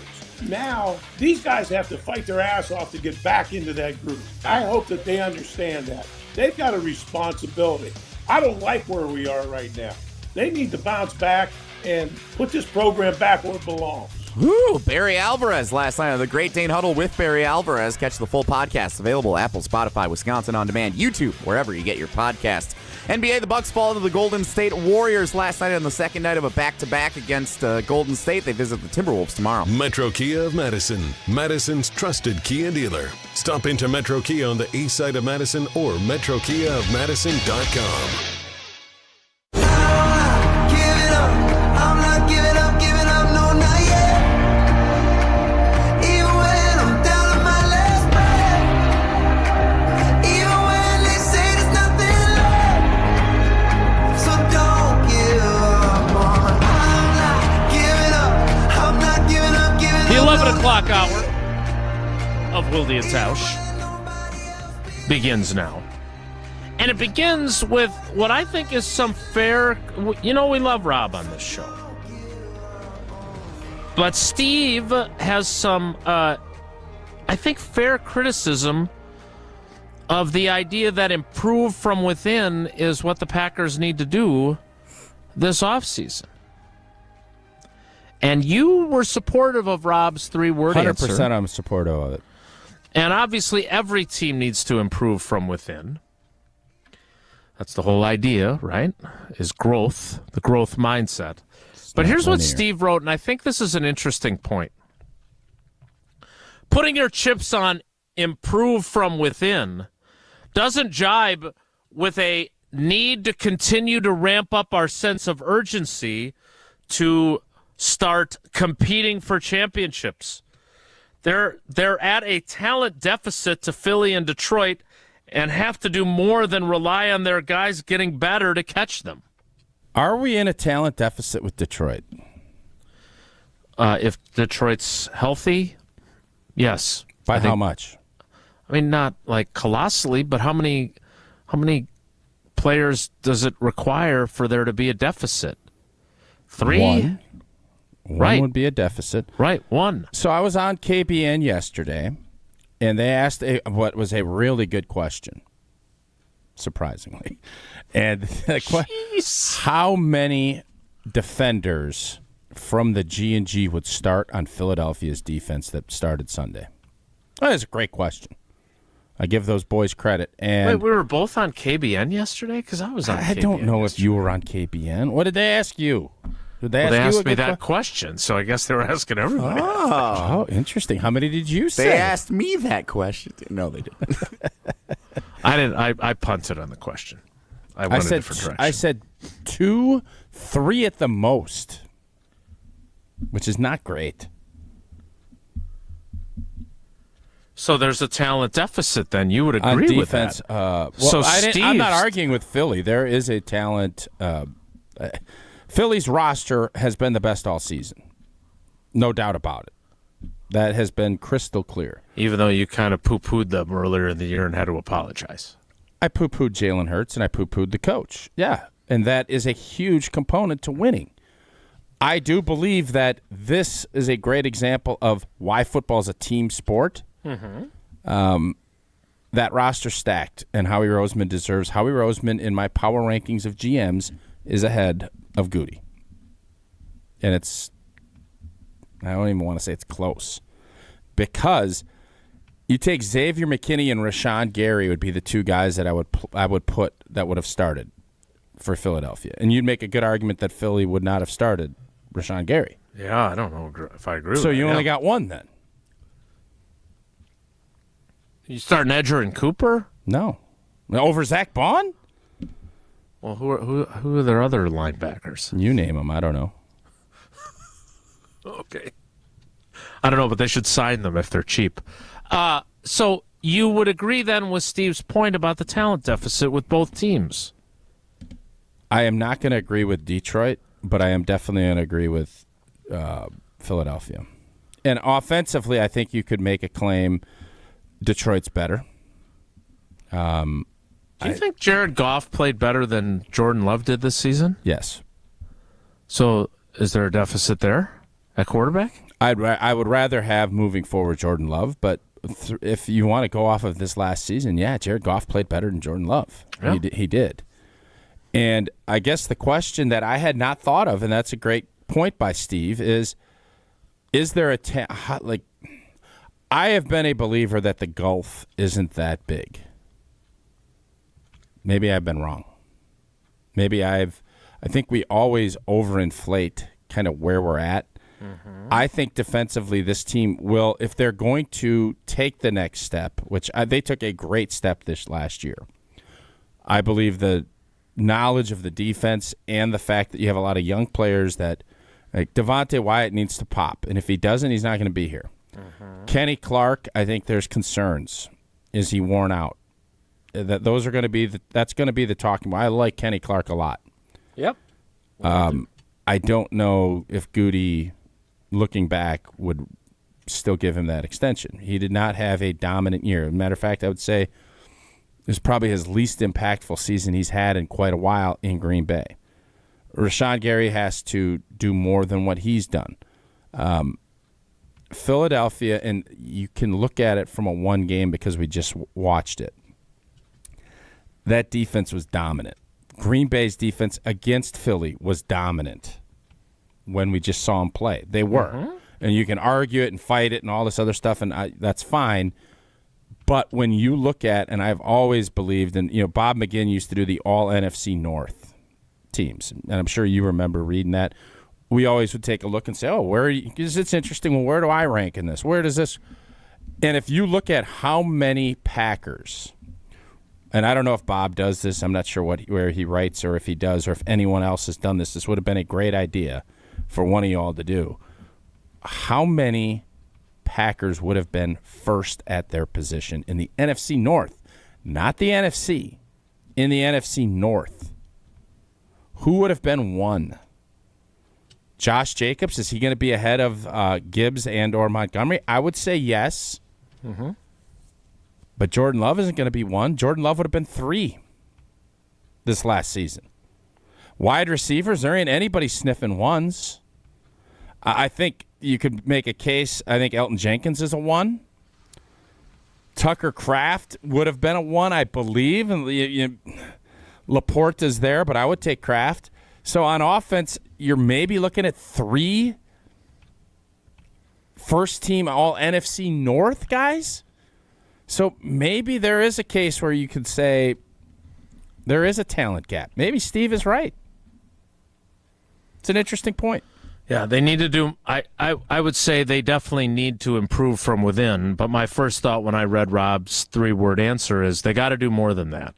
Now, these guys have to fight their ass off to get back into that group. I hope that they understand that. They've got a responsibility. I don't like where we are right now. They need to bounce back and put this program back where it belongs. Woo! Barry Alvarez last night on the Great Dane Huddle with Barry Alvarez. Catch the full podcast available Apple, Spotify, Wisconsin On Demand, YouTube, wherever you get your podcasts. NBA, the Bucks fall to the Golden State Warriors last night on the second night of a back-to-back against Golden State. They visit the Timberwolves tomorrow. Metro Kia of Madison, Madison's trusted Kia dealer. Stop into Metro Kia on the east side of Madison or metrokiaofmadison.com. The 11 o'clock hour of Wilde and Tausch begins now. And it begins with what I think is some fair... You know, we love Rob on this show. But Steve has some, I think, fair criticism of the idea that improve from within is what the Packers need to do this offseason. And you were supportive of Rob's three-word answer. 100% I'm supportive of it. And obviously every team needs to improve from within. That's the whole idea, right? Is growth, the growth mindset. But here's what Steve wrote, and I think this is an interesting point. Putting your chips on improve from within doesn't jibe with a need to continue to ramp up our sense of urgency to start competing for championships. They're at a talent deficit to Philly and Detroit and have to do more than rely on their guys getting better to catch them. Are we in a talent deficit with Detroit? If Detroit's healthy, yes. By how much? I mean, not like colossally, but how many players does it require for there to be a deficit? 3? One would be a deficit. Right, 1. So I was on KBN yesterday, and they asked what was a really good question, surprisingly. And how many defenders from the G&G would start on Philadelphia's defense that started Sunday? That is a great question. I give those boys credit. And wait, we were both on KBN yesterday? Because I was on KBN. I don't know if you were on KBN. What did they ask you? Did they asked me that question, so I guess they were asking everybody. Oh, interesting. How many did you say? They asked me that question. No, they didn't. I didn't. I punted on the question. I went a different direction. I said 2, 3 at the most, which is not great. So there's a talent deficit then. You would agree with that. I'm not arguing with Philly. There is a talent. Philly's roster has been the best all season. No doubt about it. That has been crystal clear. Even though you kind of poo-pooed them earlier in the year and had to apologize. I poo-pooed Jalen Hurts and I poo-pooed the coach. Yeah, and that is a huge component to winning. I do believe that this is a great example of why football is a team sport. Mm-hmm. That roster stacked, and Howie Roseman deserves. Howie Roseman, in my power rankings of GMs, is ahead of Goody. And I don't even want to say it's close. Because you take Xavier McKinney and Rashawn Gary would be the two guys that I would put that would have started for Philadelphia. And you'd make a good argument that Philly would not have started Rashawn Gary. Yeah, I don't know if I agree with that. So you only got one then. You starting Edger and Cooper? No. Over Zach Bond? Well, who are their other linebackers? You name them. I don't know. Okay. I don't know, but they should sign them if they're cheap. So you would agree then with Steve's point about the talent deficit with both teams? I am not going to agree with Detroit, but I am definitely going to agree with Philadelphia. And offensively, I think you could make a claim Detroit's better. Do you think Jared Goff played better than Jordan Love did this season? Yes. So is there a deficit there at quarterback? I would rather have moving forward Jordan Love, but if you want to go off of this last season, yeah, Jared Goff played better than Jordan Love. Yeah. He did. And I guess the question that I had not thought of, and that's a great point by Steve, is there like I have been a believer that the gulf isn't that big. Maybe I've been wrong. Maybe I think we always overinflate kind of where we're at. Mm-hmm. I think defensively this team will, if they're going to take the next step, which they took a great step this last year. I believe the knowledge of the defense and the fact that you have a lot of young players that, like Devontae Wyatt needs to pop, and if he doesn't, he's not going to be here. Mm-hmm. Kenny Clark, I think there's concerns. Is he worn out? Those are going to be that's going to be the talking. I like Kenny Clark a lot. Yep. I don't know if Goody, looking back, would still give him that extension. He did not have a dominant year. As a matter of fact, I would say it was probably his least impactful season he's had in quite a while in Green Bay. Rashawn Gary has to do more than what he's done. Philadelphia, and you can look at it from a one game because we just watched it. That defense was dominant. Green Bay's defense against Philly was dominant when we just saw them play. They were. Mm-hmm. And you can argue it and fight it and all this other stuff, and that's fine. But when you look at, and I've always believed, and Bob McGinn used to do the all NFC North teams, and I'm sure you remember reading that. We always would take a look and say, oh, where are you? Because it's interesting. Well, where do I rank in this? Where does this? And if you look at how many Packers, and I don't know if Bob does this. I'm not sure where he writes or if he does or if anyone else has done this. This would have been a great idea for one of y'all to do. How many Packers would have been first at their position in the NFC North? Not the NFC. In the NFC North. Who would have been one? Josh Jacobs, is he going to be ahead of Gibbs and or Montgomery? I would say yes. Mm-hmm. But Jordan Love isn't going to be one. Jordan Love would have been 3 this last season. Wide receivers, there ain't anybody sniffing ones. I think you could make a case. I think Elton Jenkins is a 1. Tucker Kraft would have been a 1, I believe. And Laporte is there, but I would take Kraft. So on offense, you're maybe looking at 3 first-team all-NFC North guys. So maybe there is a case where you could say there is a talent gap. Maybe Steve is right. It's an interesting point. Yeah, they need to do I would say they definitely need to improve from within, but my first thought when I read Rob's 3-word answer is they got to do more than that.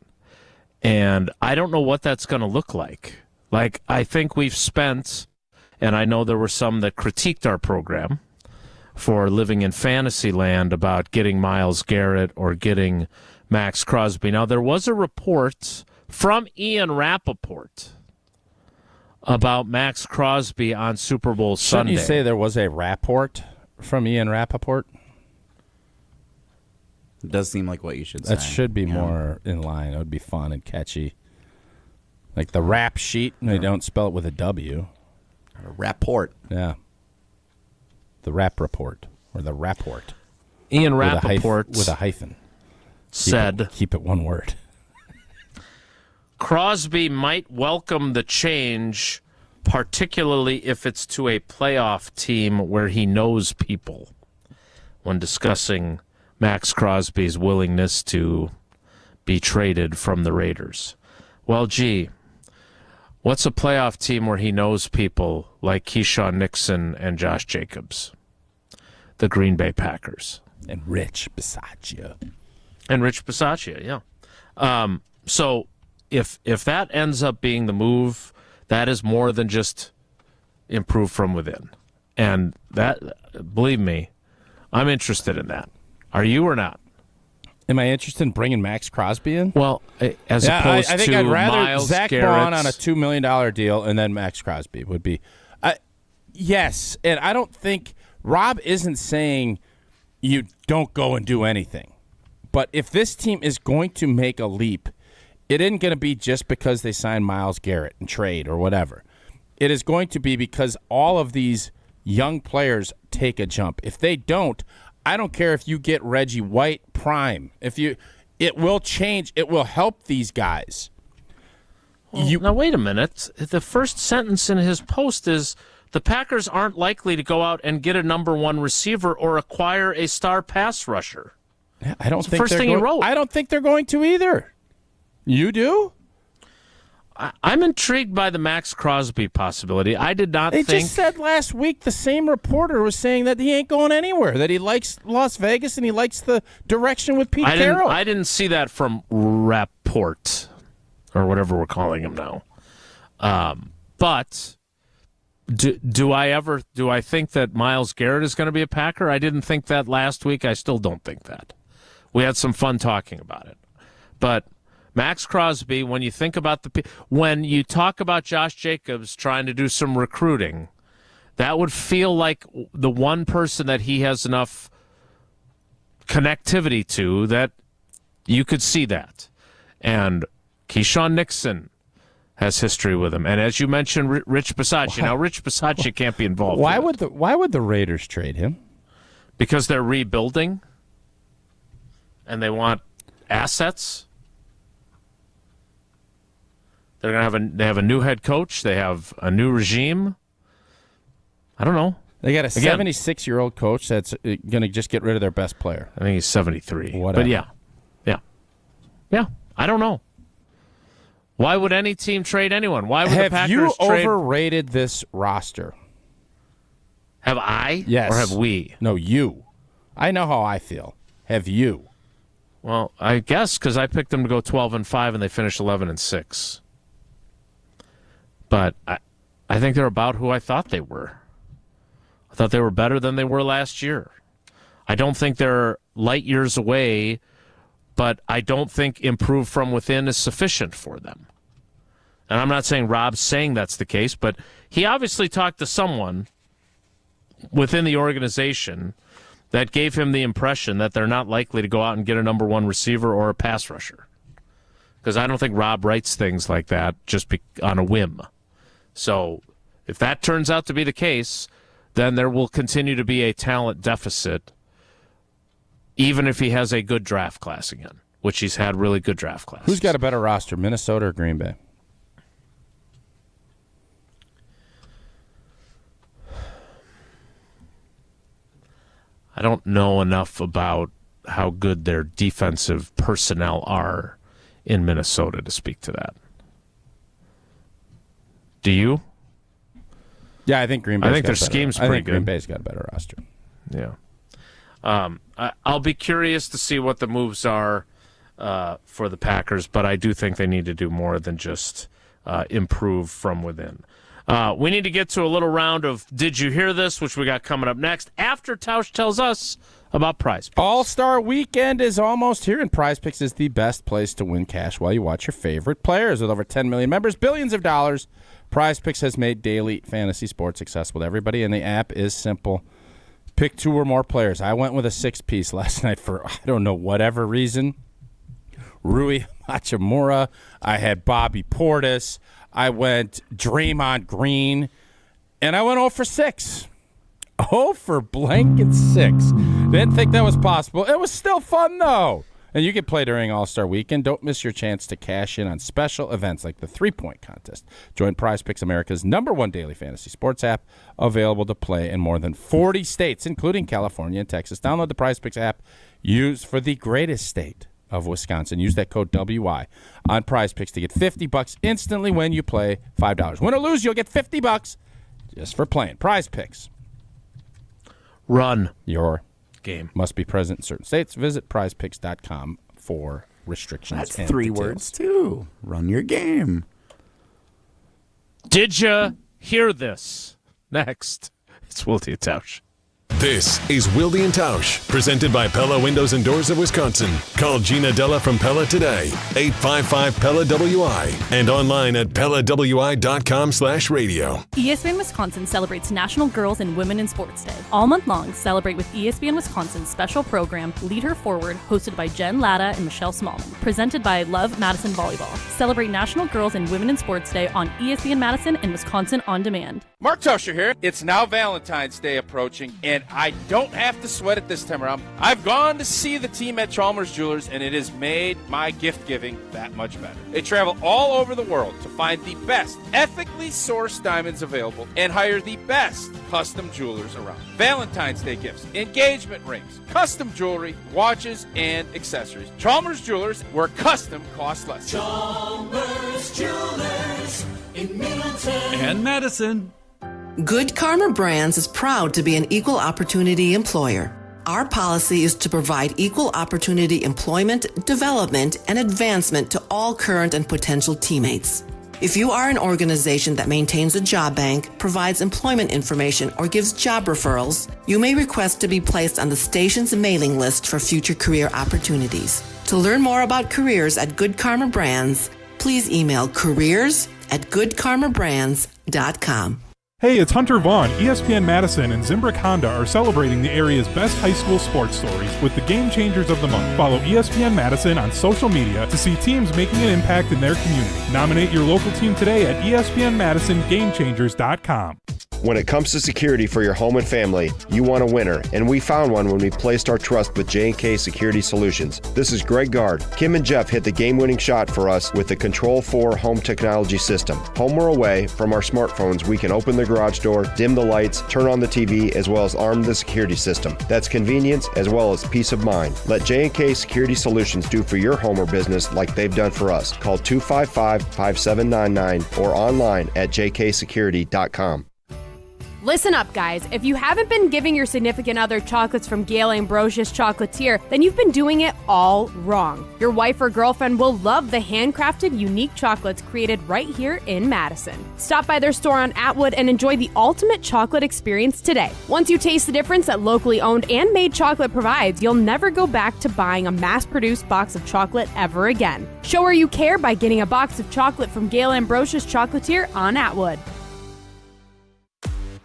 And I don't know what that's going to look like. Like, I think we've spent, and I know there were some that critiqued our program for living in fantasy land about getting Myles Garrett or getting Max Crosby. Now, there was a report from Ian Rappaport about Max Crosby on Super Bowl Sunday. Shouldn't you say there was a report from Ian Rappaport? It does seem like what you should say. That should be more in line. It would be fun and catchy. Like the rap sheet, and they don't spell it with a W. A rapport. Yeah. The rap report, or the rapport. Ian Rappaport with a hyphen. Said, keep it one word. Crosby might welcome the change, particularly if it's to a playoff team where he knows people, when discussing Max Crosby's willingness to be traded from the Raiders. Well, gee, what's a playoff team where he knows people like Keyshawn Nixon and Josh Jacobs? The Green Bay Packers. And Rich beside you. And Rich Bisaccia, yeah. So if that ends up being the move, that is more than just improve from within. And that, believe me, I'm interested in that. Are you or not? Am I interested in bringing Max Crosby in? Well, as opposed I think to I'd rather Myles Zach Garrett. Braun on a $2 million deal and then Max Crosby would be. Yes, and I don't think Rob isn't saying you don't go and do anything. But if this team is going to make a leap, it isn't going to be just because they signed Myles Garrett and trade or whatever. It is going to be because all of these young players take a jump. If they don't, I don't care if you get Reggie White prime. It will change. It will help these guys. Well, now, wait a minute. The first sentence in his post is, the Packers aren't likely to go out and get a number one receiver or acquire a star pass rusher. I don't think first thing he wrote. I don't think they're going to either. You do? I'm intrigued by the Max Crosby possibility. I did not think... They just said last week the same reporter was saying that he ain't going anywhere, that he likes Las Vegas and he likes the direction with Pete Carroll. I didn't see that from Rapport, or whatever we're calling him now. But do I think that Myles Garrett is going to be a Packer? I didn't think that last week. I still don't think that. We had some fun talking about it. But Max Crosby, when you think about when you talk about Josh Jacobs trying to do some recruiting, that would feel like the one person that he has enough connectivity to that you could see that. And Keyshawn Nixon has history with him. And as you mentioned, Rich Bisaccia. Now, Rich Bisaccia can't be involved. Why would the Raiders trade him? Because they're rebuilding and they want assets. They're going to have a new head coach. They have a new regime. I don't know. They got a 76-year-old coach that's going to just get rid of their best player. I think he's 73. Whatever. But yeah. I don't know. Why would any team trade anyone? Why would the Packers trade? Have you overrated this roster? Have I? Yes. Or have we? No, you. I know how I feel. Have you? Well, I guess because I picked them to go 12-5 and they finished 11-6. But I think they're about who I thought they were. I thought they were better than they were last year. I don't think they're light years away, but I don't think improve from within is sufficient for them. And I'm not saying Rob's saying that's the case, but he obviously talked to someone within the organization that gave him the impression that they're not likely to go out and get a number one receiver or a pass rusher. Because I don't think Rob writes things like that just on a whim. So if that turns out to be the case, then there will continue to be a talent deficit, even if he has a good draft class again, which he's had really good draft classes. Who's got a better roster, Minnesota or Green Bay? I don't know enough about how good their defensive personnel are in Minnesota to speak to that. Do you? Yeah, I think Green Bay's I think got their better. scheme's I pretty think good. Green Bay's got a better roster. Yeah. I'll be curious to see what the moves are for the Packers, but I do think they need to do more than just improve from within. We need to get to a little round of Did You Hear This?, which we got coming up next after Tausch tells us about Prize Picks. All-Star Weekend is almost here, and Prize Picks is the best place to win cash while you watch your favorite players. With over 10 million members, billions of dollars, Prize Picks has made daily fantasy sports accessible to everybody, and the app is simple. Pick two or more players. I went with a six-piece last night for, I don't know, whatever reason. Rui Hachimura. I had Bobby Portis. I went Draymond Green. And I went 0 for 6. 0 for blanket 6. Didn't think that was possible. It was still fun, though. And you can play during All-Star Weekend. Don't miss your chance to cash in on special events like the 3-point contest. Join Prize Picks, America's #1 daily fantasy sports app, available to play in more than 40 states, including California and Texas. Download the Prize Picks app used for the greatest state of Wisconsin. Use that code WI on Prize Picks to get $50 instantly when you play $5. Win or lose, you'll get $50 just for playing. Prize Picks. Run your game. Must be present in certain states. Visit prizepicks.com for restrictions. That's and 3 details. words, too. Run your game. Did you hear this? Next, it's Wilde and Tausch. This is Wilde and Tausch, presented by Pella Windows and Doors of Wisconsin. Call Gina Della from Pella today, 855-PELLA-WI, and online at PellaWI.com/radio. ESPN Wisconsin celebrates National Girls and Women in Sports Day. All month long, celebrate with ESPN Wisconsin's special program, Lead Her Forward, hosted by Jen Latta and Michelle Smallman, presented by Love Madison Volleyball. Celebrate National Girls and Women in Sports Day on ESPN Madison and Wisconsin On Demand. Mark Toscher here. It's now Valentine's Day approaching, and I don't have to sweat it this time around. I've gone to see the team at Chalmers Jewelers, and it has made my gift giving that much better. They travel all over the world to find the best ethically sourced diamonds available and hire the best custom jewelers around. Valentine's Day gifts, engagement rings, custom jewelry, watches, and accessories. Chalmers Jewelers, where custom costs less. Chalmers Jewelers in Middleton and Madison. Good Karma Brands is proud to be an equal opportunity employer. Our policy is to provide equal opportunity employment, development, and advancement to all current and potential teammates. If you are an organization that maintains a job bank, provides employment information, or gives job referrals, you may request to be placed on the station's mailing list for future career opportunities. To learn more about careers at Good Karma Brands, please email careers@goodkarmabrands.com. Hey, it's Hunter Vaughn. ESPN Madison and Zimbrick Honda are celebrating the area's best high school sports stories with the Game Changers of the Month. Follow ESPN Madison on social media to see teams making an impact in their community. Nominate your local team today at ESPNMadisonGameChangers.com. When it comes to security for your home and family, you want a winner, and we found one when we placed our trust with J&K Security Solutions. This is Greg Gard. Kim and Jeff hit the game-winning shot for us with the Control 4 home technology system. Home or away, from our smartphones, we can open the garage door, dim the lights, turn on the TV, as well as arm the security system. That's convenience as well as peace of mind. Let J&K Security Solutions do for your home or business like they've done for us. Call 255-5799 or online at jksecurity.com. Listen up, guys. If you haven't been giving your significant other chocolates from Gail Ambrosius Chocolatier, then you've been doing it all wrong. Your wife or girlfriend will love the handcrafted, unique chocolates created right here in Madison. Stop by their store on Atwood and enjoy the ultimate chocolate experience today. Once you taste the difference that locally owned and made chocolate provides, you'll never go back to buying a mass-produced box of chocolate ever again. Show her you care by getting a box of chocolate from Gail Ambrosius Chocolatier on Atwood.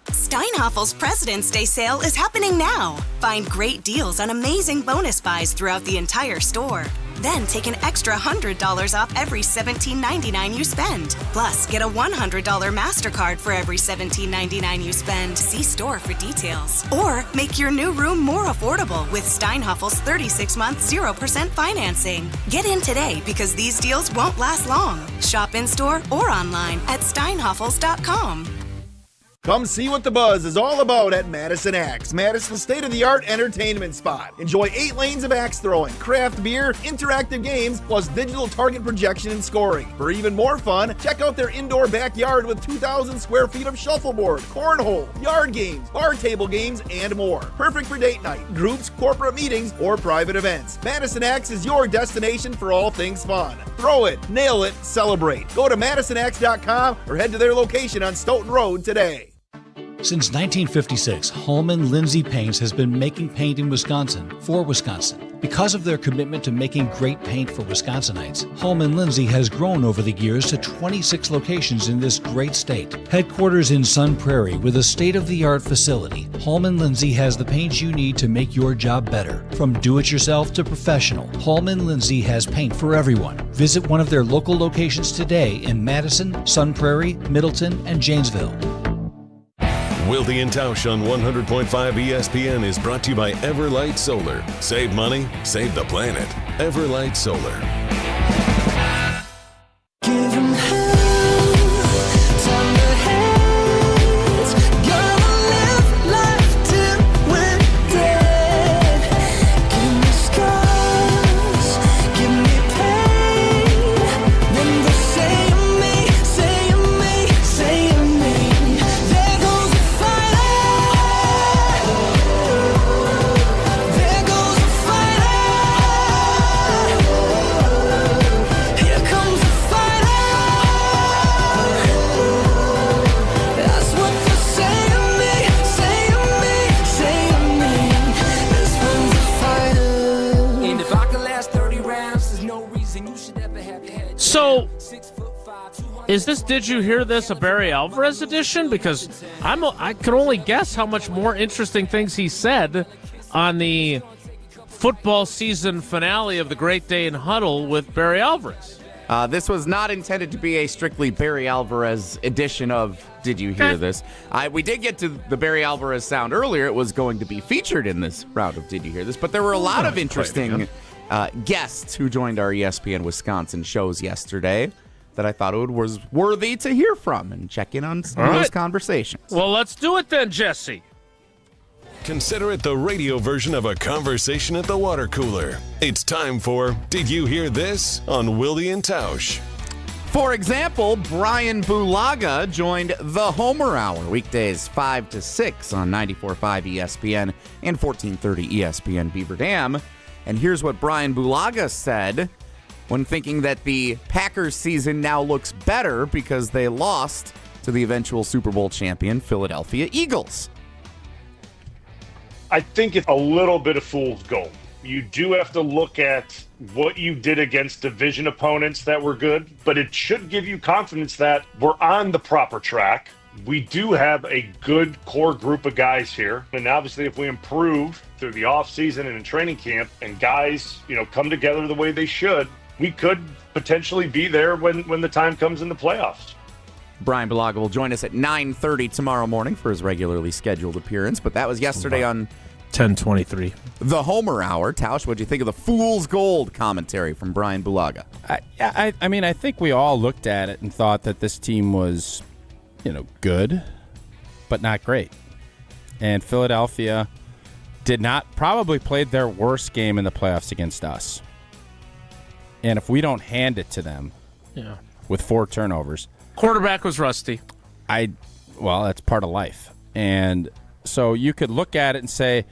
Steinhaffel's President's Day sale is happening now. Find great deals on amazing bonus buys throughout the entire store. Then take an extra $100 off every $17.99 you spend. Plus, get a $100 MasterCard for every $17.99 you spend. See store for details. Or make your new room more affordable with Steinhaffel's 36-month 0% financing. Get in today because these deals won't last long. Shop in-store or online at steinhaffels.com. Come see what the buzz is all about at Madison Axe, Madison's state-of-the-art entertainment spot. Enjoy 8 lanes of axe throwing, craft beer, interactive games, plus digital target projection and scoring. For even more fun, check out their indoor backyard with 2,000 square feet of shuffleboard, cornhole, yard games, bar table games, and more. Perfect for date night, groups, corporate meetings, or private events. Madison Axe is your destination for all things fun. Throw it, nail it, celebrate. Go to MadisonAxe.com or head to their location on Stoughton Road today. Since 1956, Holman Lindsay Paints has been making paint in Wisconsin for Wisconsin. Because of their commitment to making great paint for Wisconsinites, Holman Lindsay has grown over the years to 26 locations in this great state. Headquarters in Sun Prairie with a state-of-the-art facility, Holman Lindsay has the paint you need to make your job better. From do-it-yourself to professional, Holman Lindsay has paint for everyone. Visit one of their local locations today in Madison, Sun Prairie, Middleton, and Janesville. Wilde and Tausch on 100.5 ESPN is brought to you by Everlight Solar. Save money, save the planet. Everlight Solar. Is this Did You Hear This, a Barry Alvarez edition? Because I can only guess how much more interesting things he said on the football season finale of the Great Day in Huddle with Barry Alvarez. This was not intended to be a strictly Barry Alvarez edition of Did You Hear This? We did get to the Barry Alvarez sound earlier. It was going to be featured in this round of Did You Hear This? But there were a lot of interesting guests who joined our ESPN Wisconsin shows yesterday that I thought it was worthy to hear from and check in on some of those conversations. Well, let's do it then, Jesse. Consider it the radio version of a conversation at the water cooler. It's time for Did You Hear This on Wilde and Tausch. For example, Brian Bulaga joined the Homer Hour weekdays 5 to 6 on 94.5 ESPN and 1430 ESPN Beaver Dam. And here's what Brian Bulaga said when thinking that the Packers season now looks better because they lost to the eventual Super Bowl champion Philadelphia Eagles. I think it's a little bit of fool's gold. You do have to look at what you did against division opponents that were good, but it should give you confidence that we're on the proper track. We do have a good core group of guys here. And obviously, if we improve through the offseason and in training camp and guys, come together the way they should, we could potentially be there when the time comes in the playoffs. Brian Bulaga will join us at 9:30 tomorrow morning for his regularly scheduled appearance, but that was yesterday on 10:23. The Homer Hour. Tausch, what'd you think of the Fool's Gold commentary from Brian Bulaga? I mean, I think we all looked at it and thought that this team was, good, but not great. And Philadelphia probably played their worst game in the playoffs against us. And if we don't hand it to them with 4 turnovers. Quarterback was rusty. Well, that's part of life. And so you could look at it and say,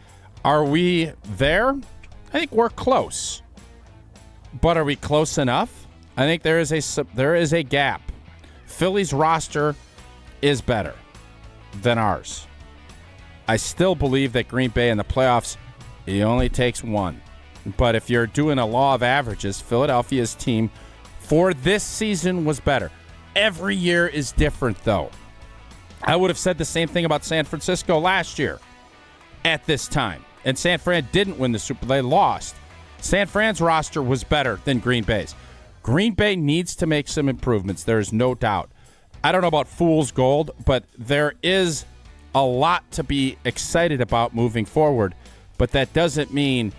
are we there? I think we're close. But are we close enough? I think there is a gap. Philly's roster is better than ours. I still believe that Green Bay in the playoffs, it only takes one. But if you're doing a law of averages, Philadelphia's team for this season was better. Every year is different, though. I would have said the same thing about San Francisco last year at this time. And San Fran didn't win the Super Bowl. They lost. San Fran's roster was better than Green Bay's. Green Bay needs to make some improvements. There is no doubt. I don't know about fool's gold, but there is a lot to be excited about moving forward. But that doesn't mean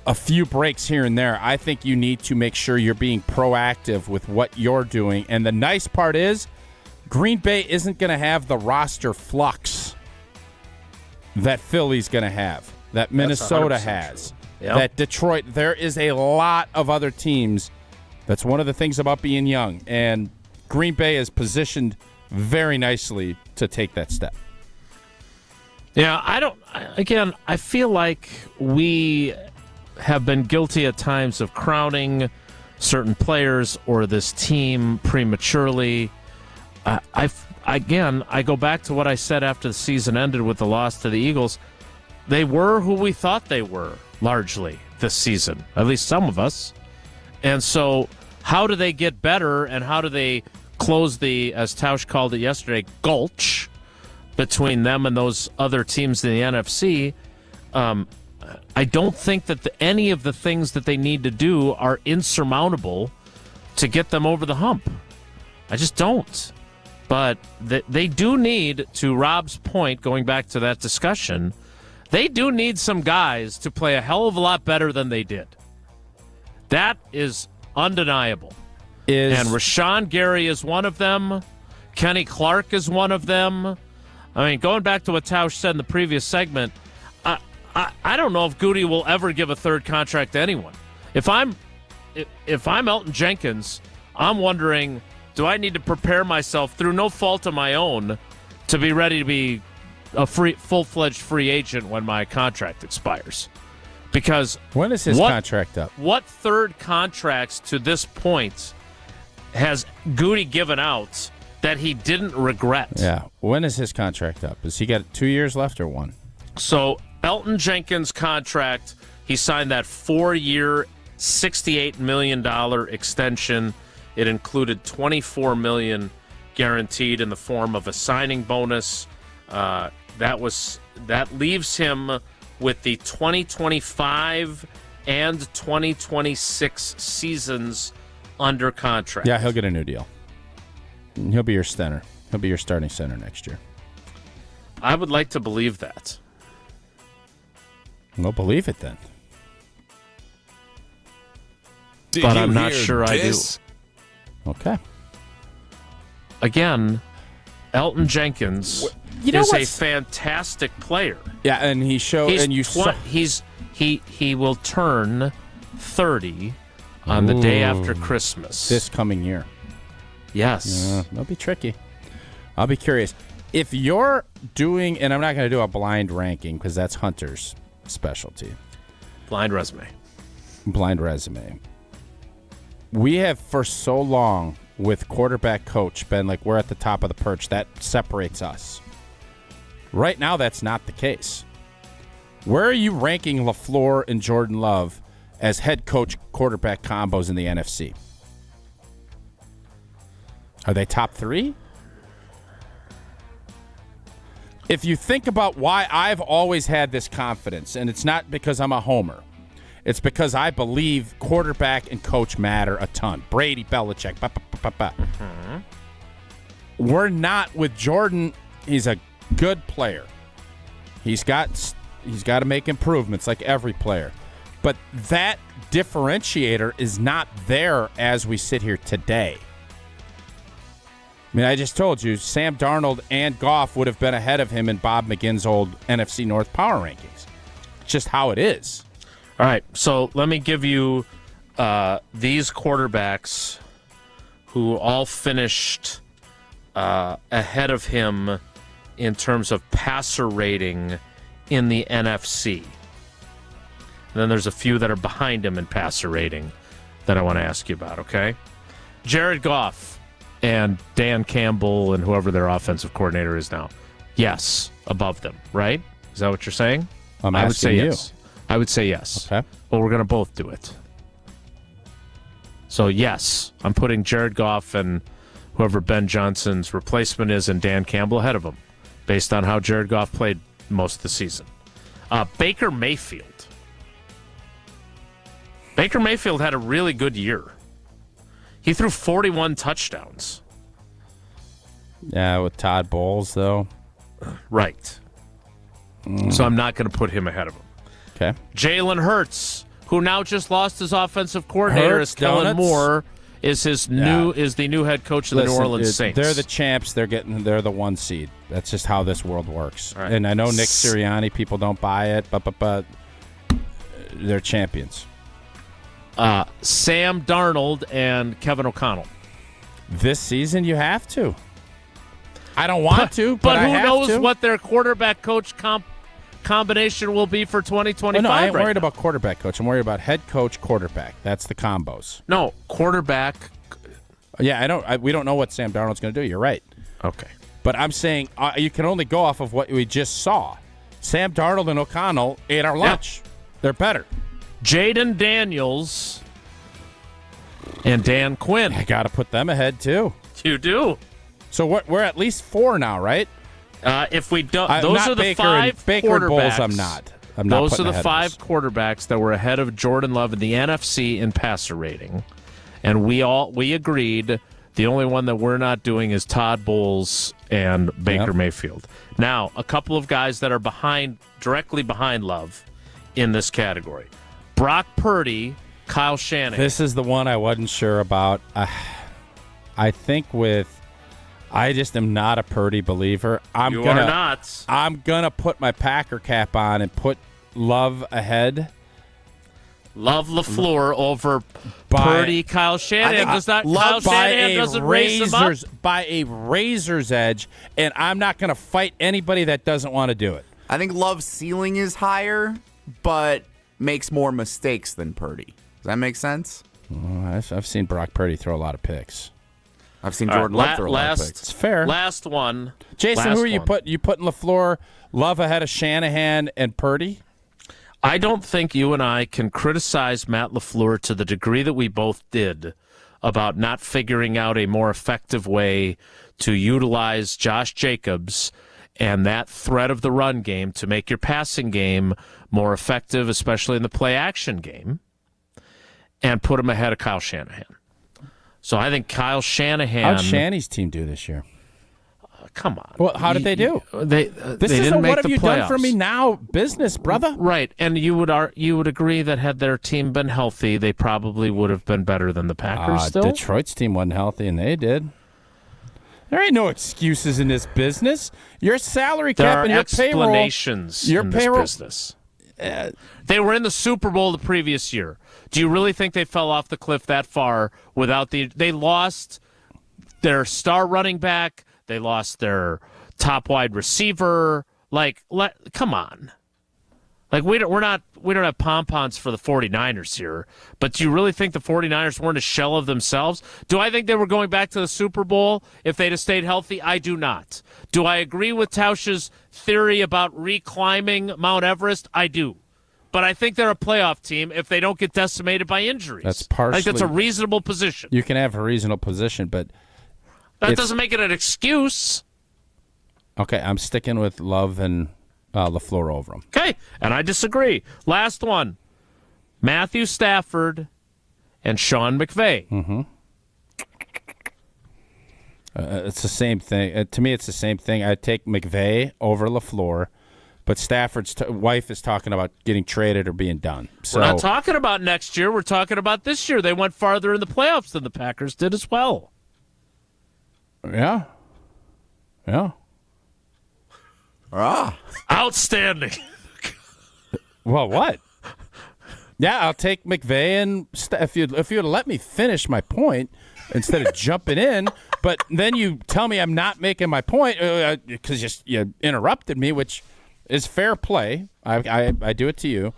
a few breaks here and there. I think you need to make sure you're being proactive with what you're doing. And the nice part is Green Bay isn't going to have the roster flux that Philly's going to have, that Minnesota has, that Detroit. There is a lot of other teams. That's one of the things about being young. And Green Bay is positioned very nicely to take that step. Yeah, I feel like we have been guilty at times of crowning certain players or this team prematurely. I go back to what I said after the season ended with the loss to the Eagles. They were who we thought they were, largely, this season, at least some of us. And so how do they get better, and how do they close the, as Tausch called it yesterday, gulch between them and those other teams in the NFC? I don't think that any of the things that they need to do are insurmountable to get them over the hump. I just don't. But they do need, to Rob's point, going back to that discussion, they do need some guys to play a hell of a lot better than they did. That is undeniable. And Rashawn Gary is one of them. Kenny Clark is one of them. I mean, going back to what Tausch said in the previous segment, I don't know if Goody will ever give a third contract to anyone. If I'm Elton Jenkins, I'm wondering, do I need to prepare myself through no fault of my own to be ready to be a full-fledged free agent when my contract expires? Because when is his contract up? What third contracts to this point has Goody given out that he didn't regret? Yeah. When is his contract up? Has he got 2 years left or one? So Elton Jenkins' contract, he signed that 4-year, $68 million extension. It included $24 million guaranteed in the form of a signing bonus. That leaves him with the 2025 and 2026 seasons under contract. Yeah, he'll get a new deal. He'll be your center. He'll be your starting center next year. I would like to believe that. Well, believe it then. But I'm not sure I do. Okay. Again, Elton Jenkins is a fantastic player. Yeah, and he showed, he will turn 30 on the day after Christmas this coming year. Yes, that'll be tricky. I'll be curious if you're doing, and I'm not going to do a blind ranking because that's Hunter's specialty. Blind resume. We have for so long with quarterback coach been like we're at the top of the perch. That separates us. Right now, that's not the case. Where are you ranking LaFleur and Jordan Love as head coach quarterback combos in the NFC? Are they top 3? If you think about why I've always had this confidence, and it's not because I'm a homer, it's because I believe quarterback and coach matter a ton. Brady, Belichick, We're not with Jordan. He's a good player. He's got to make improvements like every player. But that differentiator is not there as we sit here today. I mean, I just told you, Sam Darnold and Goff would have been ahead of him in Bob McGinn's old NFC North Power Rankings. It's just how it is. All right, so let me give you these quarterbacks who all finished ahead of him in terms of passer rating in the NFC. And then there's a few that are behind him in passer rating that I want to ask you about, okay? Jared Goff and Dan Campbell and whoever their offensive coordinator is now. Yes, above them, right? Is that what you're saying? I would say yes. I would say yes. Okay. Well, we're going to both do it. So, yes, I'm putting Jared Goff and whoever Ben Johnson's replacement is and Dan Campbell ahead of him based on how Jared Goff played most of the season. Baker Mayfield. Baker Mayfield had a really good year. He threw 41 touchdowns. Yeah, with Todd Bowles, though. Right. So I'm not going to put him ahead of him. Okay. Jalen Hurts, who now just lost his offensive coordinator, as Kellen Moore is the new head coach of the New Orleans Saints. They're the champs. They're the 1 seed. That's just how this world works. Right. And I know Nick Sirianni, people don't buy it, but they're champions. Sam Darnold and Kevin O'Connell. This season, you have to. I don't want to, but who I have knows to. what their quarterback coach combination will be for 2025? No, I ain't worried about quarterback coach. I'm worried about head coach, quarterback. That's the combos. No, quarterback. Yeah, we don't know what Sam Darnold's going to do. You're right. Okay. But I'm saying you can only go off of what we just saw. Sam Darnold and O'Connell ate our lunch. Yep. They're better. Jaden Daniels and Dan Quinn. I got to put them ahead, too. You do. So we're at least 4 now, right? If we don't, those are the Baker 5 Baker quarterbacks. Bulls, I'm not. Those are the 5 quarterbacks that were ahead of Jordan Love in the NFC in passer rating, and we agreed. The only one that we're not doing is Todd Bowles and Baker Mayfield. Now, a couple of guys that are directly behind Love in this category: Brock Purdy, Kyle Shanahan. This is the one I wasn't sure about. I think I just am not a Purdy believer. You are not. I'm going to put my Packer cap on and put Love ahead. Love LaFleur over Purdy, Kyle Shanahan. Kyle Shanahan doesn't raise him up? By a razor's edge, and I'm not going to fight anybody that doesn't want to do it. I think Love's ceiling is higher, but makes more mistakes than Purdy. Does that make sense? I've seen Brock Purdy throw a lot of picks. I've seen Jordan Love throw a lot of picks. It's fair. Last one. Jason, who are you putting? You putting LaFleur, Love ahead of Shanahan and Purdy? I don't think you and I can criticize Matt LaFleur to the degree that we both did about not figuring out a more effective way to utilize Josh Jacobs and that threat of the run game to make your passing game more effective, especially in the play-action game, and put him ahead of Kyle Shanahan. So I think Kyle Shanahan... How'd Shanny's team do this year? Come on. Well, how did they do? This is a what have you done for me now business, brother. Right, and you would agree that had their team been healthy, they probably would have been better than the Packers still? Detroit's team wasn't healthy, and they did. There ain't no excuses in this business. Your salary cap and your explanations payroll. In this business. They were in the Super Bowl the previous year. Do you really think they fell off the cliff that far without they lost their star running back? They lost their top wide receiver. Come on. We don't have pom-poms for the 49ers here, but do you really think the 49ers weren't a shell of themselves? Do I think they were going back to the Super Bowl if they'd have stayed healthy? I do not. Do I agree with Tausch's theory about reclimbing Mount Everest? I do. But I think they're a playoff team if they don't get decimated by injuries. That's partially. I think that's a reasonable position. You can have a reasonable position, but that doesn't make it an excuse. Okay, I'm sticking with Love and LaFleur over them. Okay, and I disagree. Last one, Matthew Stafford and Sean McVay. Mm-hmm. It's the same thing. To me, it's the same thing. I'd take McVay over LaFleur, but Stafford's wife is talking about getting traded or being done. So, we're not talking about next year. We're talking about this year. They went farther in the playoffs than the Packers did as well. Yeah. Outstanding. Well, what? Yeah, I'll take McVay and if you'd let me finish my point instead of jumping in, but then you tell me I'm not making my point because you interrupted me, which is fair play. I do it to you.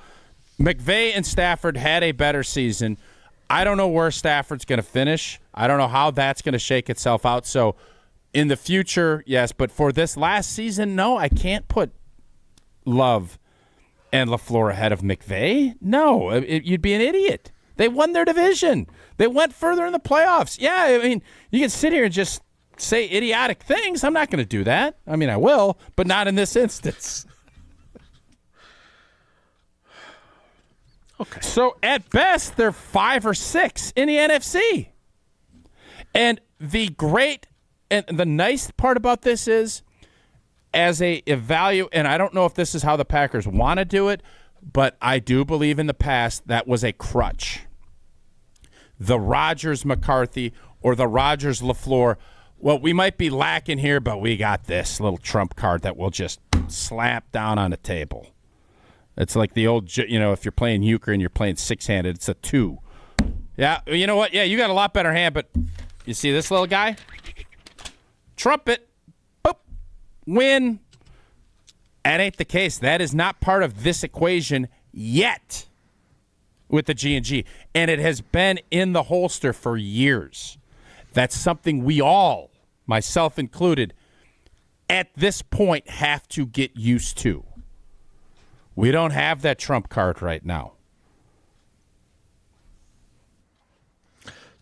McVay and Stafford had a better season. I don't know where Stafford's going to finish. I don't know how that's going to shake itself out. So in the future, yes, but for this last season, no, I can't put Love and LaFleur ahead of McVay. No, you'd be an idiot. They won their division. They went further in the playoffs. Yeah, I mean, you can sit here and just say idiotic things. I'm not going to do that. I mean, I will, but not in this instance. Okay. So at best, they're 5 or 6 in the NFC. And the nice part about this is, as a evaluate, and I don't know if this is how the Packers want to do it, but I do believe in the past that was a crutch. The Rodgers-McCarthy or the Rodgers-LaFleur, well, we might be lacking here, but we got this little trump card that we'll just slap down on the table. It's like the old, if you're playing euchre and you're playing six-handed, it's a 2. Yeah, you know what? Yeah, you got a lot better hand, but you see this little guy? Trumpet. Boop. Win. That ain't the case. That is not part of this equation yet with the G&G. And it has been in the holster for years. That's something we all, myself included, at this point have to get used to. We don't have that trump card right now.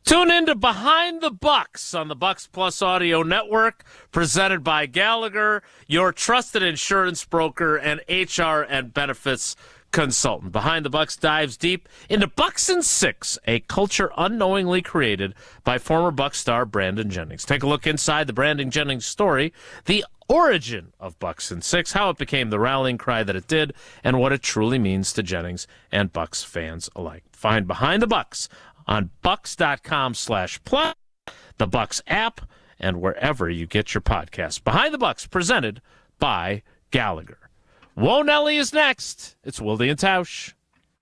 Tune in to Behind the Bucks on the Bucks Plus Audio Network, presented by Gallagher, your trusted insurance broker and HR and benefits consultant. Behind the Bucks dives deep into Bucks and Six, a culture unknowingly created by former Bucs star Brandon Jennings. Take a look inside the Brandon Jennings story, the origin of Bucks and Six, how it became the rallying cry that it did, and what it truly means to Jennings and Bucks fans alike. Find Behind the Bucks on bucks.com/plus, the Bucks app, and wherever you get your podcasts. Behind the Bucks, presented by Gallagher. Whoa, Nelly is next. It's Wilde and Tausch.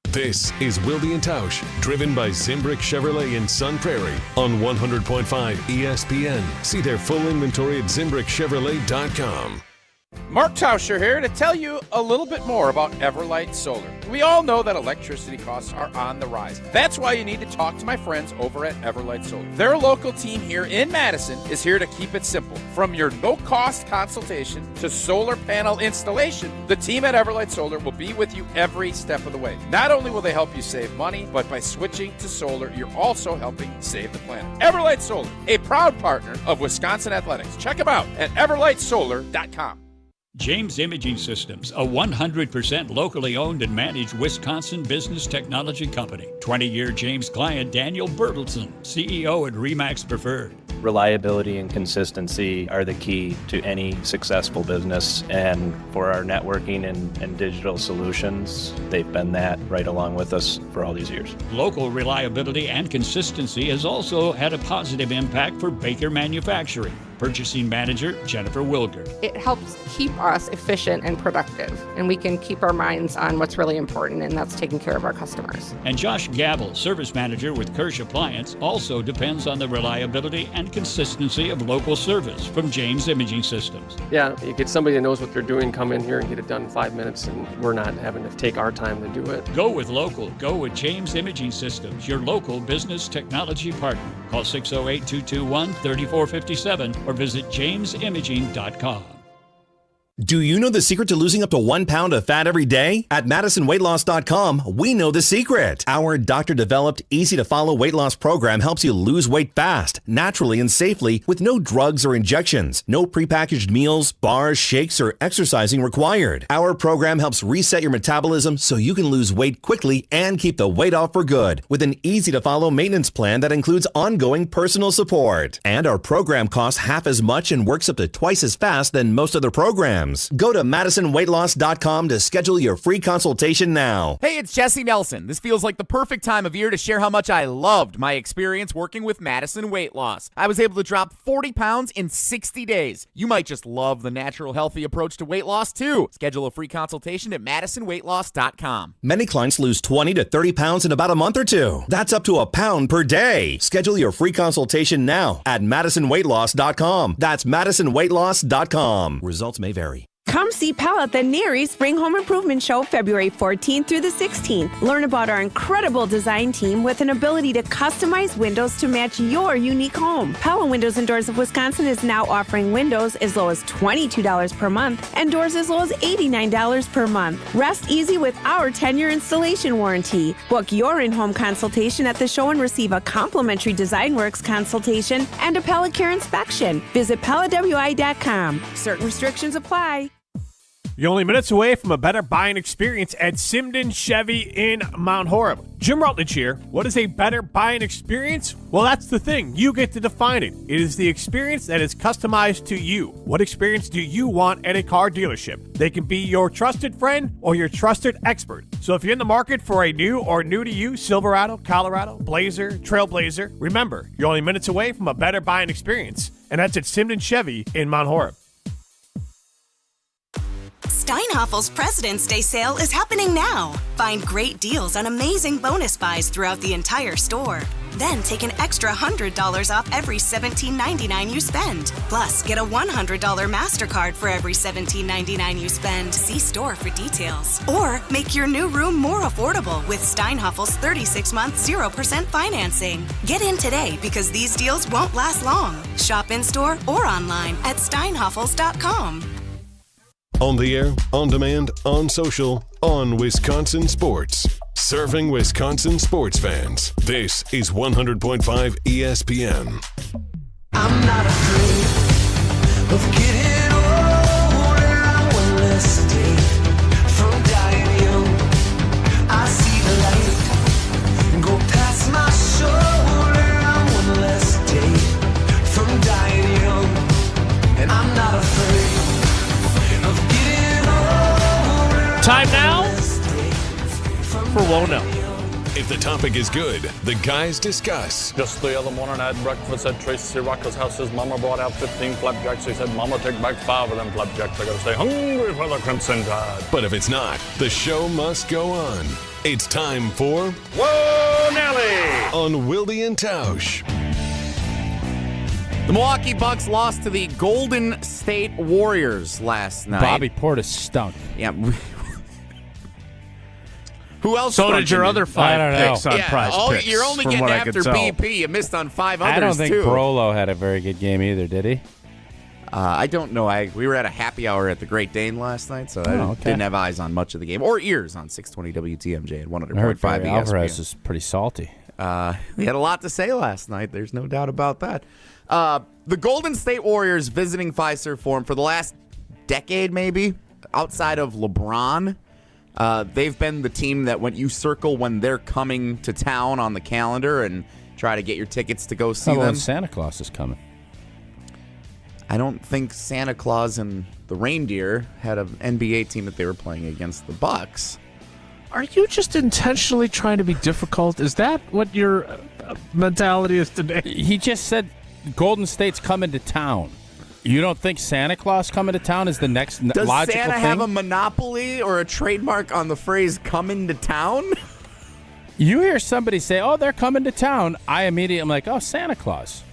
This is Wilde and Tausch, driven by Zimbrick Chevrolet in Sun Prairie on 100.5 ESPN. See their full inventory at ZimbrickChevrolet.com. Mark Tauscher here to tell you a little bit more about Everlight Solar. We all know that electricity costs are on the rise. That's why you need to talk to my friends over at Everlight Solar. Their local team here in Madison is here to keep it simple. From your no-cost consultation to solar panel installation, the team at Everlight Solar will be with you every step of the way. Not only will they help you save money, but by switching to solar, you're also helping save the planet. Everlight Solar, a proud partner of Wisconsin Athletics. Check them out at everlightsolar.com. James Imaging Systems, a 100% locally owned and managed Wisconsin business technology company. 20-year James client Daniel Bertelson, CEO at RE/MAX Preferred. Reliability and consistency are the key to any successful business, and for our networking and digital solutions, they've been that right along with us for all these years. Local reliability and consistency has also had a positive impact for Baker Manufacturing. Purchasing Manager Jennifer Wilger. It helps keep us efficient and productive, and we can keep our minds on what's really important, and that's taking care of our customers. And Josh Gabel, Service Manager with Kirsch Appliance, also depends on the reliability and consistency of local service from James Imaging Systems. Yeah, you get somebody that knows what they're doing, come in here and get it done in 5 minutes, and we're not having to take our time to do it. Go with local. Go with James Imaging Systems, your local business technology partner. Call 608-221-3457 or visit jamesimaging.com. Do you know the secret to losing up to 1 pound of fat every day? At MadisonWeightLoss.com, we know the secret. Our doctor-developed, easy-to-follow weight loss program helps you lose weight fast, naturally, and safely with no drugs or injections, no prepackaged meals, bars, shakes, or exercising required. Our program helps reset your metabolism so you can lose weight quickly and keep the weight off for good with an easy-to-follow maintenance plan that includes ongoing personal support. And our program costs half as much and works up to twice as fast than most other programs. Go to MadisonWeightLoss.com to schedule your free consultation now. Hey, it's Jesse Nelson. This feels like the perfect time of year to share how much I loved my experience working with Madison Weight Loss. I was able to drop 40 pounds in 60 days. You might just love the natural, healthy approach to weight loss, too. Schedule a free consultation at MadisonWeightLoss.com. Many clients lose 20 to 30 pounds in about a month or two. That's up to a pound per day. Schedule your free consultation now at MadisonWeightLoss.com. That's MadisonWeightLoss.com. Results may vary. Come see Pella at the Neary Spring Home Improvement Show February 14th through the 16th. Learn about our incredible design team with an ability to customize windows to match your unique home. Pella Windows and Doors of Wisconsin is now offering windows as low as $22 per month and doors as low as $89 per month. Rest easy with our 10-year installation warranty. Book your in-home consultation at the show and receive a complimentary Design Works consultation and a Pella Care inspection. Visit PellaWI.com. Certain restrictions apply. You're only minutes away from a better buying experience at Simden Chevy in Mount Horeb. Jim Rutledge here. What is a better buying experience? Well, that's the thing. You get to define it. It is the experience that is customized to you. What experience do you want at a car dealership? They can be your trusted friend or your trusted expert. So if you're in the market for a new or new-to-you Silverado, Colorado, Blazer, Trailblazer, remember, you're only minutes away from a better buying experience. And that's at Simden Chevy in Mount Horeb. Steinhaffel's President's Day sale is happening now. Find great deals on amazing bonus buys throughout the entire store. Then take an extra $100 off every $17.99 you spend. Plus, get a $100 MasterCard for every $17.99 you spend. See store for details. Or make your new room more affordable with Steinhaffel's 36-month 0% financing. Get in today because these deals won't last long. Shop in-store or online at steinhaffels.com. On the air, on demand, on social, on Wisconsin Sports. Serving Wisconsin sports fans. This is 100.5 ESPN. I'm not afraid of getting older. I will escape from dying young. I see the light go past my shoulder. I'm one less day from dying young. And I'm not afraid. Time now for Whoa No. If the topic is good, the guys discuss. Just the other morning I had breakfast at Tracy Rocker's house. His mama brought out 15 flapjacks. He said, Mama, take back 5 of them flapjacks. I gotta stay hungry for the Crimson Tide. But if it's not, the show must go on. It's time for Whoa, Nelly! On Wilde and Tausch. The Milwaukee Bucks lost to the Golden State Warriors last night. Bobby Portis stunk. Yeah. Who else? So did your other 5 picks on Prize Picks. You're only getting after BP. You missed on 5 others, I don't think too. Brolo had a very good game either, did he? I don't know. We were at a happy hour at the Great Dane last night, so I didn't have eyes on much of the game. Or ears on 620 WTMJ at 100.5 I heard ESPN. Alvarez is pretty salty. He had a lot to say last night. There's no doubt about that. The Golden State Warriors visiting Fiserv Forum for the last decade, maybe, outside of LeBron. They've been the team that when you circle when they're coming to town on the calendar and try to get your tickets to go see them. When Santa Claus is coming. I don't think Santa Claus and the reindeer had an NBA team that they were playing against the Bucks. Are you just intentionally trying to be difficult? Is that what your mentality is today? He just said Golden State's coming to town. You don't think Santa Claus coming to town is the next logical thing? Does Santa have a monopoly or a trademark on the phrase coming to town? You hear somebody say, oh, they're coming to town. I immediately am like, oh, Santa Claus.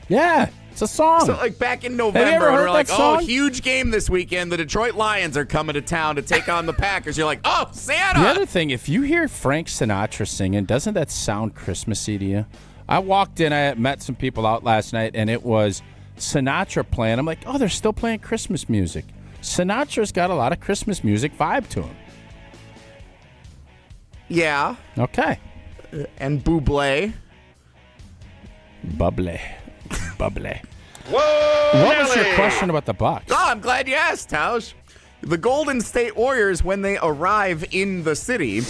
Yeah, it's a song. So, like, back in Have you November, ever heard we're like, that song? huge game this weekend. The Detroit Lions are coming to town to take on the Packers. You're like, oh, Santa. The other thing, if you hear Frank Sinatra singing, doesn't that sound Christmassy to you? I walked in, I met some people out last night, and it was Sinatra playing. I'm like, oh, they're still playing Christmas music. Sinatra's got a lot of Christmas music vibe to him. Yeah. Okay. And Bublé. Bubbly. Bubbly. Whoa, What was your question about the Bucks? Oh, I'm glad you asked, Tausch. The Golden State Warriors, when they arrive in the city,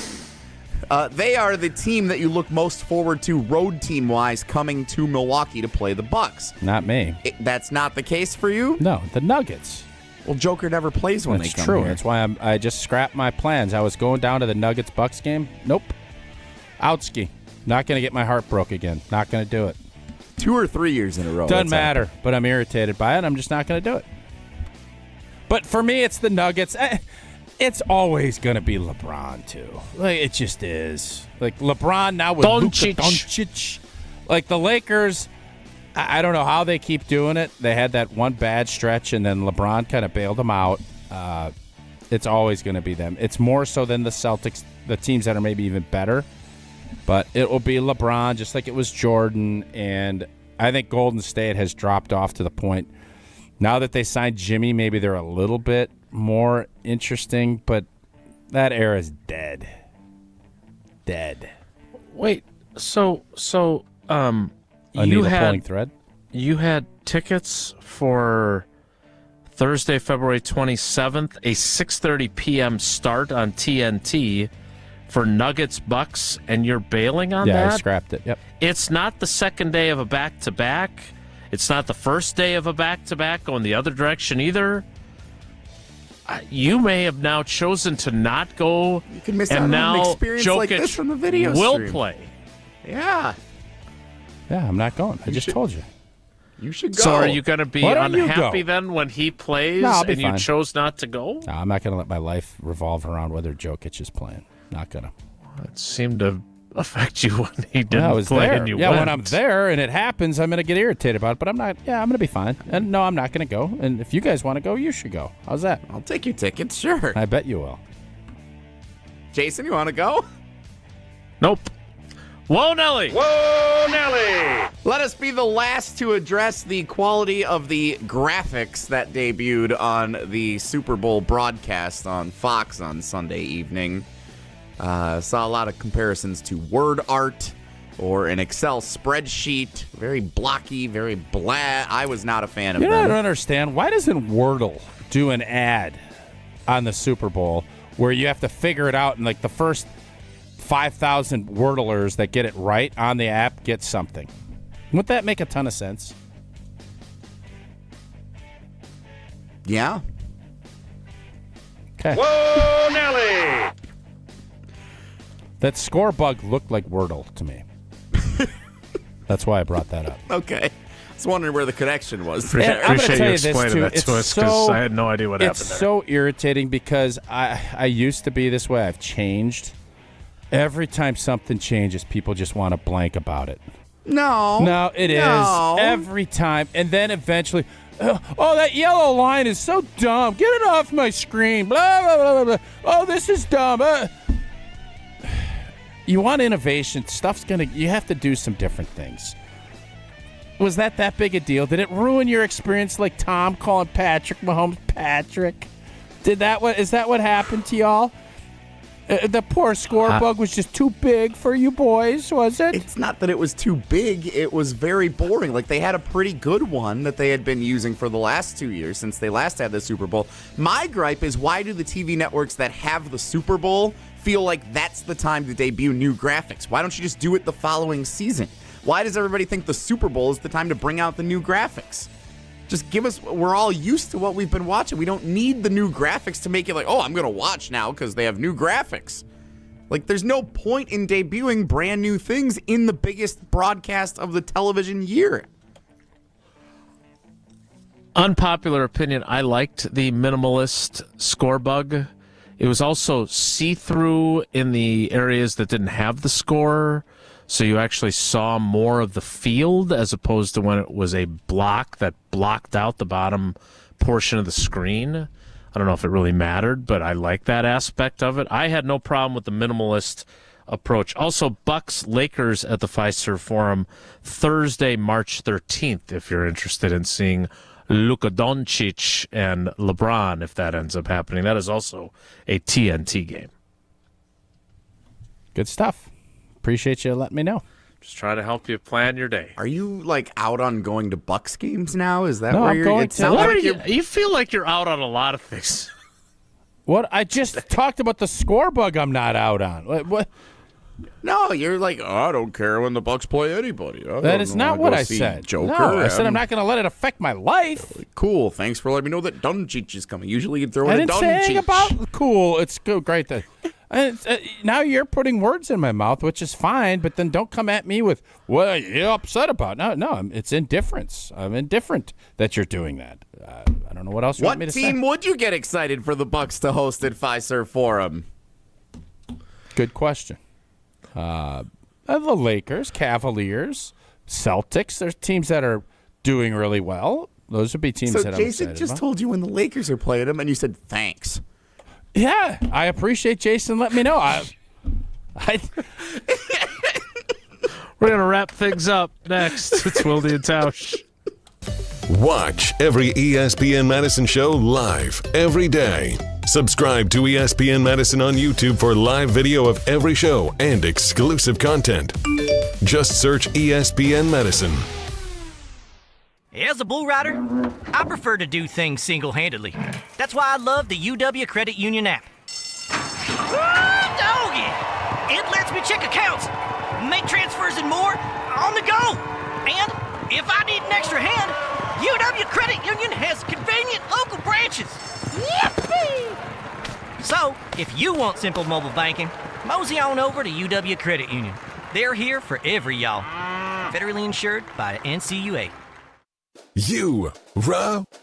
they are the team that you look most forward to road team-wise coming to Milwaukee to play the Bucks. Not me. That's not the case for you? No, the Nuggets. Well, Joker never plays when That's they come true. here. That's why I just scrapped my plans. I was going down to the Nuggets-Bucks game. Nope. Outski. Not going to get my heart broke again. Not going to do it. 2 or 3 years in a row. Doesn't matter, but I'm irritated by it. I'm just not going to do it. But for me, it's the Nuggets. It's always going to be LeBron, too. Like, it just is. Like, LeBron now with Luka Doncic. Like, the Lakers, I don't know how they keep doing it. They had that one bad stretch, and then LeBron kind of bailed them out. It's always going to be them. It's more so than the Celtics, the teams that are maybe even better. But it will be LeBron, just like it was Jordan. And I think Golden State has dropped off to the point. Now that they signed Jimmy, maybe they're a little bit more interesting. But that era is dead. Dead. Wait, so A you needle had pulling thread? You had tickets for Thursday, February 27th, a 6:30 p.m. start on TNT for Nuggets Bucks, and you're bailing on that? Yeah, I scrapped it. Yep. It's not the second day of a back-to-back. It's not the first day of a back-to-back going the other direction either. You may have now chosen to not go. You can miss and out on now an experience Jokic like this from the video will stream. play. Yeah. Yeah, I'm not going. I just told you. You should go. So are you going to be Why don't you unhappy go? then when he plays No, I'll be and fine. you chose not to go? No, I'm not going to let my life revolve around whether Jokic is playing. Not going to. It seemed to affect you when he didn't I was play there. and you yeah, went. when I'm there and it happens, I'm going to get irritated about it. But I'm not. Yeah, I'm going to be fine. And no, I'm not going to go. And if you guys want to go, you should go. How's that? I'll take your tickets, sure. I bet you will. Jason, you want to go? Nope. Whoa, Nelly! Whoa, Nelly! Let us be the last to address the quality of the graphics that debuted on the Super Bowl broadcast on Fox on Sunday evening. Saw a lot of comparisons to word art or an Excel spreadsheet. Very blocky, very blah. I was not a fan of You know, I them. don't understand. Why doesn't Wordle do an ad on the Super Bowl where you have to figure it out and like the first 5,000 Wordlers that get it right on the app get something? Wouldn't that make a ton of sense? Yeah. Okay. Whoa, Nelly! That score bug looked like Wordle to me. That's why I brought that up. Okay. I was wondering where the connection was. And I'm going to tell you this, too. that to us because I had no idea what happened there. It's so irritating because I used to be this way. I've changed. Every time something changes, people just want to blank about it. No, it is. Every time. And then eventually, oh, that yellow line is so dumb. Get it off my screen. Blah, blah, blah, blah. Oh, this is dumb. You want innovation. You have to do some different things. Was that big a deal? Did it ruin your experience like Tom calling Patrick Mahomes Patrick? Is that what happened to y'all? The poor score bug was just too big for you boys, was it? It's not that it was too big. It was very boring. Like, they had a pretty good one that they had been using for the last 2 years since they last had the Super Bowl. My gripe is, why do the TV networks that have the Super Bowl feel like that's the time to debut new graphics? Why don't you just do it the following season? Why does everybody think the Super Bowl is the time to bring out the new graphics? Just give us, we're all used to what we've been watching. We don't need the new graphics to make it like, oh, I'm going to watch now because they have new graphics. Like, there's no point in debuting brand new things in the biggest broadcast of the television year. Unpopular opinion, I liked the minimalist score bug. It was also see-through in the areas that didn't have the score. So you actually saw more of the field as opposed to when it was a block that blocked out the bottom portion of the screen. I don't know if it really mattered, but I like that aspect of it. I had no problem with the minimalist approach. Also, Bucks-Lakers at the Fiserv Forum Thursday, March 13th, if you're interested in seeing Luka Doncic and LeBron, if that ends up happening. That is also a TNT game. Good stuff. Appreciate you letting me know. Just try to help you plan your day. Are you, like, out on going to Bucks games now? Is that No, where I'm you're going it to. sounds like You feel like you're out on a lot of things. What? I just talked about the score bug I'm not out on. What? No, you're like, oh, I don't care when the Bucks play anybody. That is not what I said. Joker. No, I said I'm not going to let it affect my life. Cool. Thanks for letting me know that Doncic is coming. Usually you'd throw I in a didn't say anything Doncic. about cool. It's great that. Now you're putting words in my mouth, which is fine, but then don't come at me with, what are you upset about? No, it's indifference. I'm indifferent that you're doing that. I don't know what else you want me to say. What team would you get excited for the Bucks to host at Fiserv Forum? Good question. The Lakers, Cavaliers, Celtics. There's teams that are doing really well. Those would be teams that I'm excited Jason just about. told you when the Lakers are playing them, and you said thanks. Yeah, I appreciate Jason letting me know. We're going to wrap things up next. It's Wilde and Tausch. Watch every ESPN Madison show live every day. Subscribe to ESPN Madison on YouTube for live video of every show and exclusive content. Just search ESPN Madison. As a bull rider, I prefer to do things single-handedly. That's why I love the UW Credit Union app. Woo, doggy! It lets me check accounts, make transfers and more on the go. And if I need an extra hand, UW Credit Union has convenient local branches. Yippee! So, if you want simple mobile banking, mosey on over to UW Credit Union. They're here for every y'all. Federally insured by the NCUA.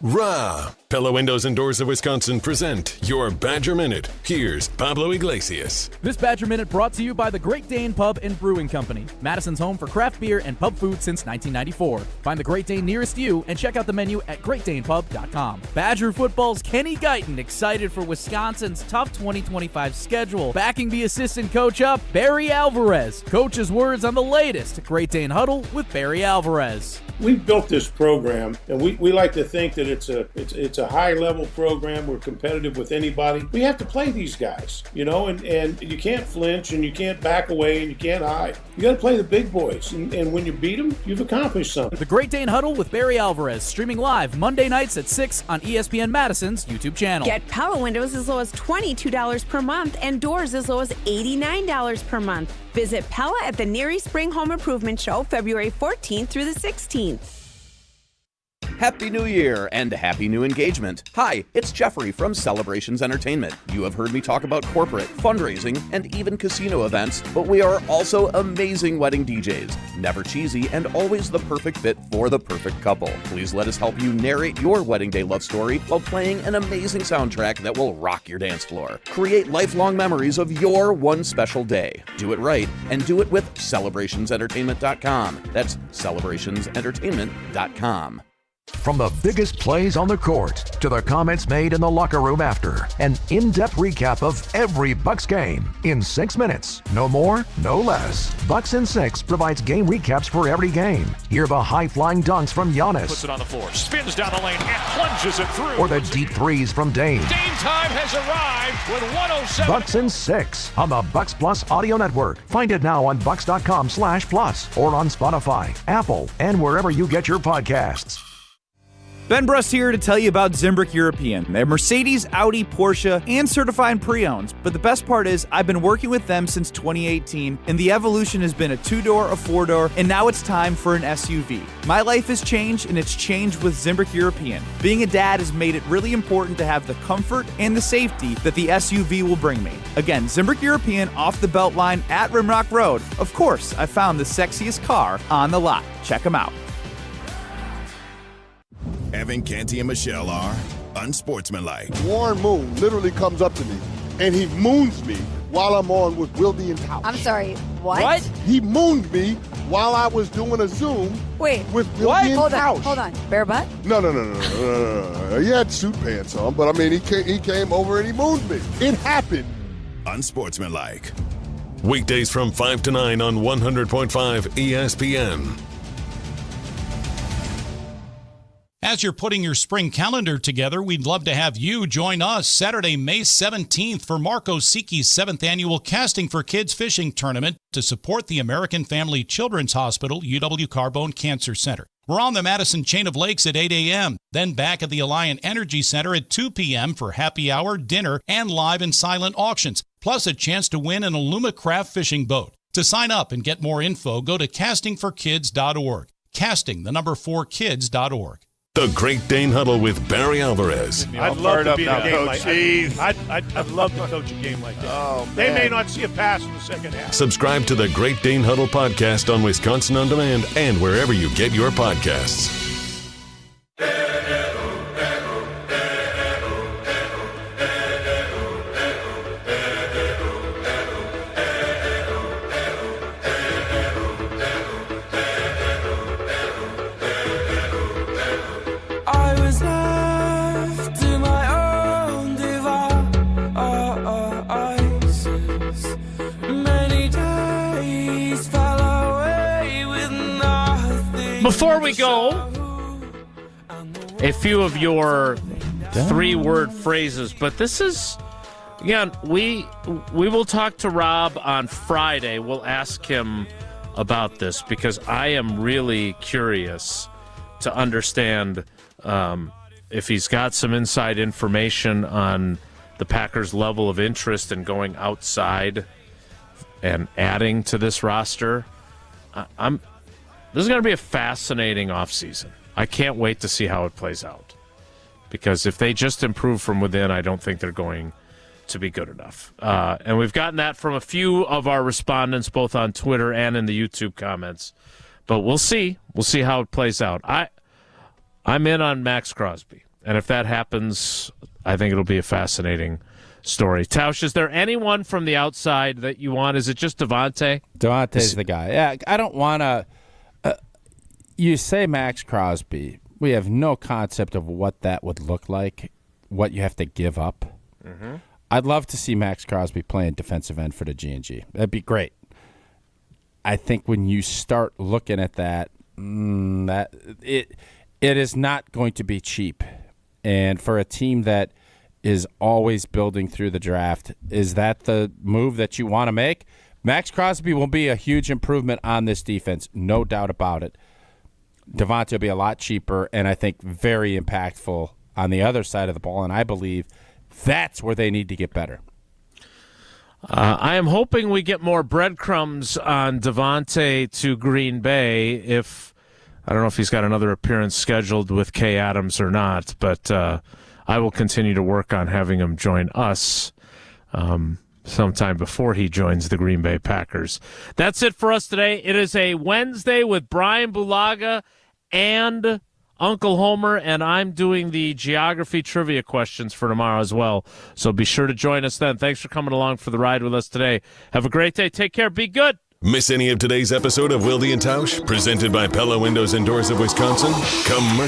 Rah. Pella Windows and Doors of Wisconsin present your Badger Minute. Here's Pablo Iglesias. This Badger Minute brought to you by the Great Dane Pub and Brewing Company, Madison's home for craft beer and pub food since 1994. Find the Great Dane nearest you and check out the menu at greatdanepub.com. Badger football's Kenny Guyton excited for Wisconsin's tough 2025 schedule. Backing the assistant coach up, Barry Alvarez. Coach's words on the latest Great Dane Huddle with Barry Alvarez. We've built this program, and we like to think that it's a high-level program. We're competitive with anybody. We have to play these guys, and you can't flinch, and you can't back away, and you can't hide. You got to play the big boys, and when you beat them, you've accomplished something. The Great Dane Huddle with Barry Alvarez, streaming live Monday nights at 6 on ESPN Madison's YouTube channel. Get Pella windows as low as $22 per month and doors as low as $89 per month. Visit Pella at the Neary Spring Home Improvement Show February 14th through the 16th. Happy New Year and Happy New Engagement. Hi, it's Jeffrey from Celebrations Entertainment. You have heard me talk about corporate, fundraising, and even casino events, but we are also amazing wedding DJs. Never cheesy and always the perfect fit for the perfect couple. Please let us help you narrate your wedding day love story while playing an amazing soundtrack that will rock your dance floor. Create lifelong memories of your one special day. Do it right and do it with celebrationsentertainment.com. That's celebrationsentertainment.com. From the biggest plays on the court to the comments made in the locker room after, an in-depth recap of every Bucks game in 6 minutes. No more, no less. Bucks in 6 provides game recaps for every game. Hear the high-flying dunks from Giannis. Puts it on the floor, spins down the lane, and plunges it through. Or the deep threes from Dame. Dame time has arrived with 107. Bucks in 6 on the Bucks Plus Audio Network. Find it now on bucks.com/plus or on Spotify, Apple, and wherever you get your podcasts. Ben Brust here to tell you about Zimbrick European. They're Mercedes, Audi, Porsche, and certified pre-owned. But the best part is I've been working with them since 2018, and the evolution has been a 2-door, a 4-door, and now it's time for an SUV. My life has changed, and it's changed with Zimbrick European. Being a dad has made it really important to have the comfort and the safety that the SUV will bring me. Again, Zimbrick European off the Beltline at Rimrock Road. Of course, I found the sexiest car on the lot. Check them out. Evan, Canty, and Michelle are unsportsmanlike. Warren Moon literally comes up to me, and he moons me while I'm on with Wilde and Tausch. I'm sorry, what? He mooned me while I was doing a Zoom with Wilde and Tausch. Hold on. Bare butt? No. He had suit pants on, but I mean, he came over and he mooned me. It happened. Unsportsmanlike. Weekdays from 5 to 9 on 100.5 ESPN. As you're putting your spring calendar together, we'd love to have you join us Saturday, May 17th for Marco Sicchi's 7th Annual Casting for Kids Fishing Tournament to support the American Family Children's Hospital UW Carbone Cancer Center. We're on the Madison Chain of Lakes at 8 a.m., then back at the Alliant Energy Center at 2 p.m. for happy hour, dinner, and live and silent auctions, plus a chance to win an Alumacraft fishing boat. To sign up and get more info, go to castingforkids.org. Casting4kids.org. The Great Dane Huddle with Barry Alvarez. I'd love to be in a game like that. I'd love to coach a game like that. Oh, they may not see a pass in the second half. Subscribe to the Great Dane Huddle podcast on Wisconsin On Demand and wherever you get your podcasts. Before we go, a few of your 3-word phrases, but this is, again, we will talk to Rob on Friday. We'll ask him about this because I am really curious to understand if he's got some inside information on the Packers' level of interest in going outside and adding to this roster. This is going to be a fascinating offseason. I can't wait to see how it plays out. Because if they just improve from within, I don't think they're going to be good enough. And we've gotten that from a few of our respondents, both on Twitter and in the YouTube comments. But we'll see. We'll see how it plays out. I'm in on Max Crosby. And if that happens, I think it'll be a fascinating story. Tausch, is there anyone from the outside that you want? Is it just Devontae? Devontae's the guy. Yeah, I don't want to... You say Max Crosby. We have no concept of what that would look like, what you have to give up. Mm-hmm. I'd love to see Max Crosby playing defensive end for the G&G. That'd be great. I think when you start looking at that, it is not going to be cheap. And for a team that is always building through the draft, is that the move that you want to make? Max Crosby will be a huge improvement on this defense, no doubt about it. Devontae will be a lot cheaper and I think very impactful on the other side of the ball, and I believe that's where they need to get better. I am hoping we get more breadcrumbs on Devontae to Green Bay if I don't know if he's got another appearance scheduled with Kay Adams or not, but I will continue to work on having him join us sometime before he joins the Green Bay Packers. That's it for us today. It is a Wednesday with Brian Bulaga and Uncle Homer, and I'm doing the geography trivia questions for tomorrow as well. So be sure to join us then. Thanks for coming along for the ride with us today. Have a great day. Take care. Be good. Miss any of today's episode of Wilde and Tausch? Presented by Pella Windows and Doors of Wisconsin? Commercial